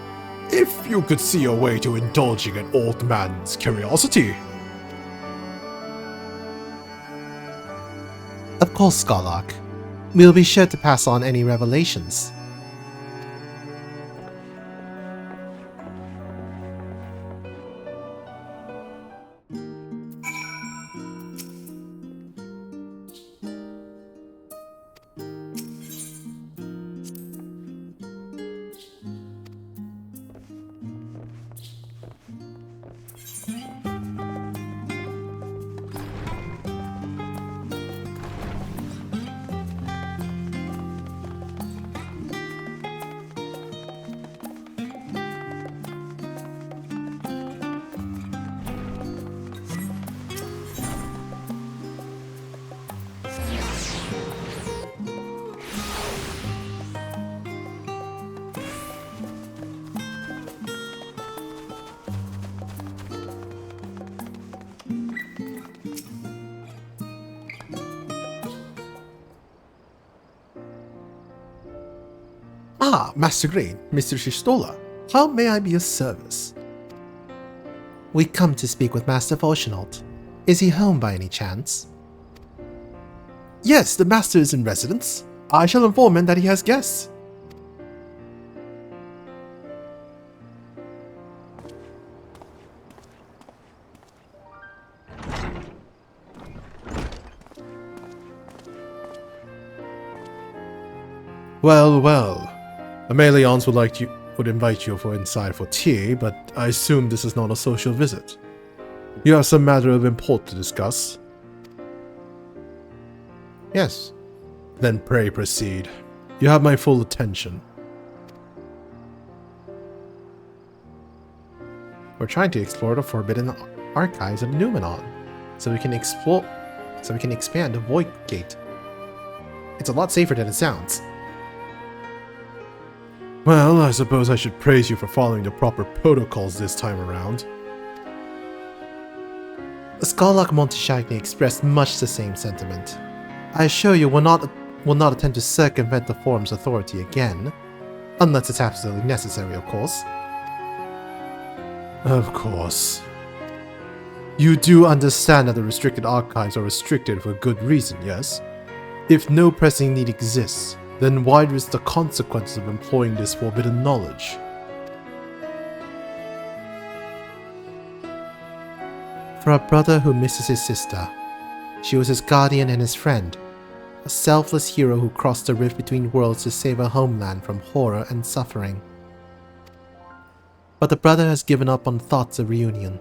if you could see a way to indulging an old man's curiosity. Of course, Scarlock. We'll be sure to pass on any revelations. Ah, Master Green, Mr. Shistola, how may I be of service? We come to speak with Master Fortunault. Is he home by any chance? Yes, the Master is in residence. I shall inform him that he has guests. Well, well. The Melions would invite you inside for tea, but I assume this is not a social visit. You have some matter of import to discuss. Yes. Then pray proceed. You have my full attention. We're trying to explore the forbidden archives of Numenon, so we can expand the Void Gate. It's a lot safer than it sounds. Well, I suppose I should praise you for following the proper protocols this time around. Scarlock Monteshagny expressed much the same sentiment. I assure you will not attempt to circumvent the forum's authority again, unless it's absolutely necessary, of course. Of course. You do understand that the restricted archives are restricted for good reason, yes? If no pressing need exists, then why risk the consequences of employing this forbidden knowledge? For a brother who misses his sister, she was his guardian and his friend, a selfless hero who crossed the rift between worlds to save her homeland from horror and suffering. But the brother has given up on thoughts of reunion.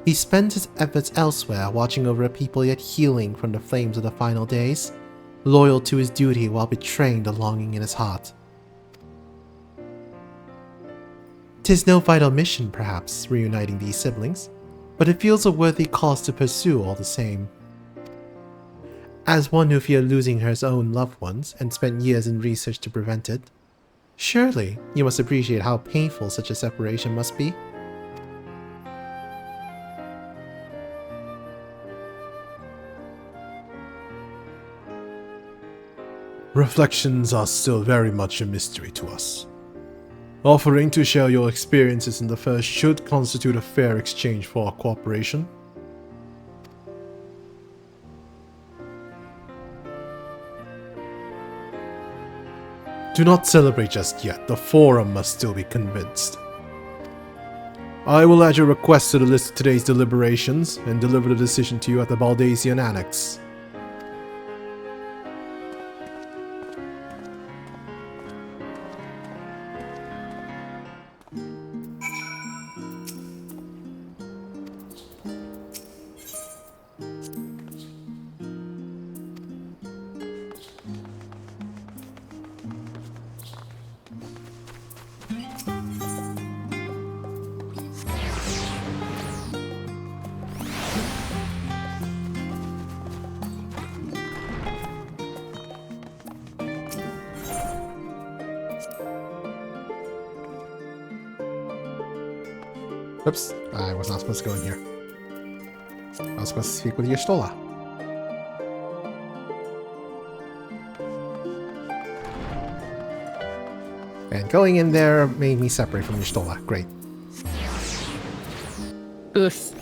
He spent his efforts elsewhere, watching over a people yet healing from the flames of the final days, loyal to his duty while betraying the longing in his heart. 'Tis no vital mission, perhaps, reuniting these siblings, but it feels a worthy cause to pursue all the same. As one who feared losing her own loved ones and spent years in research to prevent it, surely you must appreciate how painful such a separation must be. Reflections are still very much a mystery to us. Offering to share your experiences in the first should constitute a fair exchange for our cooperation. Do not celebrate just yet, the Forum must still be convinced. I will add your request to the list of today's deliberations and deliver the decision to you at the Baldasian Annex. Oops, I was not supposed to go in here. I was supposed to speak with Y'shtola. And going in there made me separate from Y'shtola. Great. Oof.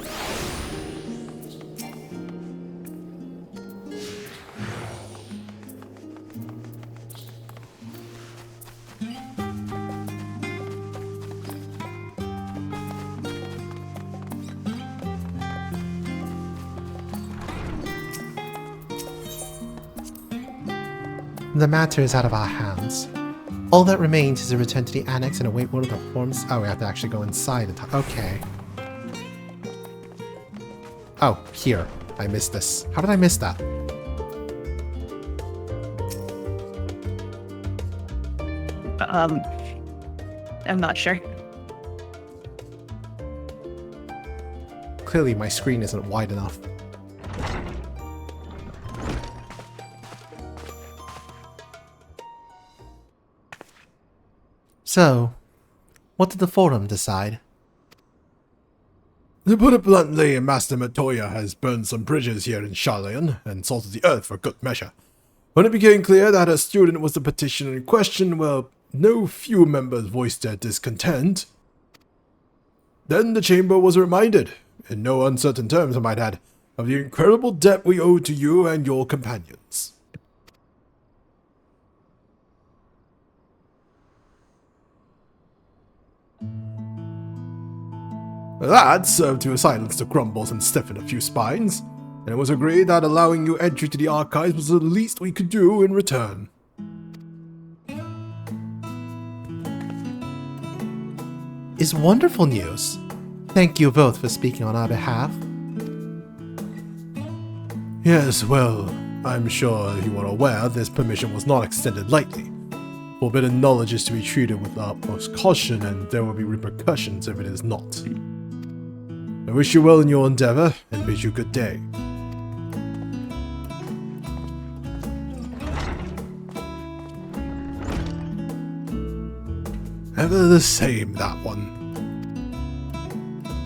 The matter is out of our hands. All that remains is a return to the annex and await one of the forms. Oh, we have to actually go inside and talk. Okay. Oh, here. I missed this. How did I miss that? I'm not sure. Clearly my screen isn't wide enough. So, what did the Forum decide? To put it bluntly, Master Matoya has burned some bridges here in Sharlayan and salted the earth for good measure. When it became clear that a student was the petitioner in question, well, no few members voiced their discontent. Then the chamber was reminded, in no uncertain terms I might add, of the incredible debt we owe to you and your companions. That served to silence the grumbles and stiffen a few spines, and it was agreed that allowing you entry to the archives was the least we could do in return. Is wonderful news. Thank you both for speaking on our behalf. Yes, well, I'm sure you are aware this permission was not extended lightly. Forbidden knowledge is to be treated with utmost caution, and there will be repercussions if it is not. I wish you well in your endeavor, and bid you good day. Ever the same, that one.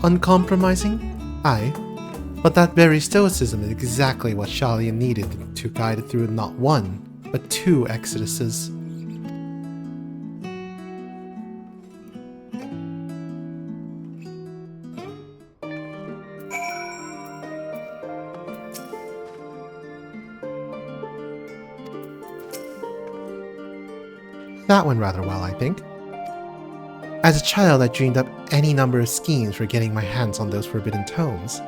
Uncompromising? Aye. But that very stoicism is exactly what Sharlayan needed to guide it through not one, but two exoduses. That went rather well, I think. As a child, I dreamed up any number of schemes for getting my hands on those forbidden tomes,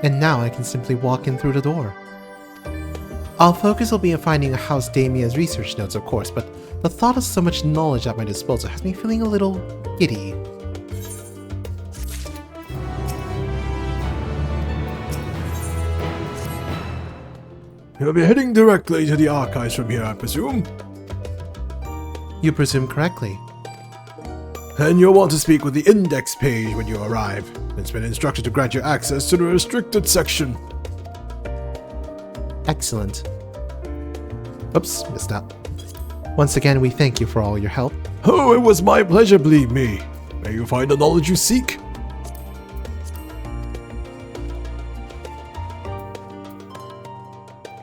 and now I can simply walk in through the door. Our focus will be on finding House Damia's research notes, of course, but the thought of so much knowledge at my disposal has me feeling a little giddy. You'll be heading directly to the archives from here, I presume? You presume correctly. And you'll want to speak with the index page when you arrive. It's been instructed to grant you access to the restricted section. Excellent. Oops, missed that. Once again, we thank you for all your help. Oh, it was my pleasure, believe me. May you find the knowledge you seek.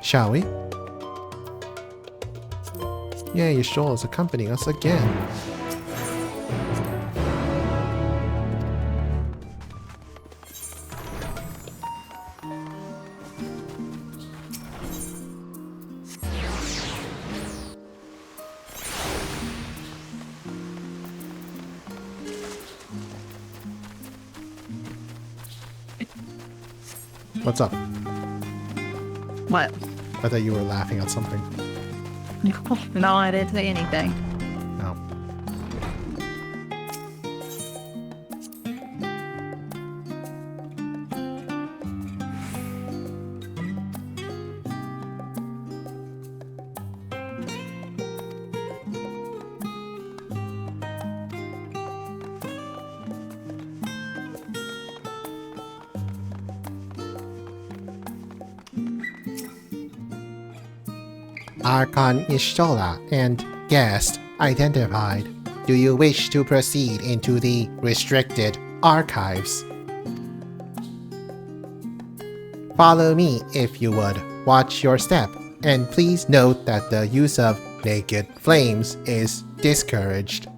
Shall we? Yeah, Yashol is accompanying us again. What's up? What? I thought you were laughing at something. No, I didn't say anything. No. Archon Ishtola and guest identified. Do you wish to proceed into the restricted archives? Follow me if you would. Watch your step, and please note that the use of naked flames is discouraged.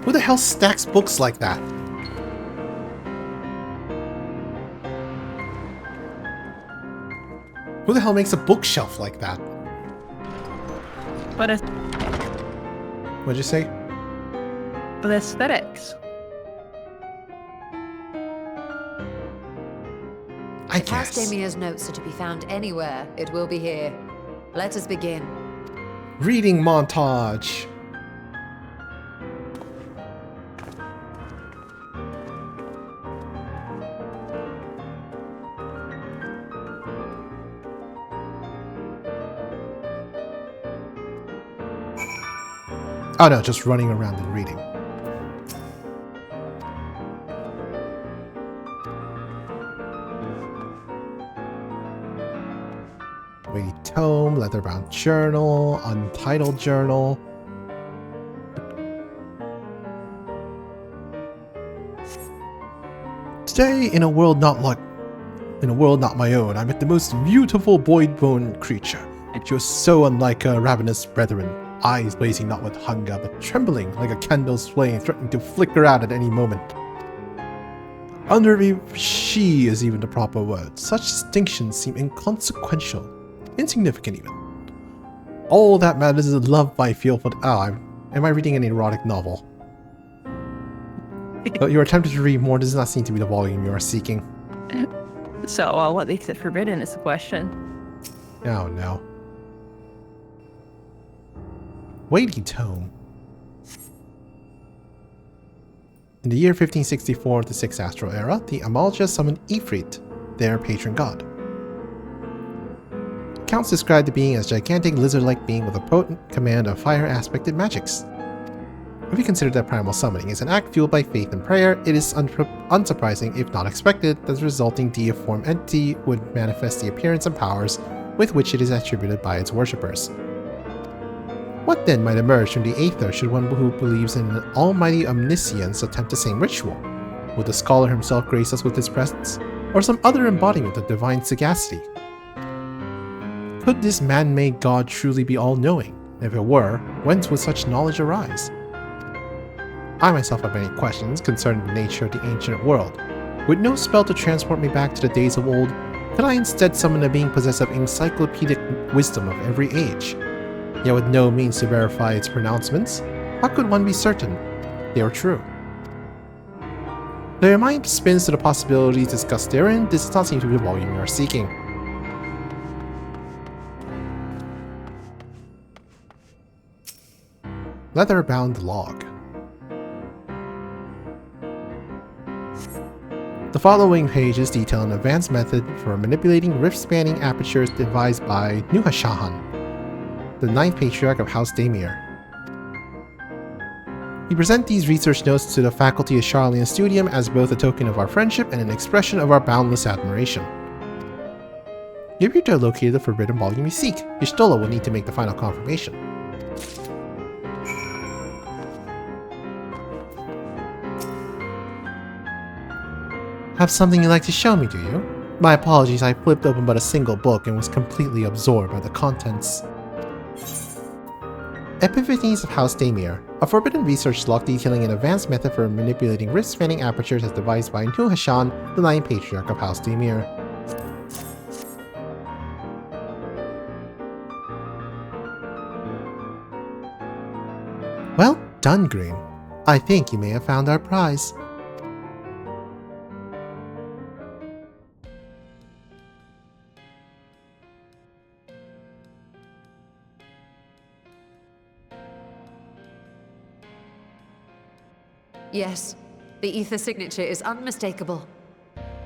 Who the hell stacks books like that? Who the hell makes a bookshelf like that? But What'd you say? But aesthetics. I If House guess. Damia's notes are to be found anywhere, it will be here. Let us begin. Reading montage. Oh no, just running around and reading. Weighty tome, leather-bound journal, untitled journal. Today, in a world not my own, I met the most beautiful void-born creature. She was so unlike her ravenous brethren. Eyes blazing not with hunger, but trembling like a candle's flame threatening to flicker out at any moment. Under she is even the proper word. Such distinctions seem inconsequential, insignificant even. All that matters is the love I feel for am I reading an erotic novel? Your attempt to read more does not seem to be the volume you are seeking. So, what makes it forbidden is the question. Oh no. Weighty tome. In the year 1564 of the 6th Astral Era, the Amalja summoned Ifrit, their patron god. Accounts describe the being as a gigantic lizard-like being with a potent command of fire-aspected magics. If we consider that primal summoning is an act fueled by faith and prayer, it is unsurprising, if not expected, that the resulting deiform entity would manifest the appearance and powers with which it is attributed by its worshippers. What then might emerge from the Aether should one who believes in an almighty omniscience attempt the same ritual? Would the scholar himself grace us with his presence, or some other embodiment of divine sagacity? Could this man-made god truly be all-knowing? If it were, whence would such knowledge arise? I myself have many questions concerning the nature of the ancient world. With no spell to transport me back to the days of old, could I instead summon a being possessed of encyclopedic wisdom of every age? Yet with no means to verify its pronouncements, how could one be certain they are true? Though your mind spins to the possibilities discussed therein, this does not seem to be the volume you are seeking. Leather-bound log. The following pages detail an advanced method for manipulating rift-spanning apertures devised by Nuhashahan, the 9th Patriarch of House Daimir. We present these research notes to the faculty of Charlian Studium as both a token of our friendship and an expression of our boundless admiration. You appear to have located the forbidden volume you seek. Y'shtola will need to make the final confirmation. Have something you'd like to show me, do you? My apologies, I flipped open but a single book and was completely absorbed by the contents. Epiphanies of House Daimir, a forbidden research log detailing an advanced method for manipulating rift-spanning apertures as devised by Nuhashan, the 9th Patriarch of House Daimir. Well done, Green. I think you may have found our prize. Yes, the ether signature is unmistakable.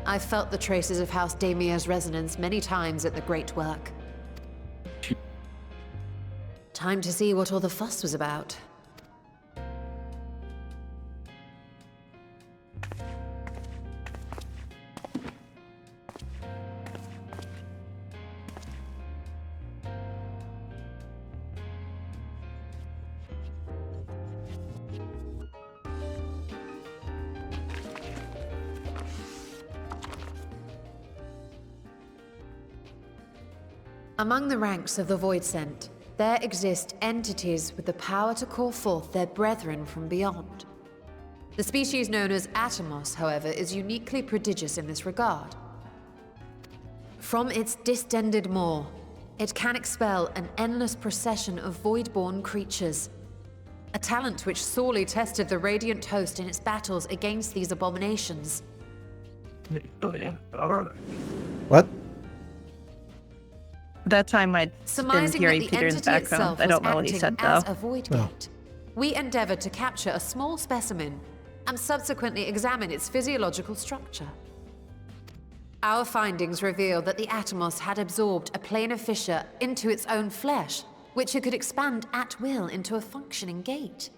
I've felt the traces of House Daimir's resonance many times at the Great Work. Time to see what all the fuss was about. Among the ranks of the Voidsent, there exist entities with the power to call forth their brethren from beyond. The species known as Atomos, however, is uniquely prodigious in this regard. From its distended maw, it can expel an endless procession of void-born creatures. A talent which sorely tested the Radiant Host in its battles against these abominations. What? That time I didn't Surmising hear that the Peter in the entity background. itself I was don't know what he acting said as though. a void gate, we endeavored to capture a small specimen and subsequently examine its physiological structure. Our findings revealed that the Atomos had absorbed a planar fissure into its own flesh, which it could expand at will into a functioning gate.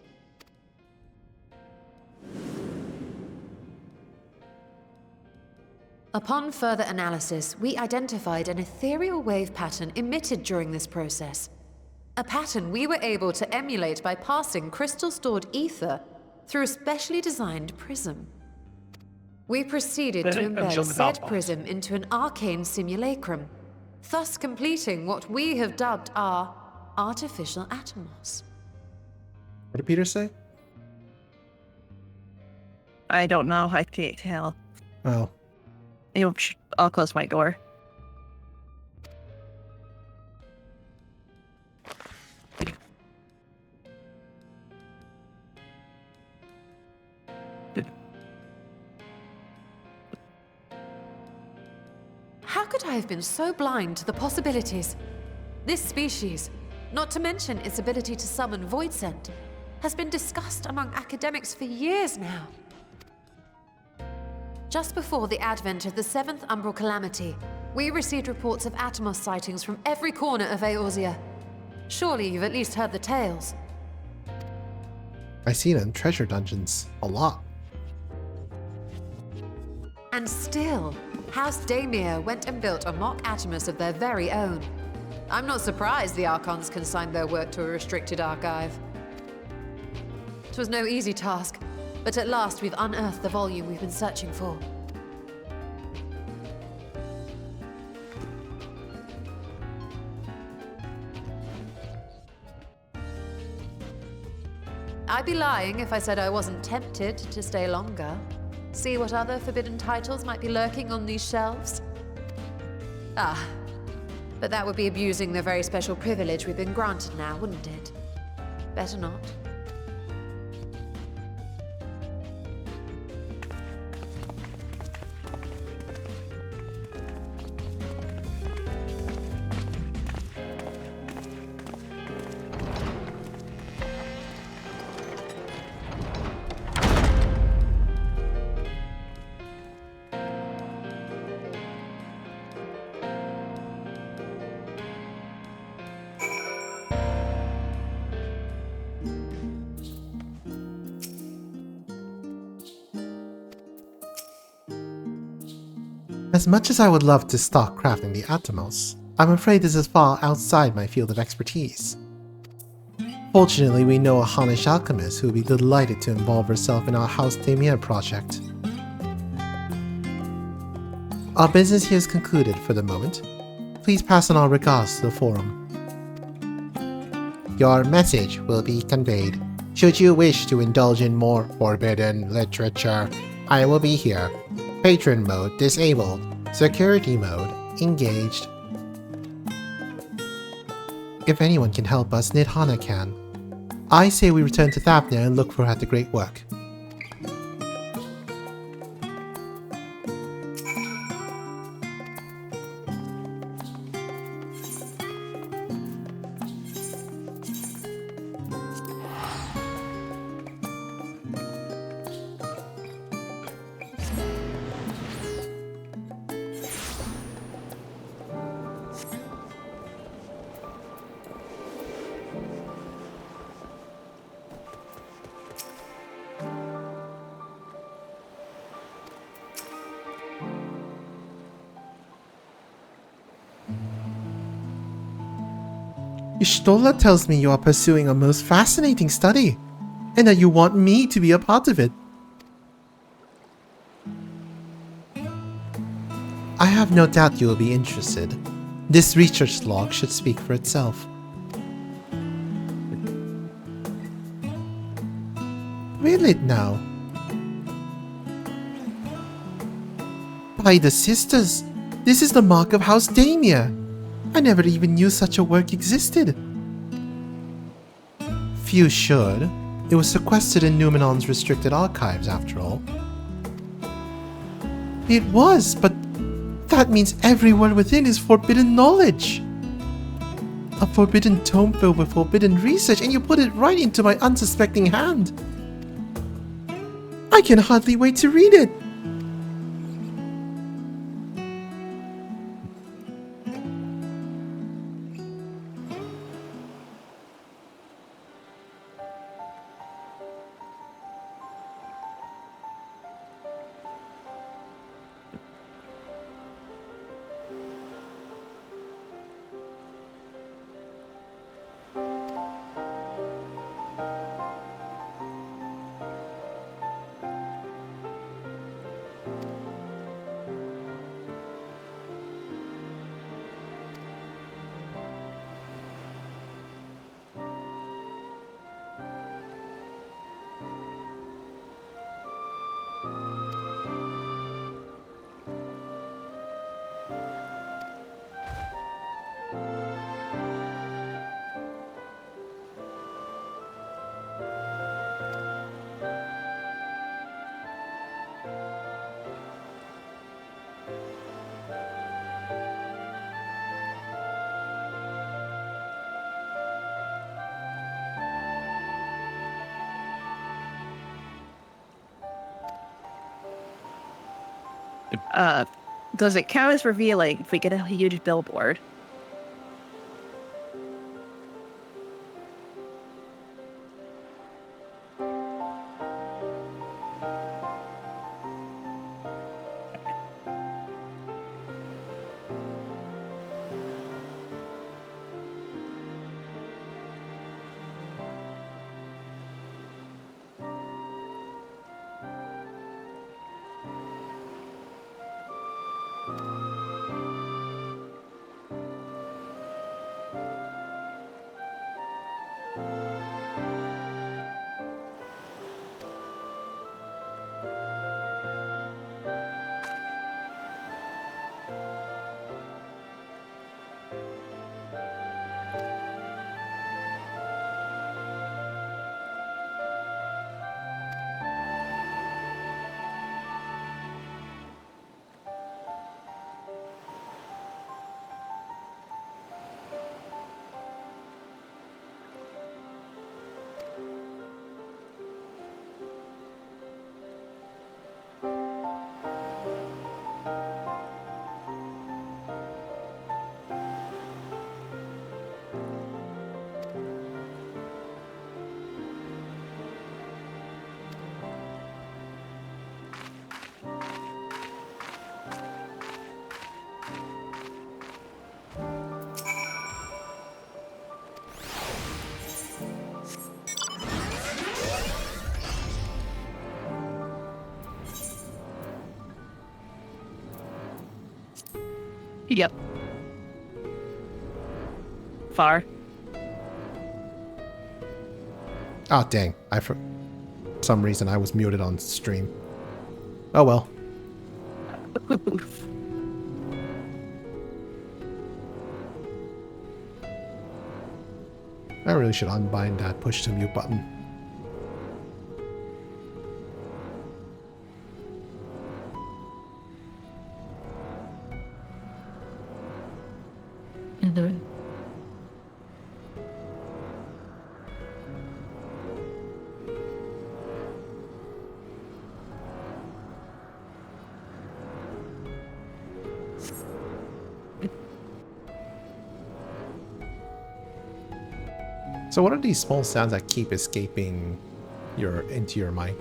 Upon further analysis, we identified an ethereal wave pattern emitted during this process. A pattern we were able to emulate by passing crystal-stored ether through a specially designed prism. We proceeded to embed said prism into an arcane simulacrum, thus completing what we have dubbed our artificial Atomos. What did Peter say? I don't know. I can't tell. Oh. I'll close my door. How could I have been so blind to the possibilities? This species, not to mention its ability to summon Voidsent, has been discussed among academics for years now. Just before the advent of the 7th Umbral Calamity, we received reports of Atomos sightings from every corner of Eorzea. Surely you've at least heard the tales. I see it in treasure dungeons. A lot. And still, House Daimir went and built a mock Atomos of their very own. I'm not surprised the Archons consigned their work to a restricted archive. It was no easy task, but at last we've unearthed the volume we've been searching for. I'd be lying if I said I wasn't tempted to stay longer. See what other forbidden titles might be lurking on these shelves? Ah, but that would be abusing the very special privilege we've been granted now, wouldn't it? Better not. As much as I would love to start crafting the Atomos, I'm afraid this is far outside my field of expertise. Fortunately, we know a Hanish alchemist who would be delighted to involve herself in our House Demir project. Our business here is concluded for the moment. Please pass on our regards to the forum. Your message will be conveyed. Should you wish to indulge in more forbidden literature, I will be here. Patron mode disabled. Security mode engaged. If anyone can help us, Nidhana can. I say we return to Thapnir and look for her at the great work. Ishtola tells me you are pursuing a most fascinating study, and that you want me to be a part of it. I have no doubt you will be interested. This research log should speak for itself. Read it now. By the sisters, this is the mark of House Damia. I never even knew such a work existed. Few should. It was sequestered in Numenon's restricted archives, after all. It was, but that means every word within is forbidden knowledge. A forbidden tome filled with forbidden research, and you put it right into my unsuspecting hand. I can hardly wait to read it. Does it count as revealing if we get a huge billboard? Yep. Far. Oh, dang. For some reason, I was muted on stream. Oh, well. I really should unbind that push to mute button. So what are these small sounds that keep escaping into your mic?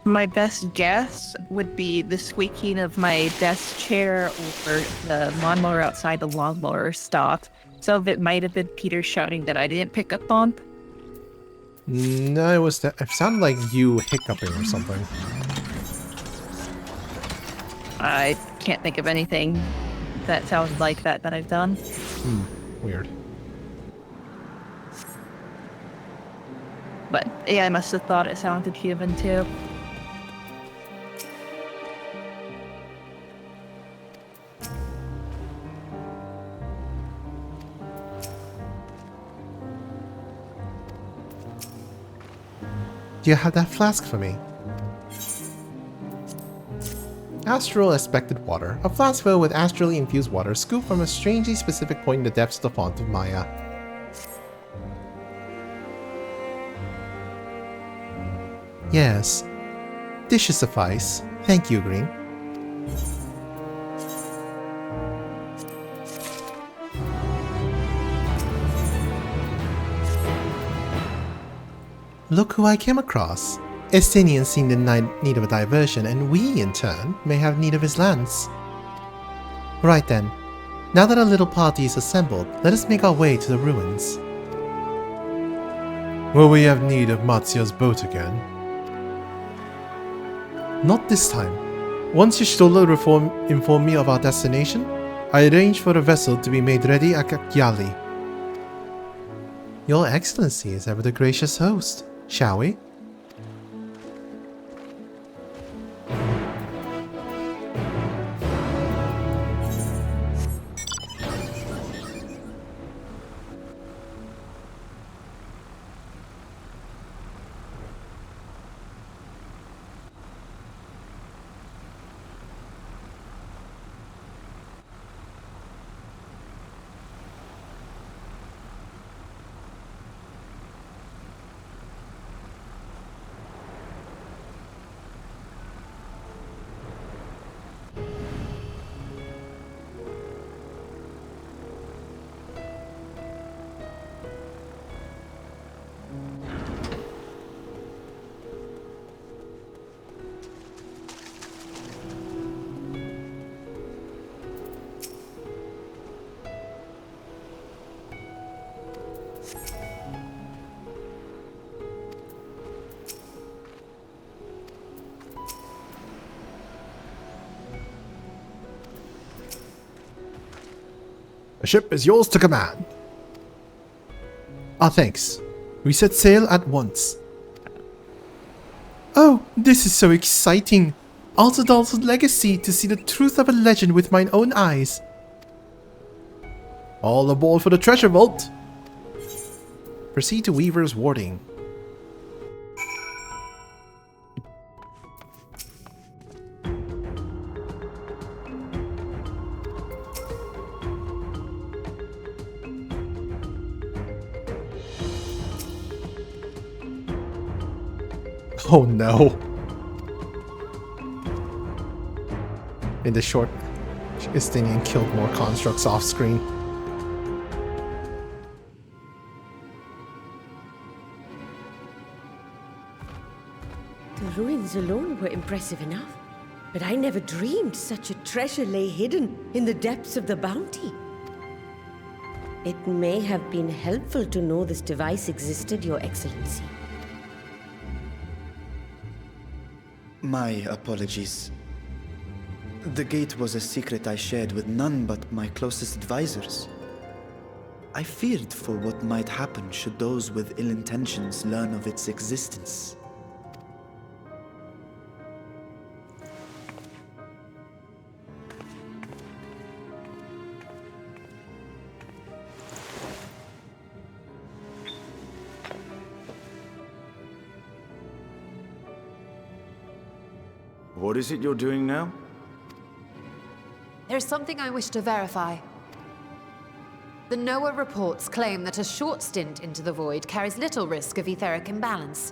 My best guess would be the squeaking of my desk chair or the lawnmower outside the lawnmower stop. Some of it might have been Peter shouting that I didn't pick up on. No, it sounded like you hiccuping or something. I can't think of anything that sounds like that I've done. Weird. But yeah, I must have thought it sounded human too. Do you have that flask for me? Astral expected water. A flask filled with astrally infused water scooped from a strangely specific point in the depths of the font of Maya. Yes. Dishes suffice. Thank you, Green. Look who I came across. Estinian seemed in need of a diversion, and we, in turn, may have need of his lands. Right then. Now that our little party is assembled, let us make our way to the ruins. Will we have need of Matsuya's boat again? Not this time. Once Y'shtola informed me of our destination, I arranged for a vessel to be made ready at Kakyali. Your Excellency is ever the gracious host. Shall we? The ship is yours to command. Ah, thanks. We set sail at once. Oh, this is so exciting! Altadal's legacy, to see the truth of a legend with mine own eyes. All aboard for the treasure vault! Proceed to Weaver's warding. Oh no. In the short, Estinian killed more constructs off screen. The ruins alone were impressive enough, but I never dreamed such a treasure lay hidden in the depths of the bounty. It may have been helpful to know this device existed, Your Excellency. My apologies. The gate was a secret I shared with none but my closest advisors. I feared for what might happen should those with ill intentions learn of its existence. What is it you're doing now? There's something I wish to verify. The NOAA reports claim that a short stint into the void carries little risk of etheric imbalance.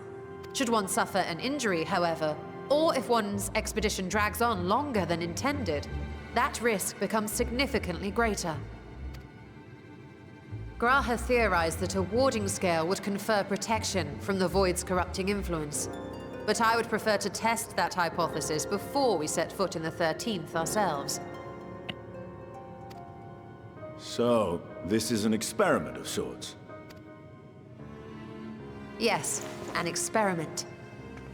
Should one suffer an injury, however, or if one's expedition drags on longer than intended, that risk becomes significantly greater. Graha theorized that a warding scale would confer protection from the void's corrupting influence. But I would prefer to test that hypothesis before we set foot in the 13th ourselves. So, this is an experiment of sorts? Yes, an experiment.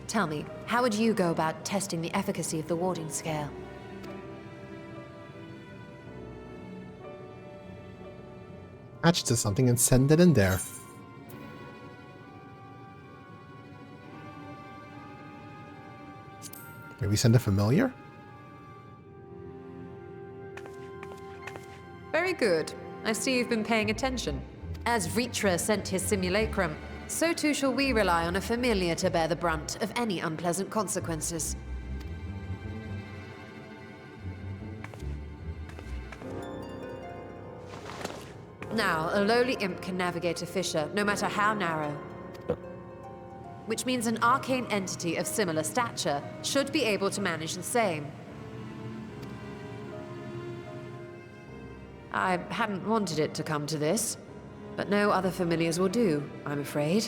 Tell me, how would you go about testing the efficacy of the warding scale? Attach to something and send it in there. Maybe send a familiar? Very good. I see you've been paying attention. As Vritra sent his simulacrum, so too shall we rely on a familiar to bear the brunt of any unpleasant consequences. Now, a lowly imp can navigate a fissure, no matter how narrow. Which means an arcane entity of similar stature should be able to manage the same. I hadn't wanted it to come to this, but no other familiars will do, I'm afraid.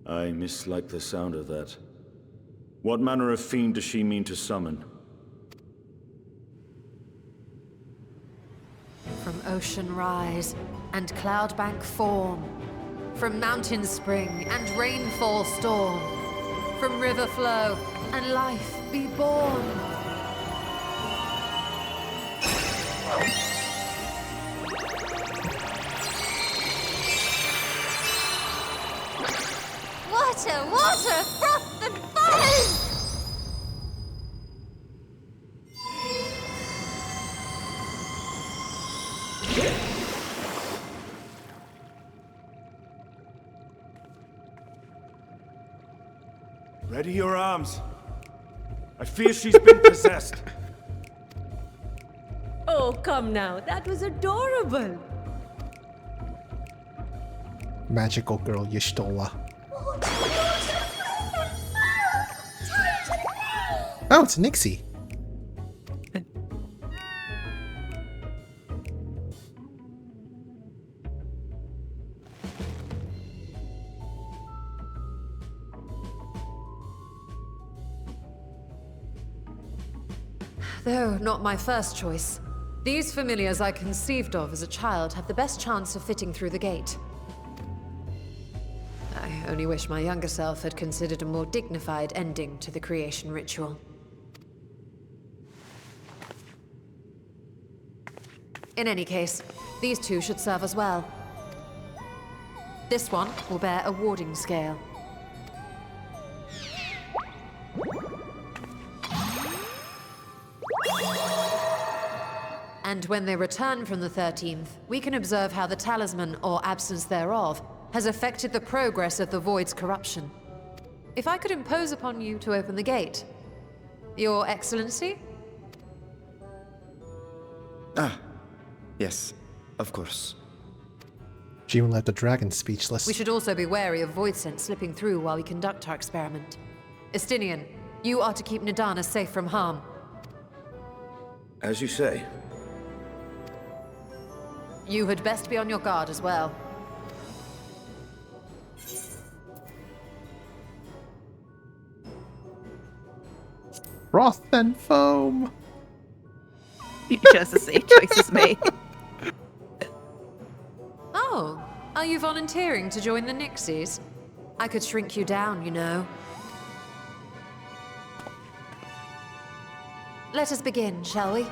I mislike the sound of that. What manner of fiend does she mean to summon? From ocean rise and cloudbank form, from mountain spring and rainfall storm, from river flow and life be born. Water, water, froth and foam! Ready your arms. I fear she's been possessed. Oh, come now. That was adorable. Magical girl Y'shtola. Oh, it's Nixie. Though not my first choice. These familiars I conceived of as a child have the best chance of fitting through the gate. I only wish my younger self had considered a more dignified ending to the creation ritual. In any case, these two should serve as well. This one will bear a warding scale. And when they return from the 13th, we can observe how the talisman, or absence thereof, has affected the progress of the Void's corruption. If I could impose upon you to open the gate. Your Excellency? Ah, yes, of course. She even left the dragon speechless. We should also be wary of void scent slipping through while we conduct our experiment. Estinian, you are to keep Nidana safe from harm. As you say. You had best be on your guard as well. Froth and foam. Just the same choice as me. Oh, Are you volunteering to join the Nixies? I could shrink you down, you know. Let us begin, shall we?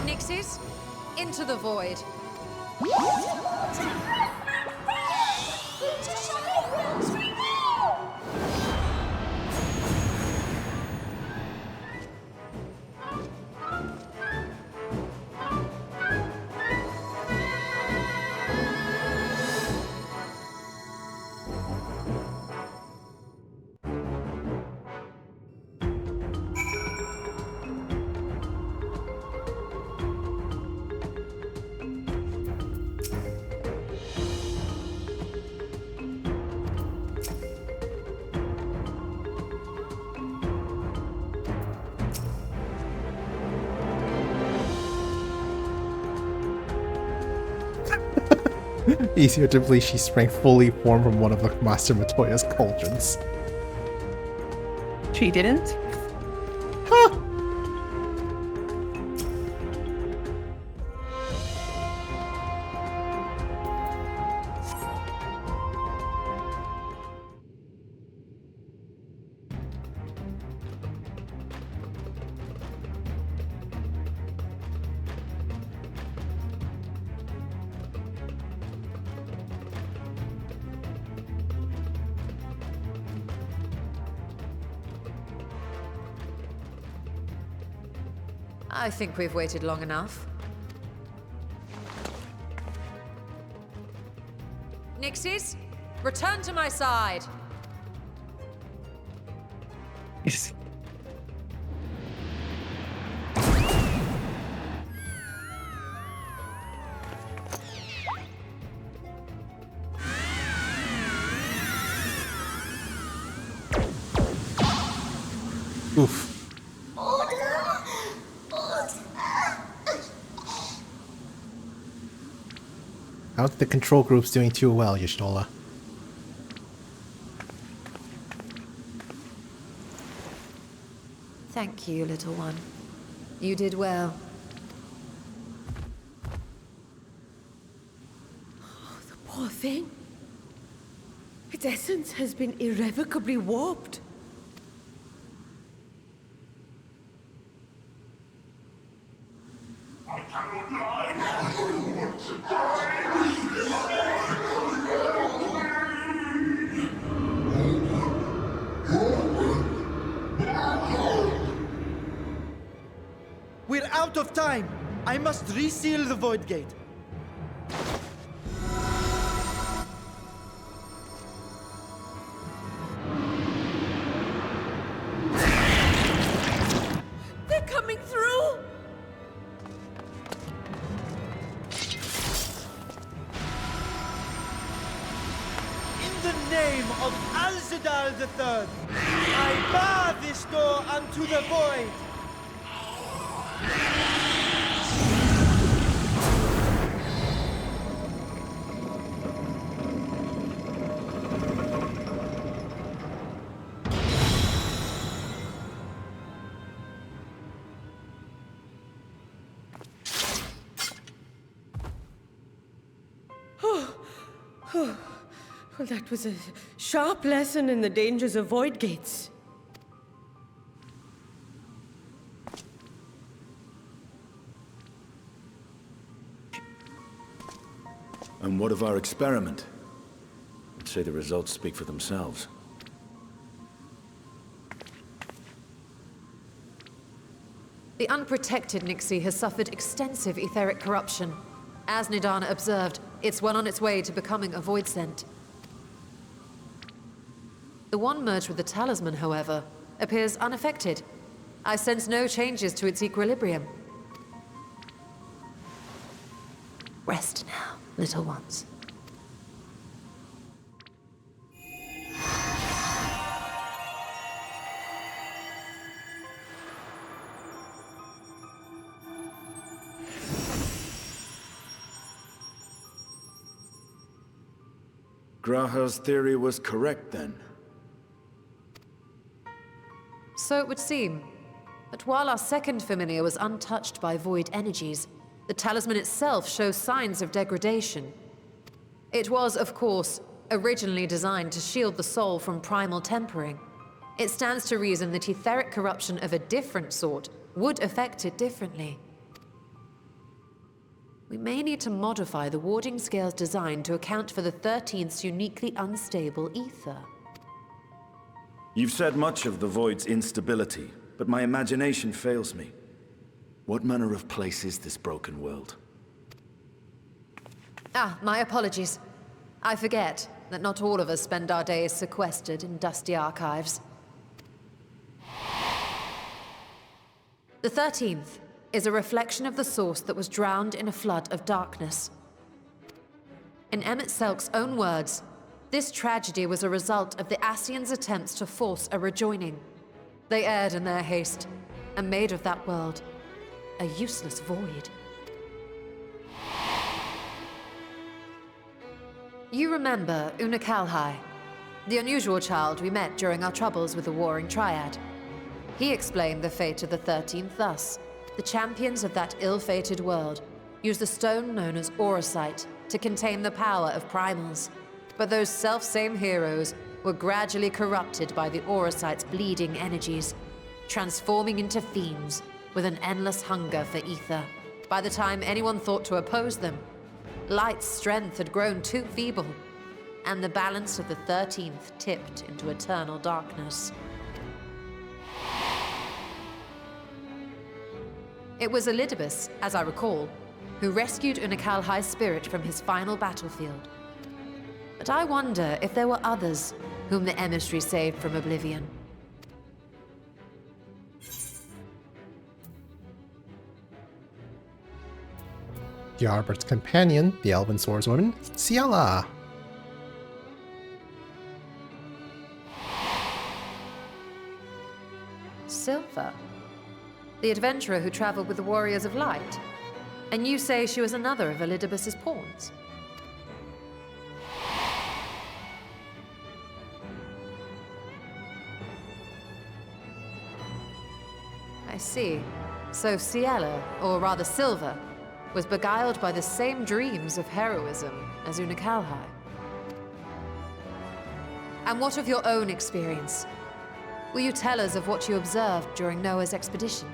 Nixies, into the void. Easier to believe she sprang fully formed from one of the Master Matoya's cauldrons. She didn't? Huh! I think we've waited long enough. Nixies, return to my side. Oof. I don't think the control group's doing too well, Y'shtola. Thank you, little one. You did well. Oh, the poor thing. Its essence has been irrevocably warped. We're out of time. I must reseal the void gate. They're coming through! In the name of Alzadal III, I bar this door unto the void. Well, that was a sharp lesson in the dangers of void gates. And what of our experiment? I'd say the results speak for themselves. The unprotected Nixie has suffered extensive etheric corruption. As Nidana observed, it's well on its way to becoming a void scent. The one merged with the talisman, however, appears unaffected. I sense no changes to its equilibrium. Rest now, little ones. Graha's theory was correct then. So it would seem. But while our second familiar was untouched by void energies, the talisman itself shows signs of degradation. It was, of course, originally designed to shield the soul from primal tempering. It stands to reason that etheric corruption of a different sort would affect it differently. We may need to modify the warding scale's design to account for the 13th's uniquely unstable ether. You've said much of the Void's instability, but my imagination fails me. What manner of place is this broken world? Ah, my apologies. I forget that not all of us spend our days sequestered in dusty archives. The 13th is a reflection of the source that was drowned in a flood of darkness. In Emmett Selk's own words, this tragedy was a result of the Ascians' attempts to force a rejoining. They erred in their haste, and made of that world a useless void. You remember Una Kalhai, the unusual child we met during our troubles with the Warring Triad. He explained the fate of the 13th thus. The champions of that ill-fated world used the stone known as Auracite to contain the power of primals. But those self-same heroes were gradually corrupted by the Auracite's bleeding energies, transforming into fiends with an endless hunger for ether. By the time anyone thought to oppose them, Light's strength had grown too feeble, and the balance of the 13th tipped into eternal darkness. It was Elidibus, as I recall, who rescued Unakalhai's spirit from his final battlefield. But I wonder if there were others whom the emissary saved from oblivion. Jarbert's companion, the elven swordswoman, Ciela. Silva? The adventurer who traveled with the Warriors of Light? And you say she was another of Elidibus's pawns? I see. So Ciela, or rather Silva, was beguiled by the same dreams of heroism as Una Kalhai. And what of your own experience? Will you tell us of what you observed during Noah's expedition?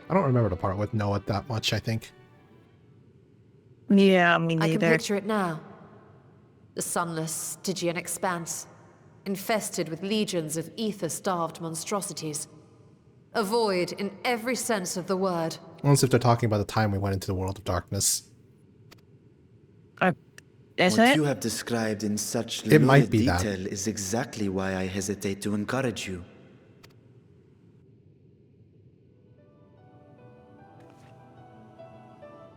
I don't remember the part with Noah that much, I think. Yeah, me neither. I can picture it now. The sunless, Stygian expanse, infested with legions of ether-starved monstrosities. A void in every sense of the word. Unless if they're talking about the time we went into the world of darkness. What you have described in such It might lurid be that. detail is exactly why I hesitate to encourage you.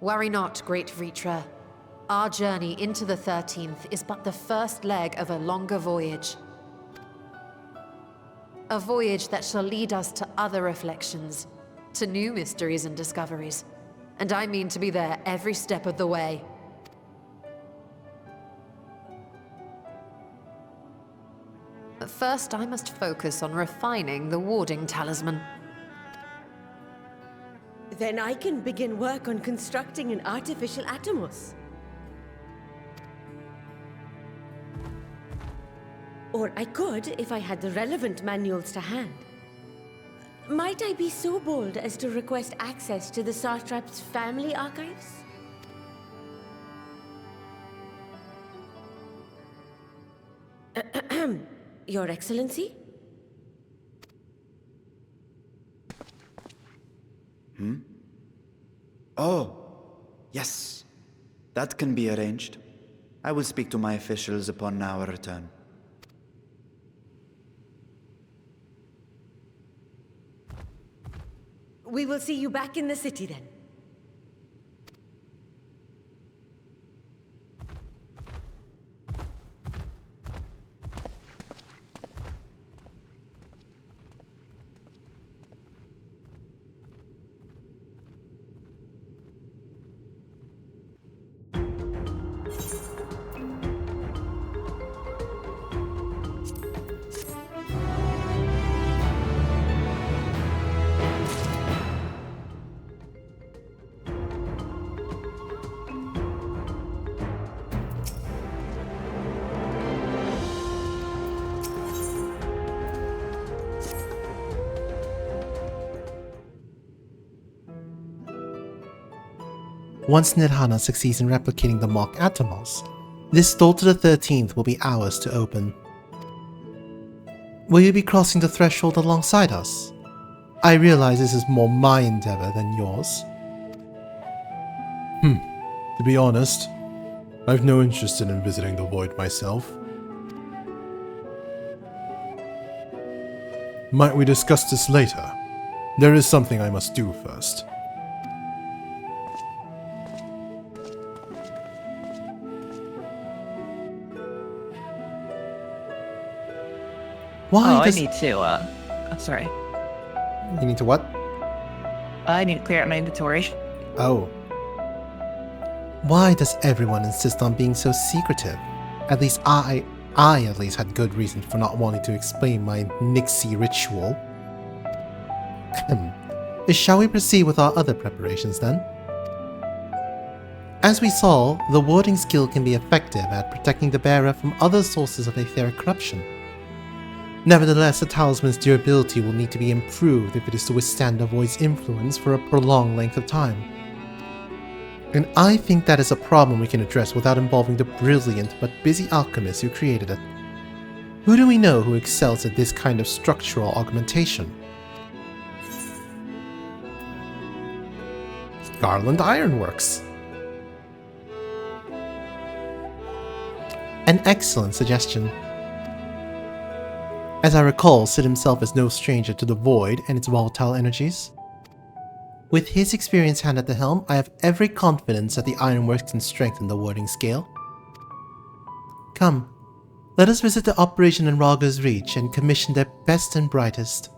Worry not, great Vritra. Our journey into the 13th is but the first leg of a longer voyage. A voyage that shall lead us to other reflections, to new mysteries and discoveries. And I mean to be there every step of the way. But first, I must focus on refining the warding talisman. Then I can begin work on constructing an artificial Atomos. Or I could if I had the relevant manuals to hand. Might I be so bold as to request access to the Satrap's family archives? Your Excellency? Oh, yes. That can be arranged. I will speak to my officials upon our return. We will see you back in the city then. Once Nirhana succeeds in replicating the mock Atomos, this door to the 13th will be ours to open. Will you be crossing the threshold alongside us? I realize this is more my endeavor than yours. To be honest, I've no interest in visiting the Void myself. Might we discuss this later? There is something I must do first. Why I need to, sorry. You need to what? I need to clear out my inventory. Oh. Why does everyone insist on being so secretive? At least I at least had good reason for not wanting to explain my Nixie ritual. Shall we proceed with our other preparations then? As we saw, the warding skill can be effective at protecting the bearer from other sources of etheric corruption. Nevertheless, the talisman's durability will need to be improved if it is to withstand the void's influence for a prolonged length of time. And I think that is a problem we can address without involving the brilliant but busy alchemist who created it. Who do we know who excels at this kind of structural augmentation? Garland Ironworks. An excellent suggestion. As I recall, Sid himself is no stranger to the void and its volatile energies. With his experienced hand at the helm, I have every confidence that the Ironworks can strengthen the warding scale. Come, let us visit the operation in Raga's Reach and commission their best and brightest.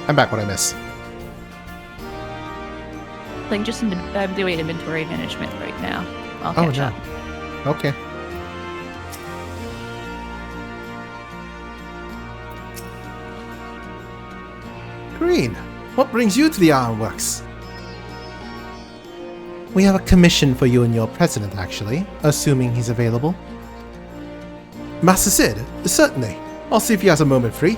I'm back. What I miss? Like, just I'm doing inventory management right now. I'll catch up. Okay. Green, what brings you to the Ironworks? We have a commission for you and your president, actually, assuming he's available. Master Sid, certainly. I'll see if he has a moment free.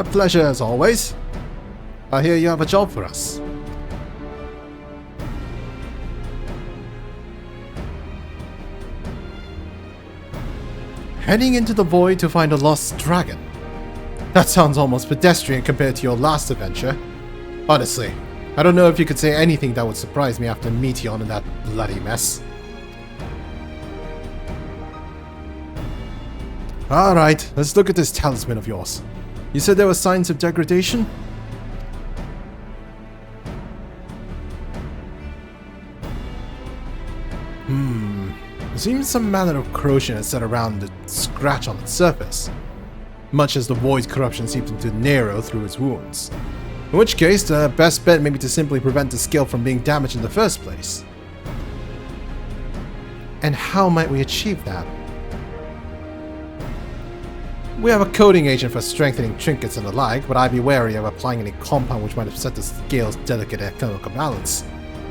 A pleasure as always. I hear you have a job for us. Heading into the void to find a lost dragon. That sounds almost pedestrian compared to your last adventure. Honestly, I don't know if you could say anything that would surprise me after Meteon and that bloody mess. Alright, let's look at this talisman of yours. You said there were signs of degradation? It seems some manner of corrosion has set around the scratch on its surface, much as the void's corruption seeps into Nero through its wounds. In which case, the best bet may be to simply prevent the skill from being damaged in the first place. And how might we achieve that? We have a coating agent for strengthening trinkets and the like, but I'd be wary of applying any compound which might upset the scale's delicate chemical balance.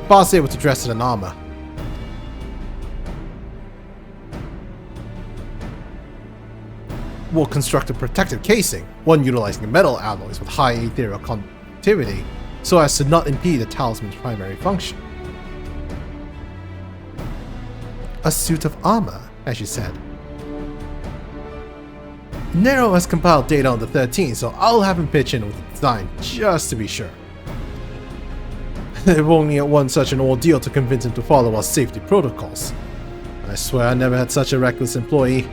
Boss able to dress it in armor. We'll construct a protective casing, one utilizing metal alloys with high ethereal conductivity, so as to not impede the talisman's primary function. A suit of armor, as you said. Nero has compiled data on the 13, so I'll have him pitch in with the design, just to be sure. They've only had one such an ordeal to convince him to follow our safety protocols. I swear I never had such a reckless employee.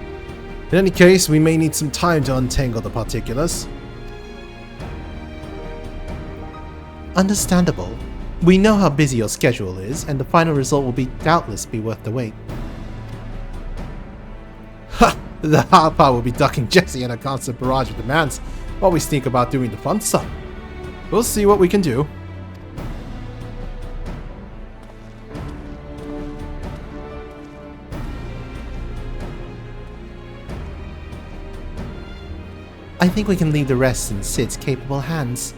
In any case, we may need some time to untangle the particulars. Understandable. We know how busy your schedule is, and the final result will doubtless be worth the wait. Ha! The hard part will be ducking Jessie in a constant barrage of demands while we sneak about doing the fun stuff. We'll see what we can do. I think we can leave the rest in Sid's capable hands.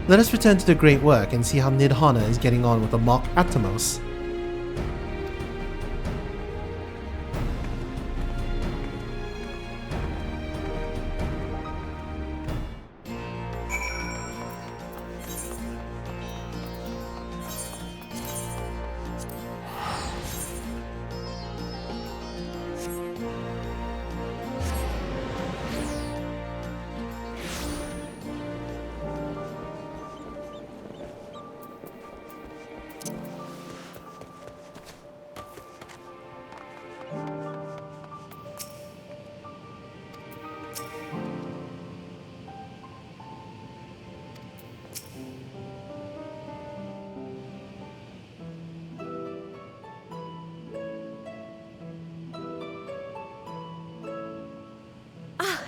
Let us return to the great work and see how Nidhana is getting on with the mock Atomos.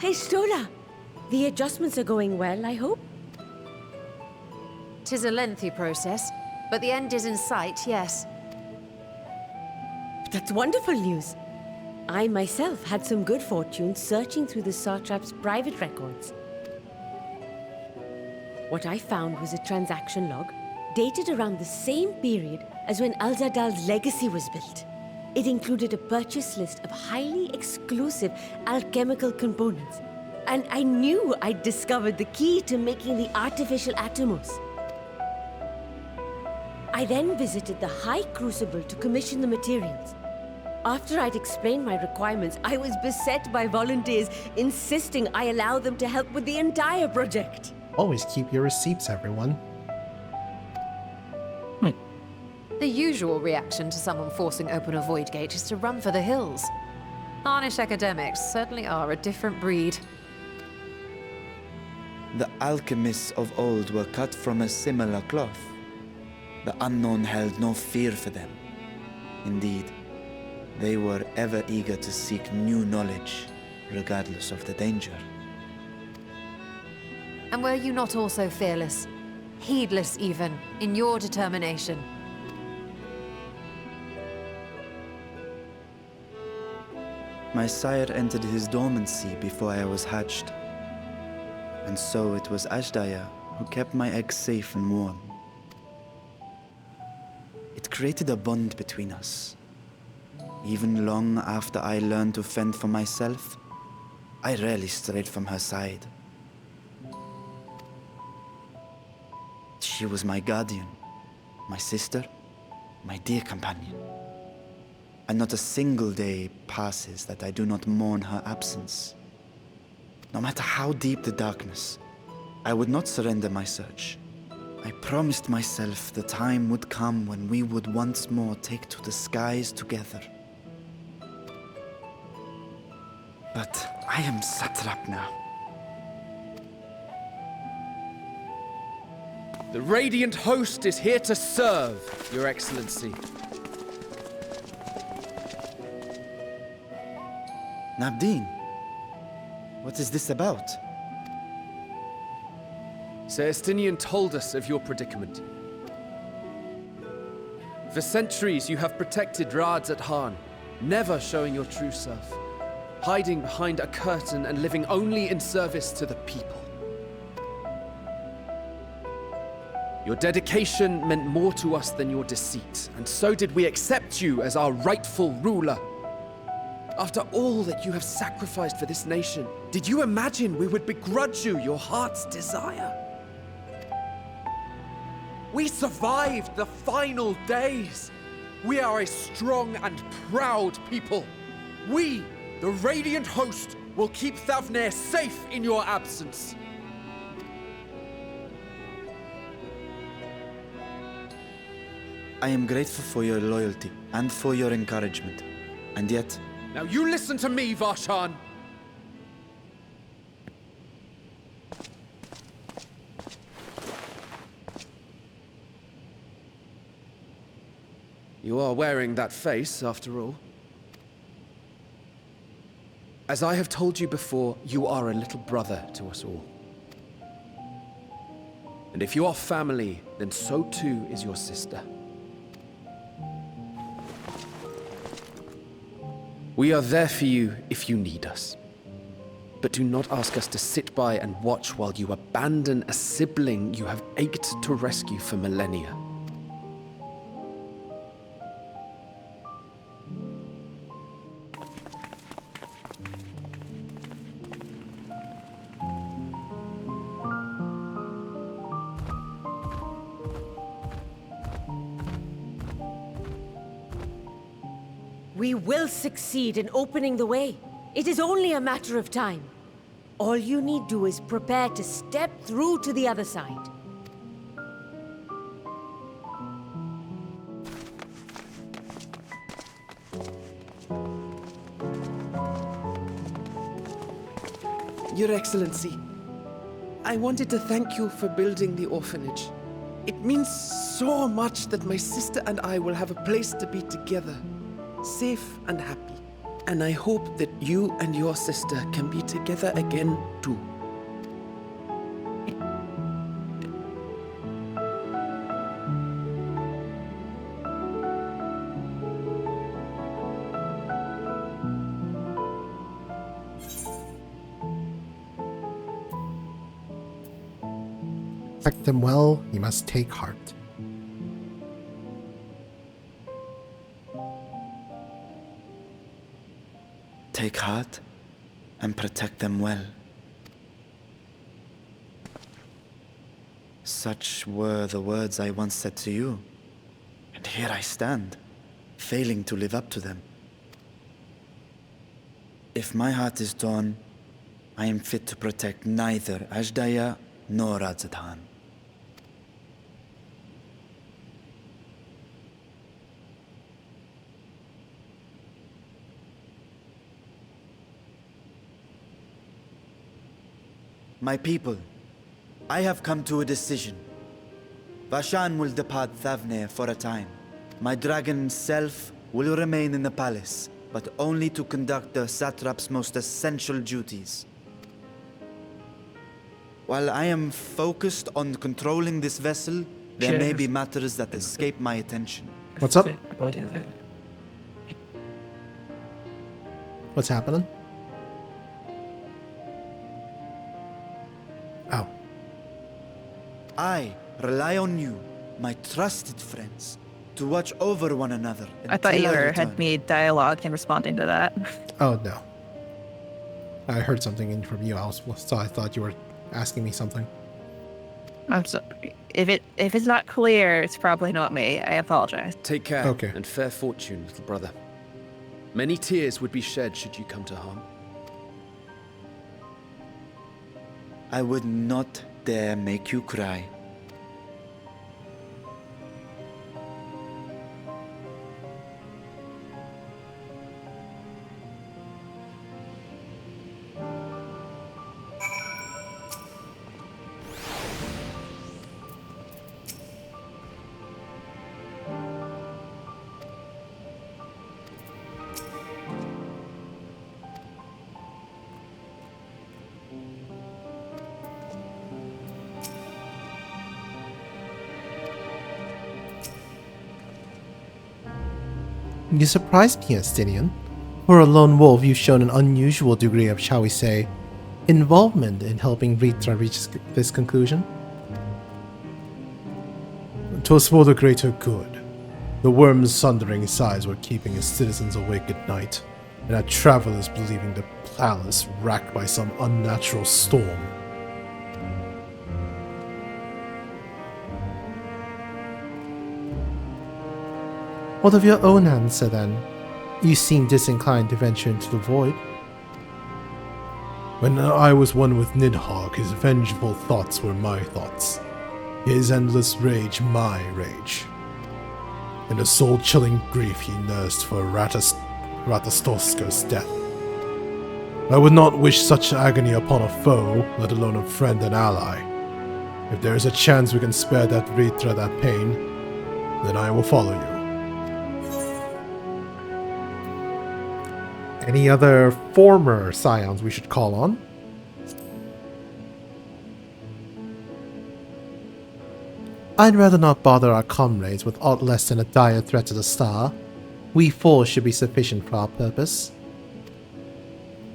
Hey, Stola! The adjustments are going well, I hope? 'Tis a lengthy process, but the end is in sight, yes. That's wonderful news. I myself had some good fortune searching through the Satrap's private records. What I found was a transaction log dated around the same period as when Alzadal's legacy was built. It included a purchase list of highly exclusive alchemical components, and I knew I'd discovered the key to making the artificial Atomos. I then visited the High Crucible to commission the materials. After I'd explained my requirements, I was beset by volunteers insisting I allow them to help with the entire project. Always keep your receipts, everyone. The usual reaction to someone forcing open a void gate is to run for the hills. Harnish academics certainly are a different breed. The alchemists of old were cut from a similar cloth. The unknown held no fear for them. Indeed, they were ever eager to seek new knowledge, regardless of the danger. And were you not also fearless, heedless even, in your determination? My sire entered his dormancy before I was hatched. And so it was Ashdaya who kept my eggs safe and warm. It created a bond between us. Even long after I learned to fend for myself, I rarely strayed from her side. She was my guardian, my sister, my dear companion. And not a single day passes that I do not mourn her absence. No matter how deep the darkness, I would not surrender my search. I promised myself the time would come when we would once more take to the skies together. But I am satrap now. The Radiant Host is here to serve, Your Excellency. Nabdeen, what is this about? Celestinian told us of your predicament. For centuries you have protected Rads at Han, never showing your true self, hiding behind a curtain and living only in service to the people. Your dedication meant more to us than your deceit, and so did we accept you as our rightful ruler. After all that you have sacrificed for this nation, did you imagine we would begrudge you your heart's desire? We survived the final days. We are a strong and proud people. We, the Radiant Host, will keep Thavnair safe in your absence. I am grateful for your loyalty and for your encouragement. And yet... Now you listen to me, Varshan! You are wearing that face, after all. As I have told you before, you are a little brother to us all. And if you are family, then so too is your sister. We are there for you if you need us. But do not ask us to sit by and watch while you abandon a sibling you have ached to rescue for millennia. We will succeed in opening the way. It is only a matter of time. All you need do is prepare to step through to the other side. Your Excellency, I wanted to thank you for building the orphanage. It means so much that my sister and I will have a place to be together, safe and happy. And I hope that you and your sister can be together again, too. Protect them well, you must take heart. Take heart and protect them well. Such were the words I once said to you. And here I stand, failing to live up to them. If my heart is torn, I am fit to protect neither Ashdaya nor Radzatan. My people, I have come to a decision. Vashan will depart Thavnair for a time. My dragon self will remain in the palace, but only to conduct the satrap's most essential duties. While I am focused on controlling this vessel, there may be matters that escape my attention. What's up? What's happening? Oh. I rely on you, my trusted friends, to watch over one another. I thought you had made dialogue in responding to that. Oh, no. I heard something in from you, so I thought you were asking me something. I'm so, if it's not clear, it's probably not me. I apologize. Take care, Okay. and fair fortune, little brother. Many tears would be shed should you come to harm. I would not dare make you cry. You surprised me, Estinian. For a lone wolf, you've shown an unusual degree of, shall we say, involvement in helping Ritra reach this conclusion. 'Twas for the greater good. The worm's sundering sighs were keeping his citizens awake at night, and our travelers believing the palace racked by some unnatural storm. What of your own answer, then? You seem disinclined to venture into the void. When I was one with Nidhogg, his vengeful thoughts were my thoughts. His endless rage my rage. And the soul-chilling grief he nursed for Ratatoska's death. I would not wish such agony upon a foe, let alone a friend and ally. If there is a chance we can spare that Ritra that pain, then I will follow you. Any other former scions we should call on? I'd rather not bother our comrades with aught less than a dire threat to the star. We four should be sufficient for our purpose.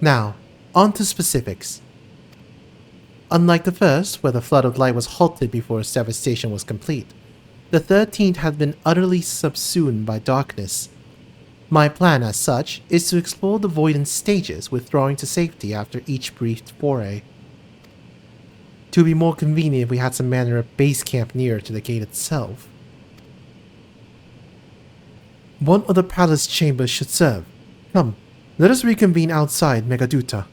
Now, on to specifics. Unlike the first, where the flood of light was halted before its devastation was complete, the 13th had been utterly subsumed by darkness. My plan, as such, is to explore the void in stages, withdrawing to safety after each brief foray. It would be more convenient if we had some manner of base camp nearer to the gate itself. One of the palace chambers should serve. Come, let us reconvene outside Megaduta.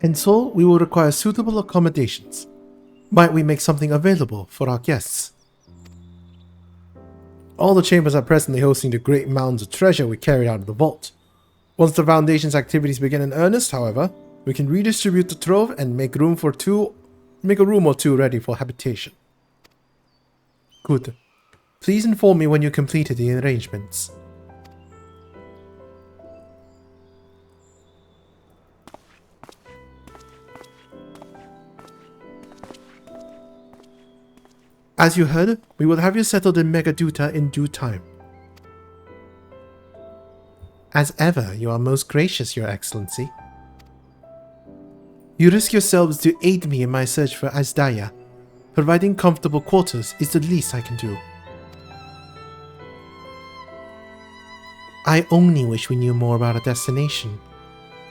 And so we will require suitable accommodations. Might we make something available for our guests? All the chambers are presently hosting the great mounds of treasure we carried out of the vault. Once the Foundation's activities begin in earnest, however, we can redistribute the trove and make a room or two ready for habitation. Good. Please inform me when you completed the arrangements. As you heard, we will have you settled in Megaduta in due time. As ever, you are most gracious, Your Excellency. You risk yourselves to aid me in my search for Asdaya. Providing comfortable quarters is the least I can do. I only wish we knew more about our destination.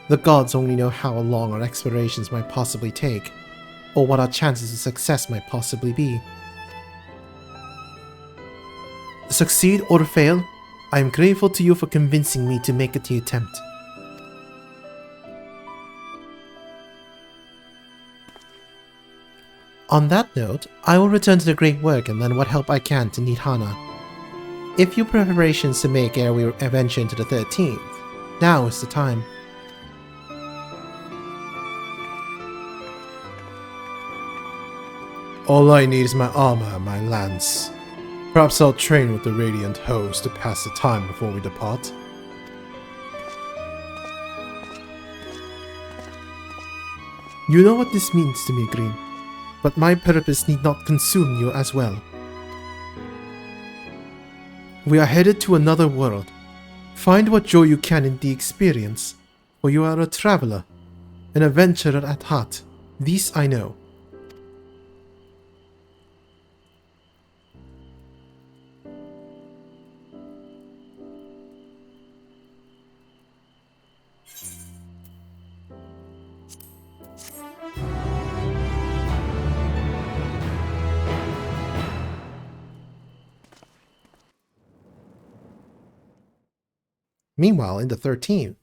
The gods only know how long our explorations might possibly take, or what our chances of success might possibly be. Succeed or fail, I am grateful to you for convincing me to make the attempt. On that note, I will return to the great work and lend what help I can to Nidhana. If you preparations to make ere we venture into the 13th, now is the time. All I need is my armor and my lance. Perhaps I'll train with the Radiant Host to pass the time before we depart. You know what this means to me, Green, but my purpose need not consume you as well. We are headed to another world. Find what joy you can in the experience, for you are a traveler, an adventurer at heart. This I know. Meanwhile, in the 13th,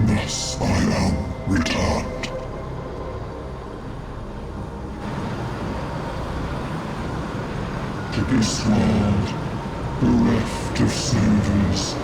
Thus I am returned. To this world, bereft of savours.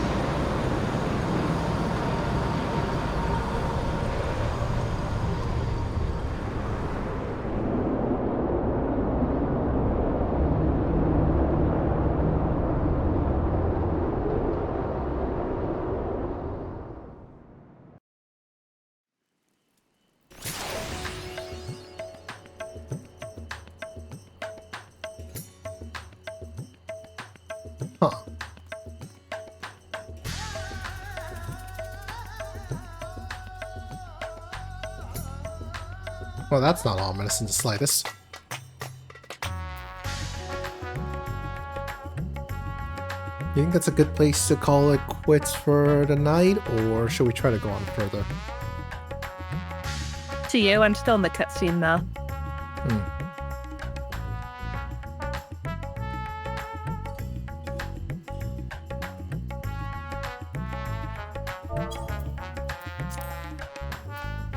huh. Well, that's not ominous in the slightest. You think that's a good place to call it quits for the night, or should we try to go on further? To you, I'm still in the cutscene though.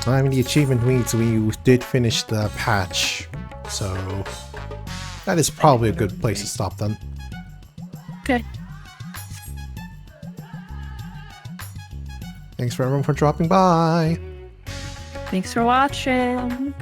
I mean, the achievement reads we did finish the patch, so that is probably a good place to stop then. Okay. Thanks for everyone for dropping by. Thanks for watching.